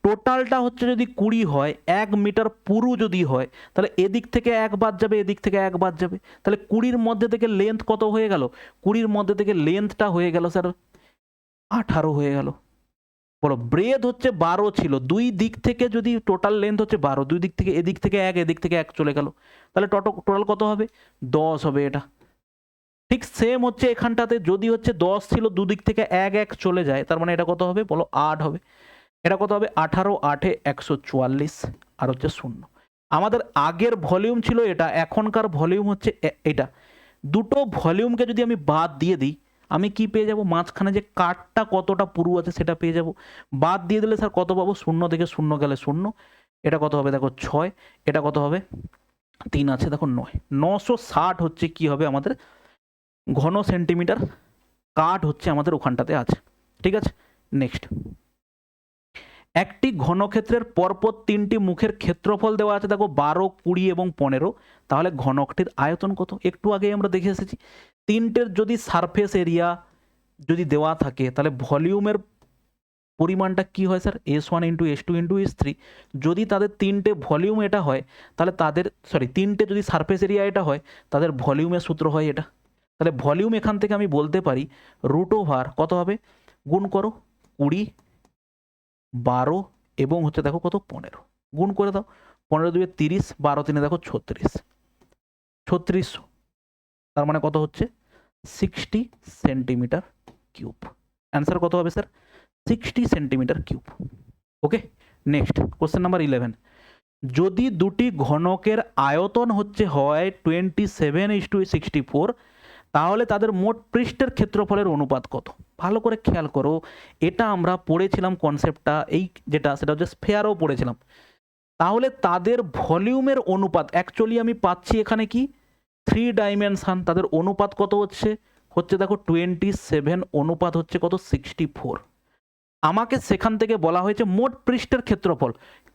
টোটালটা হচ্ছে যদি 20 হয়, 1 মিটার পুরু যদি হয়, তাহলে এদিক থেকে 1 বাদ যাবে, এদিক থেকে 1 বাদ যাবে, তাহলে 20-র মধ্যে থেকে লেন্থ কত হয়ে গেল? 20-র মধ্যে থেকে লেন্থটা হয়ে গেল স্যার 18 হয়ে গেল। বলো, ব্রেথ হচ্ছে 12 ছিল, দুই দিক থেকে যদি টোটাল লেন্থ হচ্ছে 12, দুই দিক থেকে এদিক থেকে 1, এদিক থেকে 1 চলে গেল, তাহলে টোটাল কত হবে? 10 হবে এটা। ঠিক সেম হচ্ছে এখানটাতে, যদি হচ্ছে 10 ছিল, দুদিক থেকে 1 1 চলে যায়, তার মানে এটা কত হবে বলো? 8 হবে। এটা কত হবে? 18 8 144 আর হচ্ছে 0। আমাদের আগের ভলিউম ছিল এটা, এখনকার ভলিউম হচ্ছে এটা। দুটো ভলিউমকে যদি আমি বাদ দিয়ে দিই, আমি কি পেয়ে যাব? মাঝখানে যে কাঠটা কতটা পুরু আছে সেটা পেয়ে যাব। বাদ দিয়ে দিলে স্যার কত পাবো? 0 থেকে 0 গেলে 0। এটা কত হবে দেখো? 6। এটা কত হবে? 3 আছে দেখো 9। 960 হচ্ছে কি হবে আমাদের ঘন সেন্টিমিটার কাঠ হচ্ছে আমাদের ওখানটাতে আছে। ঠিক আছে, নেক্সট। একটি ঘনক্ষেত্রের পরপর 3টি মুখের ক্ষেত্রফল দেওয়া আছে দেখো 12, 20 এবং 15। তাহলে ঘনকটির আয়তন কত? একটু আগে আমরা দেখে এসেছি, তিনটের যদি সারফেস এরিয়া যদি দেওয়া থাকে, তাহলে ভলিউমের পরিমাণটা কি হয় sir? S1 into S2 into S3। যদি তাদের তিনটে ভলিউম এটা হয়, তাহলে তাদের তিনটে যদি সারফেস এরিয়া এটা হয়, তাদের ভলিউমের সূত্র হয় এটা। তাহলে ভলিউম এখান থেকে আমি বলতে পারি √, কত হবে? গুণ করো 20, 12 এবং হচ্ছে দেখো কত? 15। গুণ করে দাও, 15 2 30, 12 3 দেখো 36, 3600। তার মানে কত হচ্ছে? 60 সেন্টিমিটার কিউব। অ্যান্সার কত হবে sir? 60 centimetre cube. Okay, next question number 11। যদি দুটি ঘনকের আয়তন হচ্ছে হয় 27:64, তাহলে তাদের মোট পৃষ্ঠের ক্ষেত্রফলের অনুপাত কত? ভালো করে খেয়াল করো, এটা আমরা পড়েছিলাম কনসেপ্টটা, এই যেটা সেটা হচ্ছে স্ফেয়ারও পড়েছিলাম। তাহলে তাদের ভলিউমের অনুপাত অ্যাকচুয়ালি আমি পাচ্ছি এখানে কি 3 ডাইমেনশন, তাদের অনুপাত কত হচ্ছে? হচ্ছে দেখো 27 অনুপাত হচ্ছে কত? 64। আমাকে সেখান থেকে বলা হয়েছে মোট পৃষ্ঠের ক্ষেত্রফল।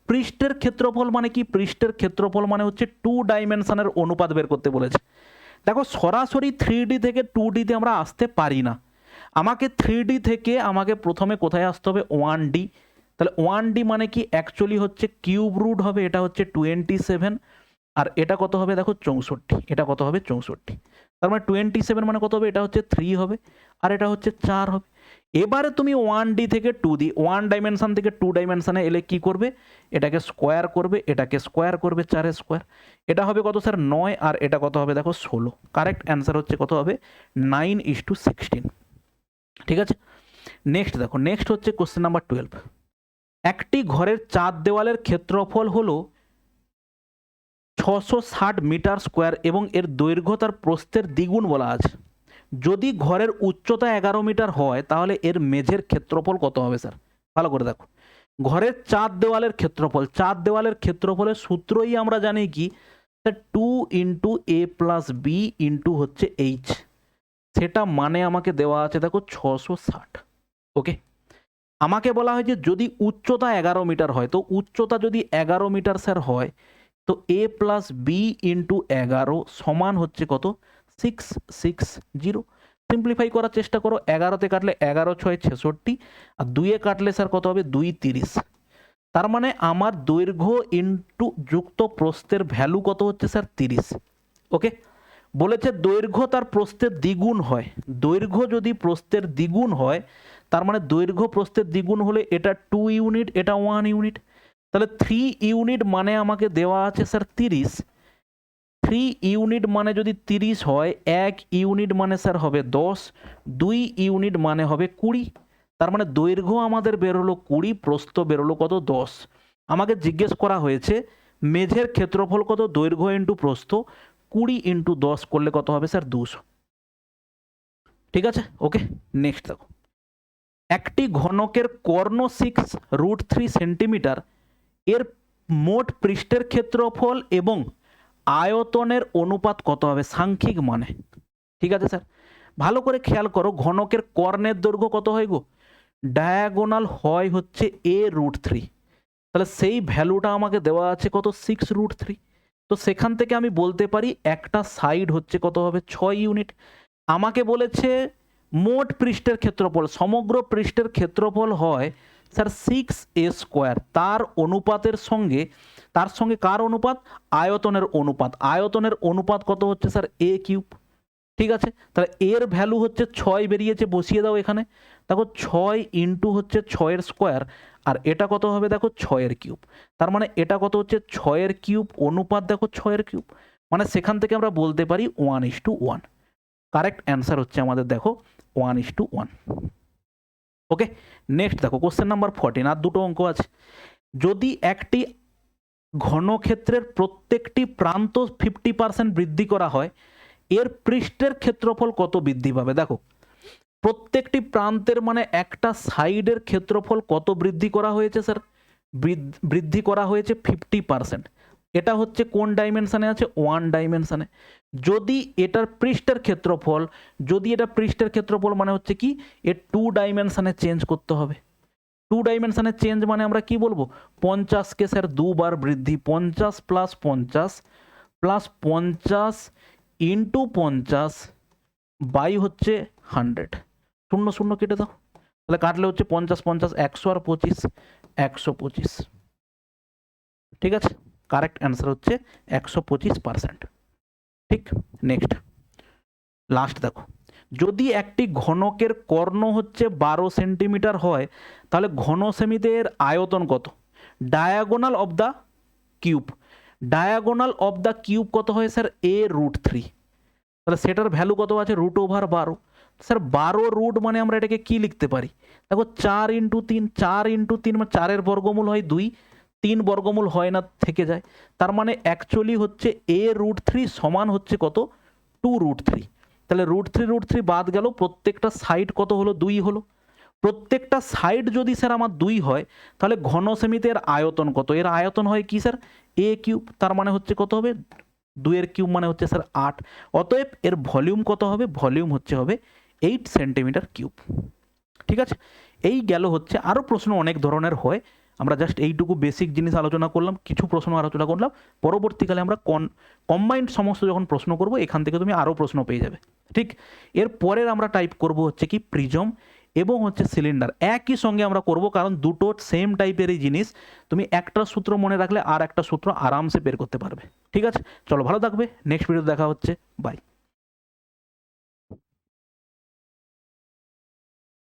পৃষ্ঠের ক্ষেত্রফল মানে কি? পৃষ্ঠের ক্ষেত্রফল মানে হচ্ছে 2 ডাইমেনশনের অনুপাত বের করতে বলেছে। দেখো সরাসরি 3D থেকে 2D তে আমরা আসতে পারি না, আমাকে 3D থেকে আমাকে প্রথমে কোথায় আসতে হবে? 1D। তাহলে 1D মানে কি? অ্যাকচুয়ালি হচ্ছে কিউব রুট হবে, এটা হচ্ছে 27, আর এটা কত হবে দেখো? 64। এটা কত হবে? 64। তার মানে 27 মানে কত হবে? এটা হচ্ছে 3 হবে, আর এটা হচ্ছে 4 হবে। এবারে তুমি 1D থেকে 2D, 1 ডাইমেনশন থেকে 2 ডাইমেনশনে এলে কি করবে? এটাকে স্কোয়ার করবে, এটাকে স্কোয়ার করবে, 4 স্কোয়ার। এটা হবে কত স্যার? 9, আর এটা কত হবে দেখো? 16। কারেক্ট অ্যান্সার হচ্ছে কত হবে? 9:16। ঠিক আছে, নেক্সট দেখো, নেক্সট হচ্ছে কোশ্চেন নাম্বার 12। একটি ঘরের 4 দেওয়ালের ক্ষেত্রফল হলো 660 মিটার স্কোয়ার এবং এর দৈর্ঘ্য তার প্রস্থের দ্বিগুণ বলা আছে। যদি ঘরের উচ্চতা 11 মিটার হয়, তাহলে এর মেঝের ক্ষেত্রফল কত হবে স্যার? ভালো করে দেখো, ঘরের 4 দেওয়ালের ক্ষেত্রফল, 4 দেওয়ালের ক্ষেত্রফলের সূত্রই আমরা জানি কি sir? 2 into A plus B into হচ্ছে H। সেটা মানে আমাকে দেওয়া আছে দেখো 660। ওকে, আমাকে বলা হয় যে যদি উচ্চতা 11 মিটার হয়, তো উচ্চতা যদি 11 মিটার স্যার হয়, তো A প্লাস বি ইন্টু 11 সমান হচ্ছে কত? 660। সিম্পলিফাই করার চেষ্টা করো, 11তে কাটলে 11 6 66, আর 2-এ কাটলে স্যার কত হবে? 2 30। তার মানে আমার দৈর্ঘ্য ইন্টু যুক্ত প্রস্থের ভ্যালু কত হচ্ছে স্যার? 30। ওকে, বলেছে দৈর্ঘ্য তার প্রস্থের দ্বিগুণ হয়। দৈর্ঘ্য যদি প্রস্থের দ্বিগুণ হয়, তার মানে দৈর্ঘ্য প্রস্থের দ্বিগুণ হলে এটা 2 ইউনিট, এটা 1 ইউনিট। তাহলে 3 ইউনিট মানে আমাকে দেওয়া আছে স্যার 30। 3 ইউনিট মানে যদি 30 হয়, 1 ইউনিট মানে স্যার হবে 10, 2 ইউনিট মানে হবে 20। তার মানে দৈর্ঘ্য আমাদের বেরোলো 20, প্রস্থ বেরোলো কত? 10। আমাকে জিজ্ঞেস করা হয়েছে মেঝের ক্ষেত্রফল কত? দৈর্ঘ্য ইন্টু প্রস্থ, 20 ইন্টু 10 করলে কত হবে স্যার? 200। ঠিক আছে, ওকে, নেক্সট দেখো। একটি ঘনকের কর্ণ 6√3 সেন্টিমিটার, এর মোট পৃষ্ঠের ক্ষেত্রফল এবং আয়তনের অনুপাত কত হবে সাংখ্যিক মানে। ঠিক আছে স্যার, ভালো করে খেয়াল করো, ঘনকের কর্ণের দৈর্ঘ্য কত হয় গো, ডায়াগোনাল হয় হচ্ছে a√3, তাহলে সেই ভ্যালুটা আমাকে দেওয়া আছে কত 6√3। তো সেখান থেকে আমি বলতে পারি একটা সাইড হচ্ছে কত হবে 6 ইউনিট। আমাকে বলেছে মোট পৃষ্ঠের ক্ষেত্রফল, সমগ্র পৃষ্ঠের ক্ষেত্রফল হয় স্যার 6a², তার অনুপাতের সঙ্গে, তার সঙ্গে কার অনুপাত, আয়তনের অনুপাত, আয়তনের অনুপাত কত হচ্ছে স্যার a³। ঠিক আছে, তাহলে এর ভ্যালু হচ্ছে 6 বেরিয়েছে, বসিয়ে দাও এখানে, দেখো 6 ইন্টু হচ্ছে 6 স্কোয়ার, আর এটা কত হবে দেখো 6³ তার মানে এটা কত হচ্ছে 6³ অনুপাত দেখো 6³, মানে সেখান থেকে আমরা বলতে পারি 1:1। কারেক্ট অ্যান্সার হচ্ছে আমাদের দেখো 1:1। ওকে, নেক্সট দেখো কোশ্চেন নাম্বার 14, আর দুটো অঙ্ক আছে। যদি একটি ঘনক্ষেত্রের প্রত্যেকটি প্রান্ত 50% বৃদ্ধি করা হয়, এর পৃষ্ঠের ক্ষেত্রফল কত বৃদ্ধি পাবে। দেখো প্রত্যেকটি প্রান্তের মানে একটা সাইডের ক্ষেত্রফল কত বৃদ্ধি করা হয়েছে স্যার, বৃদ্ধি করা হয়েছে 50%। এটা হচ্ছে কোন ডাইমেনশনে আছে, 1 ডাইমেনশনে। যদি এটার পৃষ্ঠের ক্ষেত্রফল, যদি এটা পৃষ্ঠের ক্ষেত্রফল মানে হচ্ছে কি এর 2 ডাইমেনশনে চেঞ্জ করতে হবে। 2 ডাইমেনশনে চেঞ্জ মানে আমরা কি বলবো, 50কে স্যার 2 বার বৃদ্ধি, 50 প্লাস 50 প্লাস 50 ইন্টু 50 বাই হচ্ছে 100, 0 0 কেটে দাও, তাহলে কাটলে হচ্ছে 50 50 100 আর 25 125। ঠিক আছে, কারেক্ট অ্যান্সার হচ্ছে 125%। ঠিক, নেক্সট লাস্ট দেখো, যদি একটি ঘনকের কর্ণ হচ্ছে 12 সেন্টিমিটার হয়, তাহলে ঘন সেমিতে এর আয়তন কত, diagonal of the cube, diagonal of the cube কত হয় স্যার a√3, তাহলে সেটার ভ্যালু কত আছে √12। স্যার 12 মানে আমরা এটাকে কি লিখতে পারি, দেখো 4 × 3, 4 × 3 মানে 4-এর বর্গমূল হয় 2, 3 বর্গমূল হয় না, থেকে যায়, তার মানে অ্যাকচুয়ালি হচ্ছে a√3 সমান হচ্ছে কত 2√3। তাহলে √3 বাদ গেল, প্রত্যেকটা সাইড কত হলো 2 হলো, প্রত্যেকটা সাইড যদি স্যার আমার 2 হয়, তাহলে ঘন সেমিতে এর আয়তন কত, এর আয়তন হয় কি স্যার a³, তার মানে হচ্ছে কত হবে 2³ মানে হচ্ছে স্যার 8। অতএব এর ভলিউম কত হবে, ভলিউম হচ্ছে হবে 8 সেন্টিমিটার কিউব। ঠিক আছে, এই গেল হচ্ছে, আরও প্রশ্ন অনেক ধরনের হয়, আমরা জাস্ট এইটুকু বেসিক জিনিস আলোচনা করলাম, কিছু প্রশ্ন আলোচনা করলাম, পরবর্তীকালে আমরা কম্বাইন্ড সমস্ত যখন প্রশ্ন করব এখান থেকে তুমি আরও প্রশ্ন পেয়ে যাবে। ঠিক, এর পরের আমরা টাইপ করব হচ্ছে কি প্রিজম এবং হচ্ছে সিলিন্ডার, একই সঙ্গে আমরা করব, কারণ দুটো সেম টাইপেরই জিনিস, তুমি একটা সূত্র মনে রাখলে আর একটা সূত্র আরামসে বের করতে পারবে। ঠিক আছে, চলো ভালো থাকবে, নেক্সট ভিডিও দেখা হচ্ছে, বাই।